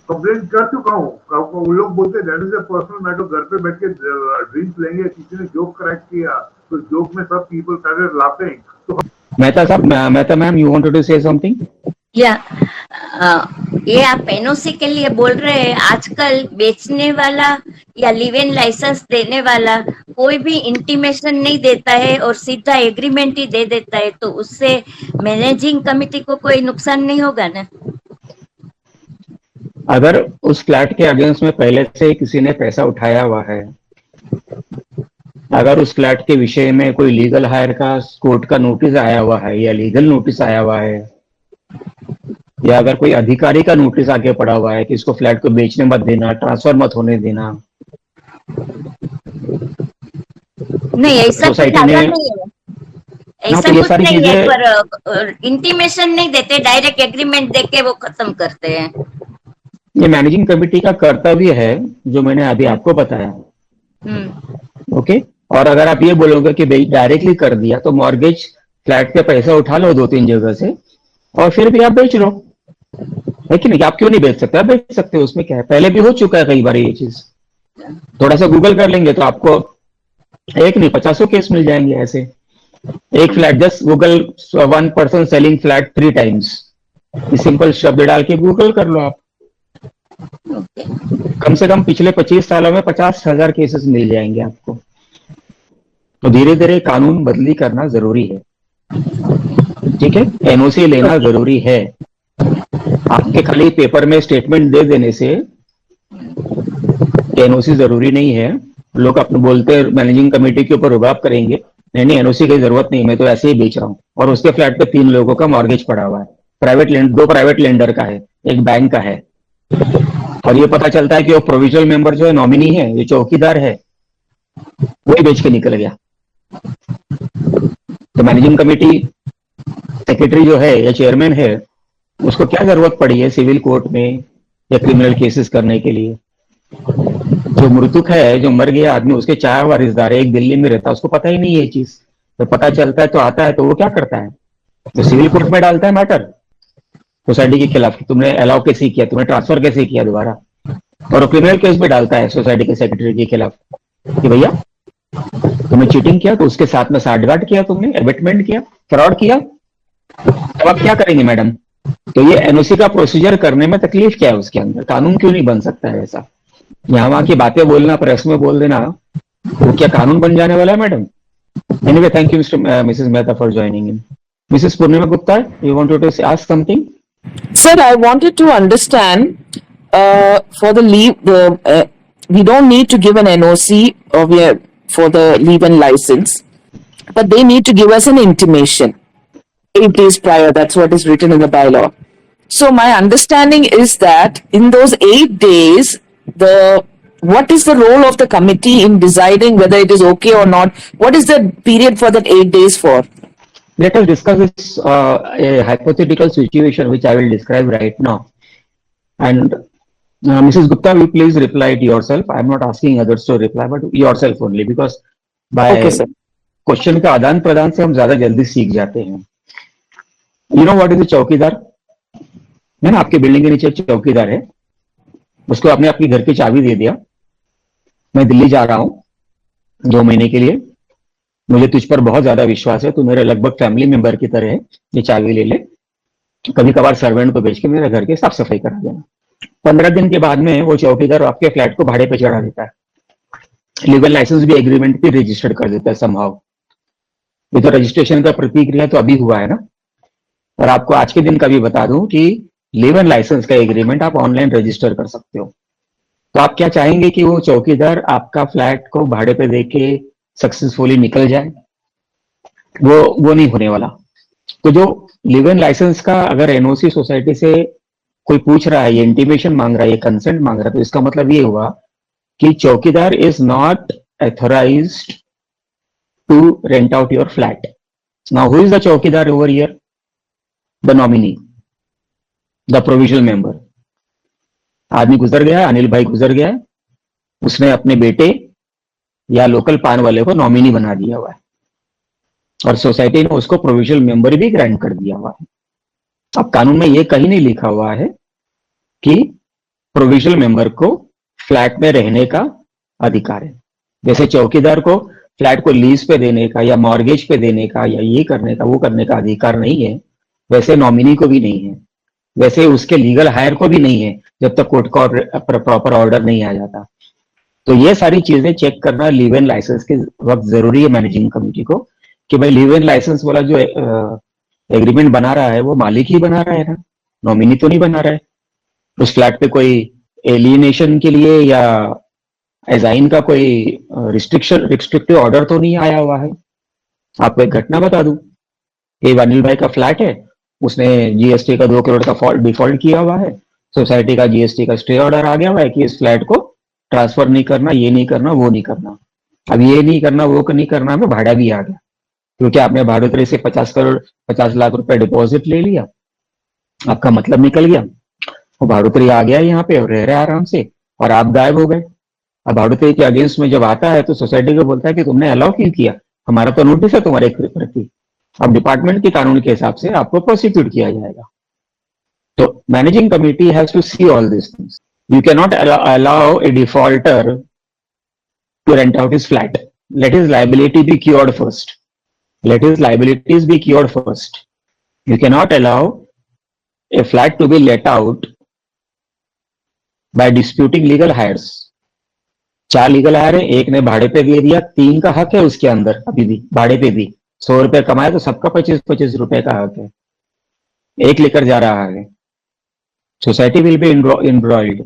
कंप्लेंट कर चुका हूँ, उन लोग बोलते हैं that is a personal matter, घर पे बैठ के ड्रिंक लेंगे, किसी ने जोक क्रैक किया तो जोक में सब पीपल स्टार्टेड लाफिंग। तो मेहता साहब, Mehta ma'am, you wanted to say something? या ये आप एनओसी के लिए बोल रहे हैं, आजकल बेचने वाला या लिव इन लाइसेंस देने वाला कोई भी इंटीमेशन नहीं देता है और सीधा एग्रीमेंट ही दे देता है, तो उससे मैनेजिंग कमेटी को कोई नुकसान नहीं होगा ना? अगर उस फ्लैट के अगेंस्ट में पहले से किसी ने पैसा उठाया हुआ है, अगर उस फ्लैट के विषय में कोई लीगल हायर का कोर्ट का नोटिस आया हुआ है, या लीगल नोटिस आया हुआ है, या अगर कोई अधिकारी का नोटिस आके पड़ा हुआ है कि इसको फ्लैट को बेचने मत देना, ट्रांसफर मत होने देना, नहीं ऐसा कुछ सोसाइटी ज्यादा ने नहीं है, ना, ऐसा तो ये कुछ सारी नहीं है, चीजें, पर इंटीमेशन नहीं देते, डायरेक्ट एग्रीमेंट देके वो खत्म करते हैं। ये मैनेजिंग कमेटी का कर्तव्य है, जो मैंने अभी आपको बताया। हम्म। ओके। और अगर आप ये बोलोगे कि भाई डायरेक्टली कर दिया, तो मॉर्गेज फ्लैट के पैसा उठा लो 2-3 जगह से और फिर भी आप बेच लो, है कि नहीं? आप क्यों नहीं बेच सकते? आप बेच सकते हो, उसमें क्या है? पहले भी हो चुका है कई बार ये चीज। थोड़ा सा गूगल कर लेंगे तो आपको एक नहीं 50 केस मिल जाएंगे ऐसे। एक flat, just Google 1 person selling flat 3 times, ये सिंपल शब्द डाल के गूगल कर लो आप। कम से कम पिछले 25 सालों में 50,000 केसेस मिल जाएंगे आपको। तो धीरे धीरे कानून बदली करना जरूरी है, ठीक है? एनओसी लेना जरूरी है। आपके खाली पेपर में स्टेटमेंट दे देने से एनओसी जरूरी नहीं है। लोग अपने बोलते हैं मैनेजिंग कमेटी के ऊपर रुबाब करेंगे, नहीं नहीं एनओसी की जरूरत नहीं, मैं तो ऐसे ही बेच रहा हूँ। और उसके फ्लैट पे 3 लोगों का मॉर्गेज पड़ा हुआ है, दो प्राइवेट लेंडर का है, एक बैंक का है। और ये पता चलता है कि वो प्रोविजनल मेंबर जो है नॉमिनी है, ये चौकीदार है, वही बेच के निकल गया। तो मैनेजिंग कमेटी सेक्रेटरी जो है या चेयरमैन है, उसको क्या जरूरत पड़ी है सिविल कोर्ट में या क्रिमिनल केसेस करने के लिए? जो मृतक है, जो मर गया आदमी, उसके 4 वारिसदार है, एक दिल्ली में रहता है, उसको पता ही नहीं है ये चीज। तो पता चलता है तो आता है, तो वो क्या करता है? तो सिविल कोर्ट में डालता है मैटर सोसाइटी के खिलाफ, तुमने अलाउ कैसे किया, तुम्हें ट्रांसफर कैसे किया दोबारा। और क्रिमिनल केस भी डालता है सोसाइटी के सेक्रेटरी के खिलाफ कि भैया तुमने चीटिंग किया, तो उसके साथ में साठगांठ किया, तुमने एबेटमेंट किया, फ्रॉड किया। अब आप क्या करेंगे मैडम? तो ये एनओसी का प्रोसीजर करने में तकलीफ क्या है उसके अंदर? कानून क्यों नहीं बन सकता है ऐसा? यहाँ वहां की बातें बोलना, प्रेस में बोल देना, वो क्या कानून बन जाने वाला है madam? Anyway, thank you Mrs Mehta for joining in. Mrs Purnima Gupta, you wanted to ask something? Sir, I wanted to understand for the leave, we don't need to give an NOC or for the leave and license, but they need to give us an intimation 8 days prior. That's what is written in the bylaw. So my understanding is that in those 8 days, what is the role of the committee in deciding whether it is okay or not? What is the period for that 8 days for? Let us discuss this a hypothetical situation which I will describe right now. And Mrs. Gupta, will please reply it yourself. I am not asking others to reply, but yourself only, because by Okay, sir. Question का आदान प्रदान से हम ज्यादा जल्दी सीख जाते हैं। यू नो व्हाट इज चौकीदार? है ना, आपके बिल्डिंग के नीचे एक चौकीदार है, उसको आपने अपनी घर की चाबी दे दिया, मैं दिल्ली जा रहा हूं 2 महीने के लिए, मुझे तुझ पर बहुत ज्यादा विश्वास है, तू मेरे लगभग फैमिली मेंबर की तरह है, ये चाबी ले ले, कभी कभार सर्वेंट को भेज के मेरे घर की साफ सफाई करा देना। 15 दिन के बाद में वो चौकीदार आपके फ्लैट को भाड़े पे चढ़ा देता है, लीगल लाइसेंस भी एग्रीमेंट भी रजिस्टर्ड कर देता है समहाउ। ये तो रजिस्ट्रेशन का प्रतिक्रिया तो अभी हुआ है ना। और आपको आज के दिन का भी बता दूं कि लीगल लाइसेंस का एग्रीमेंट आप ऑनलाइन रजिस्टर कर सकते हो। तो आप क्या चाहेंगे कि वो चौकीदार आपका फ्लैट को भाड़े पे देके सक्सेसफुली निकल जाए? वो नहीं होने वाला। तो जो लीगल लाइसेंस का अगर एनओसी सोसाइटी से कोई पूछ रहा है, ये इंटीमेशन मांग रहा है, ये कंसेंट मांग रहा है, तो इसका मतलब ये हुआ कि chowkidar is not authorised to rent out your flat. Now who is the chowkidar over here? The nominee, the provisional member. आदमी गुजर गया, अनिल भाई गुजर गया, उसने अपने बेटे या लोकल पान वाले को नॉमिनी बना दिया हुआ है और सोसाइटी ने उसको प्रोविजनल मेंबर भी ग्रांट कर दिया हुआ है। अब कानून में ये कहीं नहीं लिखा हुआ है कि प्रोविजनल मेंबर को फ्लैट में रहने का अधिकार है। जैसे चौकीदार को फ्लैट को लीज पे देने का या मॉर्गेज पे देने का या ये करने का वो करने का अधिकार नहीं है, वैसे नॉमिनी को भी नहीं है, वैसे उसके लीगल हायर को भी नहीं है जब तक कोर्ट का प्रॉपर ऑर्डर नहीं आ जाता। तो ये सारी चीजें चेक करना लीव एंड लाइसेंस के वक्त जरूरी है मैनेजिंग कमेटी को, कि भाई लीव एंड लाइसेंस वाला जो एग्रीमेंट बना रहा है वो मालिक ही बना रहा है ना, नॉमिनी तो नहीं बना रहा है। उस फ्लैट पे कोई एलिनेशन के लिए या एजाइन का कोई रिस्ट्रिक्टिव ऑर्डर तो नहीं आया हुआ है। आपको एक घटना बता दूं, ये अनिल भाई का फ्लैट है, उसने जीएसटी का 2 करोड़ का डिफॉल्ट किया हुआ है, सोसाइटी का जीएसटी का स्टे ऑर्डर आ गया हुआ है कि इस फ्लैट को ट्रांसफर नहीं करना, ये नहीं करना, वो नहीं करना। अब ये नहीं करना, वो नहीं करना, में भाड़ा भी आ गया, क्योंकि आपने भाड़ोतरी से 50 लाख रुपए डिपॉजिट ले लिया, आपका मतलब निकल गया, वो भाड़ोतरी आ गया यहाँ पे और रह रहे आराम से, और आप गायब हो गए। अब भाड़ोतरी के अगेंस्ट में जब आता है तो सोसाइटी को बोलता है कि तुमने अलाउ क्यों किया, हमारा तो नोटिस है तुम्हारे प्रति। अब डिपार्टमेंट के कानून के हिसाब से आपको प्रोसिक्यूट किया जाएगा। तो managing committee has to see all this things. You can not allow a defaulter to rent out his flat. Let his liability be cured first. Let his liabilities be cured first. You cannot allow a flat to be let out by disputing legal hires. 4 legal higher है, एक ने भाड़े पे दे दिया, 3 का हक है उसके अंदर अभी भी, भाड़े पे भी 100 रुपए कमाए तो सबका 25-25 रुपए का हक है, एक लेकर जा रहा है। Society will be embroiled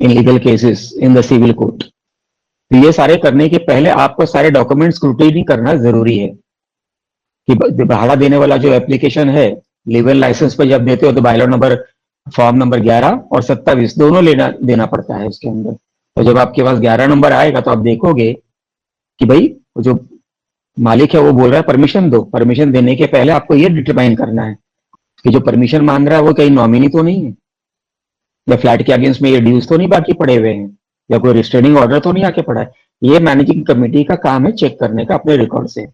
in legal cases in the civil court. तो ये सारे करने के पहले आपको सारे डॉक्यूमेंट स्क्रूटिनी करना जरूरी है कि भाड़ा देने वाला जो एप्लीकेशन है, लीव इन लाइसेंस पे जब देते हो तो बायलॉ नंबर, फॉर्म नंबर 11 और 27 दोनों देना पड़ता है उसके अंदर। तो जब आपके पास 11 नंबर आएगा तो आप देखोगे कि भाई जो मालिक है वो बोल रहा है परमिशन दो, परमिशन देने के पहले आपको ये डिटरमाइन करना है कि जो परमिशन मांग रहा है वो कहीं नॉमिनी तो नहीं है, या फ्लैट के अगेंस्ट में ये ड्यूज तो नहीं बाकी पड़े हुए हैं, या कोई रिस्ट्रेनिंग ऑर्डर तो नहीं आके पड़ा है। ये मैनेजिंग कमेटी का काम है चेक करने का अपने रिकॉर्ड से।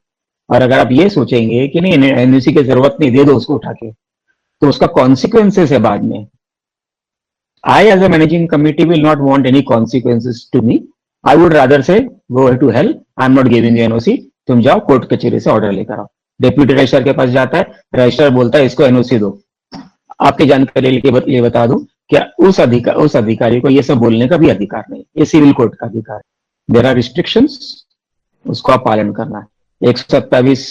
और अगर आप ये सोचेंगे कि नहीं एनओसी की जरूरत नहीं, दे दो उसको उठा के, तो उसका कॉन्सिक्वेंसेस है बाद में। I as a managing committee will not want any consequences to me. I would rather say go to hell, I am not giving you NOC, तुम जाओ कोर्ट कचहरी से ऑर्डर लेकर आओ। डेप्यूटी रजिस्ट्रार के पास जाता है, रजिस्ट्रार बोलता है इसको एनओसी दो। आपकी जानकारी के लिए बता दूं, क्या उस अधिकारी को ये सब बोलने का भी अधिकार नहीं, ये सिविल कोर्ट का अधिकार है। देयर आर रिस्ट्रिक्शंस, उसको आप पालन करना है। 127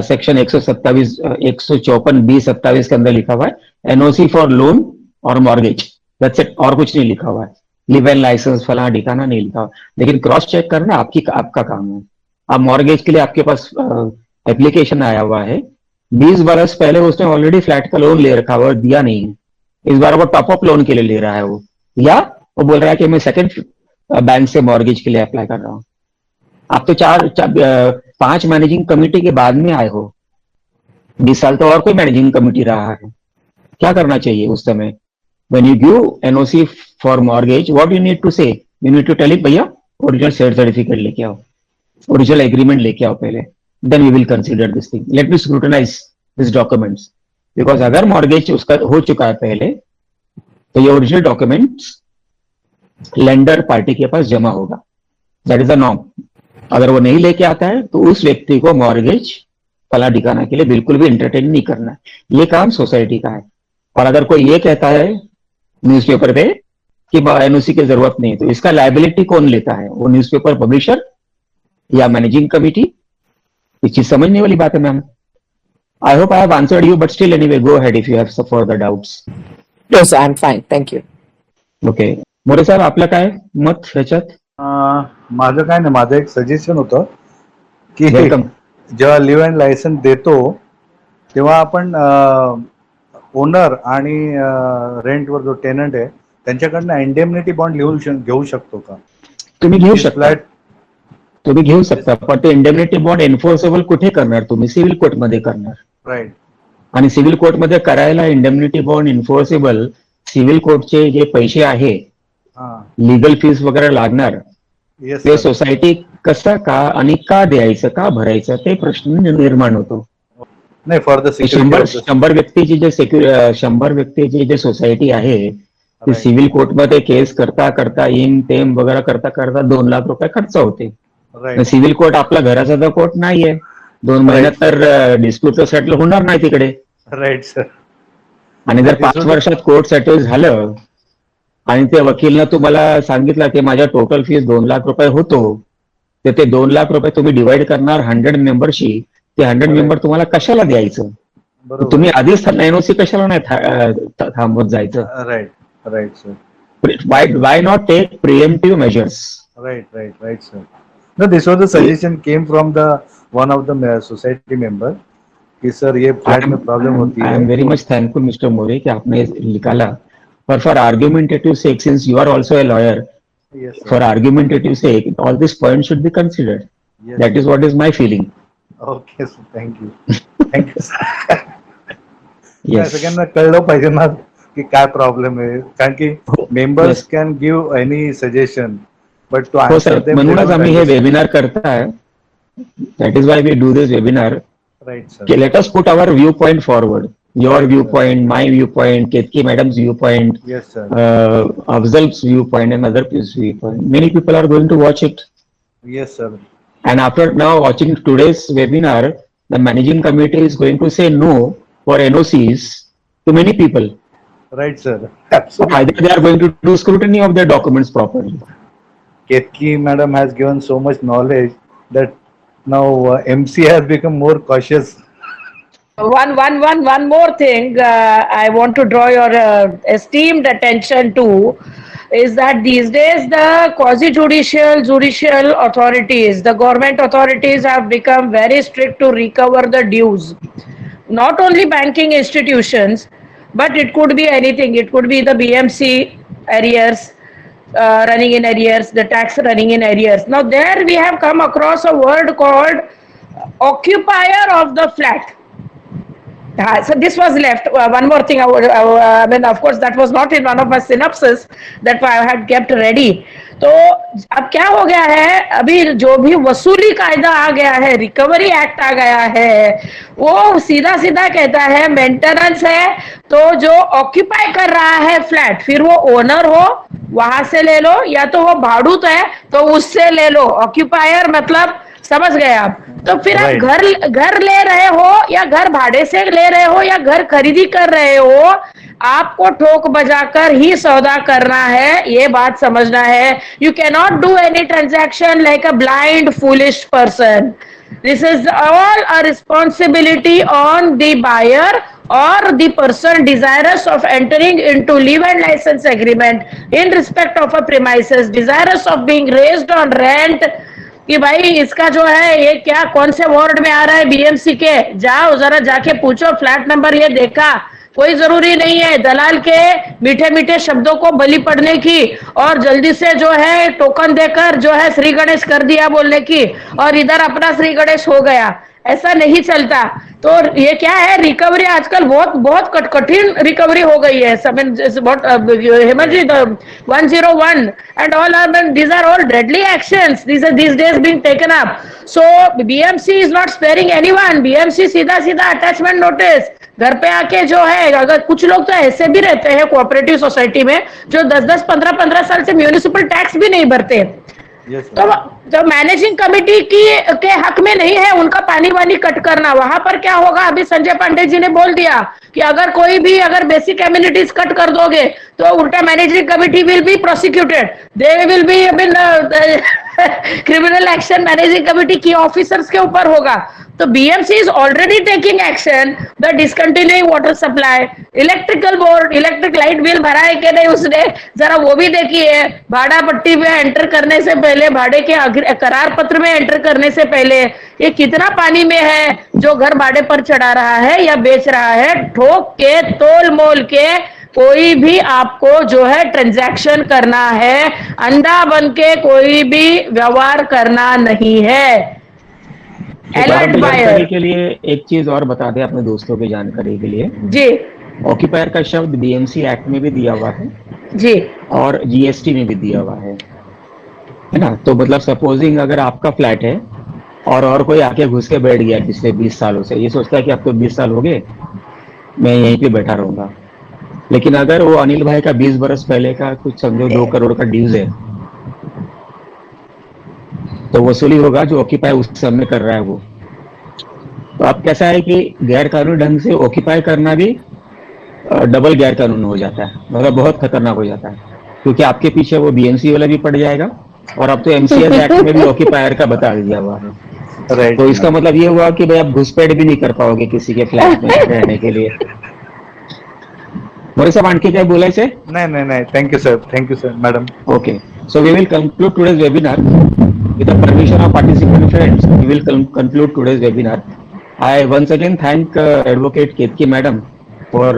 सेक्शन 127 154(b)(27) के अंदर लिखा हुआ है एनओसी फॉर लोन और मॉर्गेज, दैट्स इट, और कुछ नहीं लिखा हुआ है। लिव एंड लाइसेंस फला ठिकाना नहीं लिखा हुआ, लेकिन क्रॉस चेक करना आपका काम है। अब मॉर्गेज के लिए आपके पास एप्लीकेशन आया हुआ है, 20 बरस पहले उसने ऑलरेडी फ्लैट का लोन ले रखा हुआ, दिया नहीं है, इस बार वो टॉप अप लोन के लिए ले रहा है वो, या वो बोल रहा है कि मैं सेकंड बैंक से मॉर्गेज के लिए अप्लाई कर रहा हूँ। आप तो 5 मैनेजिंग कमेटी के बाद में आए हो, 20 साल तो और कोई मैनेजिंग कमेटी रहा है, क्या करना चाहिए उस समय? When you give NOC for mortgage, what you need to say? You need to tell him, भैया ओरिजिनल शेयर सर्टिफिकेट लेके आओ, ओरिजिनल एग्रीमेंट लेके आओ पहले, then we will consider this thing. Let me scrutinize these documents. Because अगर मॉर्गेज उसका हो चुका है पहले, तो ये ओरिजिनल डॉक्यूमेंट्स लेंडर पार्टी के पास जमा होगा, दैट इज द नॉर्म। अगर वो नहीं लेके आता है तो उस व्यक्ति को मॉर्गेज फला ठिकाना के लिए बिल्कुल भी एंटरटेन नहीं करना है, ये काम सोसाइटी का है। और अगर कोई ये कहता है न्यूज़पेपर पे कि एनओसी की जरूरत नहीं, तो इसका लायबिलिटी कौन लेता है? वो न्यूज़पेपर पब्लिशर या मैनेजिंग कमिटी? ये चीज समझने वाली बात है ma'am. I hope I have answered you, but still anyway go ahead if you have some further doubts. No, sir, I'm fine. Thank you. Okay, More साहेब आपलं काय मत ह्याच्यात? माझं काय नाही, माझं एक सजेशन होतं की वेलकम। जेव्हा लिव्ह अँड लायसन्स देतो तेव्हा आपण ओनर आणि रेंटवर जो टेनंट आहे त्यांच्याकडनं इंडेमनिटी बॉन्ड घेऊ शकतो का? तुम्ही घेऊ शकता, फ्लॅट तुम्ही घेऊ शकता, पण ते इंडेमनिटी बॉन्ड एन्फोर्सेबल कुठे करणार तुम्ही? सिव्हिल कोर्टमध्ये करणार, राईट. आणि सिव्हिल कोर्टमध्ये करायला इंडेमनिटी बॉन्ड एन्फोर्सेबल सिव्हिल कोर्टचे जे पैसे आहे, लीगल फीस वगैरे लागणार, येस ते सोसायटी कसं का आणि का द्यायचं, का भरायचं, ते प्रश्न निर्माण होतो। नाही, फॉर द 100 व्यक्तीची जे 100 व्यक्तीची जे सोसायटी आहे ती सिव्हिल कोर्टमध्ये केस करता करता इन तेम वगैरे करता करता 2 लाख रुपये खर्च होते। राईट. सिव्हिल कोर्ट आपला घराचा तर कोर्ट नाहीये, 2 महिन्यात तर डिस्प्यूट सेटल होणार नाही तिकडे। Right sir. आणि जर 5 वर्षात कोर्ट सेटल झालं आणि त्या वकीलनं तुम्हाला सांगितलं की माझ्या टोटल फीस 2 लाख रुपये होतो, तर ते 2 लाख रुपये तुम्ही डिवाइड करणार 100 मेंबरशी, ते 100 मेंबर तुम्हाला कशाला द्यायचं? तुम्ही आधीच एनओसी कशाला नाही थांबवत जायचं? Right. Right sir. Why not take preemptive measures? Right sir. No, this was the suggestion came from the one of the society member कि सर ये फ्लैट में प्रॉब्लम होती है। I am very much thankful Mr. More कि आपने निकाला, पर for argumentative sake, since you are also a lawyer, Yes, sir. for argumentative sake, all these points should be considered. Yes. That is what is my feeling. Okay, sir. Thank you. Thank you, sir. Yes. सगळ्यांना कळलं पाहिजे ना की काय प्रॉब्लेम आहे, कारण की members Yes. Can give any suggestion but to who answer sir, them म्हणूनच आम्ही हे वेबिनार करताय. That is why we do this webinar. Right sir. Okay, let us put our viewpoint forward. Your Right, sir. viewpoint, my viewpoint, Ketki madam's viewpoint, Yes, sir. Afzal's viewpoint, and other people's viewpoint. Many people are going to watch it. Yes, sir. And after now watching today's webinar, the managing committee is going to say no for NOCs to many people. Right, sir. So Absolutely. either they are going to do scrutiny of their documents properly. Ketki madam has given so much knowledge that now MC has become more cautious. One more thing I want to draw your esteemed attention to is that these days the quasi-judicial, judicial authorities, the government authorities have become very strict to recover the dues. Not only banking institutions, but it could be anything. It could be the BMC arrears, running in arrears, the tax running in arrears. Now there we have come across a word called occupier of the flat. So this was left. One more thing, I mean, of course, that was not in one of my synopsis that I had kept ready. तो अब क्या हो गया है, अभी जो भी वसूली कायदा आ गया है, रिकवरी एक्ट आ गया है, वो सीधा सीधा कहता है मेंटेनेंस है तो जो ऑक्यूपाई कर रहा है फ्लैट, फिर वो ओनर हो वहां से ले लो या तो वो भाड़ूत है तो उससे ले लो. ऑक्यूपायर मतलब समझ गए आप. तो फिर आप घर ले रहे हो या घर भाड़े से ले रहे हो या घर खरीदी कर रहे हो, आपको ठोक बजाकर ही सौदा करना है, ये बात समझना है. You can not do any transaction like a blind foolish person. This is all a responsibility on the buyer or the person desirous of entering into leave and license agreement in respect of a premises, desirous of being raised on rent. कि भाई इसका जो है ये क्या कौन से वार्ड में आ रहा है बीएमसी के, जाओ जरा जाके पूछो फ्लैट नंबर ये देखा. कोई जरूरी नहीं है दलाल के मीठे मीठे शब्दों को बलि पड़ने की और जल्दी से जो है टोकन देकर जो है श्री गणेश कर दिया बोलने की और इधर अपना श्री गणेश हो गया. ऐसा नहीं चलता. तो ये क्या है, रिकवरी आजकल बहुत कठिन रिकवरी हो गई है. हेमंत जी, 101 and all are, these are all deadly actions. These days being taken up. So BMC is not sparing anyone. BMC सीधा सीधा अटैचमेंट नोटिस घर पे आके जो है, अगर कुछ लोग तो ऐसे भी रहते हैं कोऑपरेटिव सोसाइटी में जो 10-10, 15-15 साल से म्यूनिसिपल टैक्स भी नहीं भरते. तो मैनेजिंग कमेटी के हक में नहीं है उनका पानी वानी कट करना. वहां पर क्या होगा, अभी संजय पांडे जी ने बोल दिया कि अगर कोई भी अगर बेसिक एमिनिटीज कट कर दोगे तो उल्टा managing committee will be prosecuted. They will be criminal action managing committee की ऑफिसर्स के ऊपर होगा. तो BMC is already taking action. The discontinuing water supply, electrical board electric light bill भरा है कि नहीं उसने, जरा वो भी देखिए. भाड़ा पट्टी में एंटर करने से पहले, भाड़े के करार पत्र में एंटर करने से पहले ये कितना पानी में है जो घर भाड़े पर चढ़ा रहा है या बेच रहा है. ठोक के तोल मोल के कोई भी आपको जो है ट्रांजैक्शन करना है, अंधा बन के कोई भी व्यवहार करना नहीं है. जानकारी के लिए एक चीज और बता दें अपने दोस्तों की जानकारी के लिए जी. ऑक्यूपायर का शब्द बीएमसी एक्ट में भी दिया हुआ है जी और जीएसटी में भी दिया हुआ है ना. तो मतलब सपोजिंग अगर आपका फ्लैट है और कोई आके घुस के बैठ गया पिछले 20 सालों से, ये सोचता है कि अब तो 20 साल हो गए मैं यहीं पे बैठा रहूंगा. लेकिन अगर वो अनिल भाई का 20 बरस पहले का कुछ समझो 2 करोड़ का ड्यूज है तो वसूली होगा जो ऑक्यूपाई उस समय कर रहा है वो. तो अब कैसा है कि गैर कानूनी ढंग से ऑक्यूपाई करना भी डबल गैर कानून हो जाता है, मतलब बहुत खतरनाक हो जाता है, क्योंकि आपके पीछे वो बीएमसी वाला भी पड़ जाएगा और अब तो एमसीएस एक्ट में भी ऑक्यूपायर का बता दिया हुआ है. तो इसका मतलब ये हुआ कि भाई आप घुसपैठ भी नहीं कर पाओगे किसी के फ्लैट में रहने के लिए. मोरे साहब आणखी काय बोलायचंय? नाही. Thank you sir madam. Okay, so we will conclude today's webinar. With the permission of participant friends, we will conclude today's webinar. I once again thank Advocate Ketki Madam for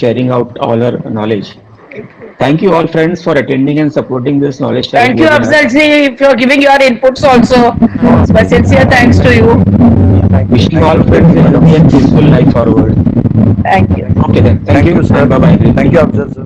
sharing out all her knowledge. Thank you all friends for attending and supporting this knowledge sharing Thank you, webinar. Afzal ji, for giving your inputs also. My sincere thanks to you. Wishing all friends a healthy and peaceful life forward. Thank you. Okay then. Thank you sir. and bye bye. Thank you, Afzal sir.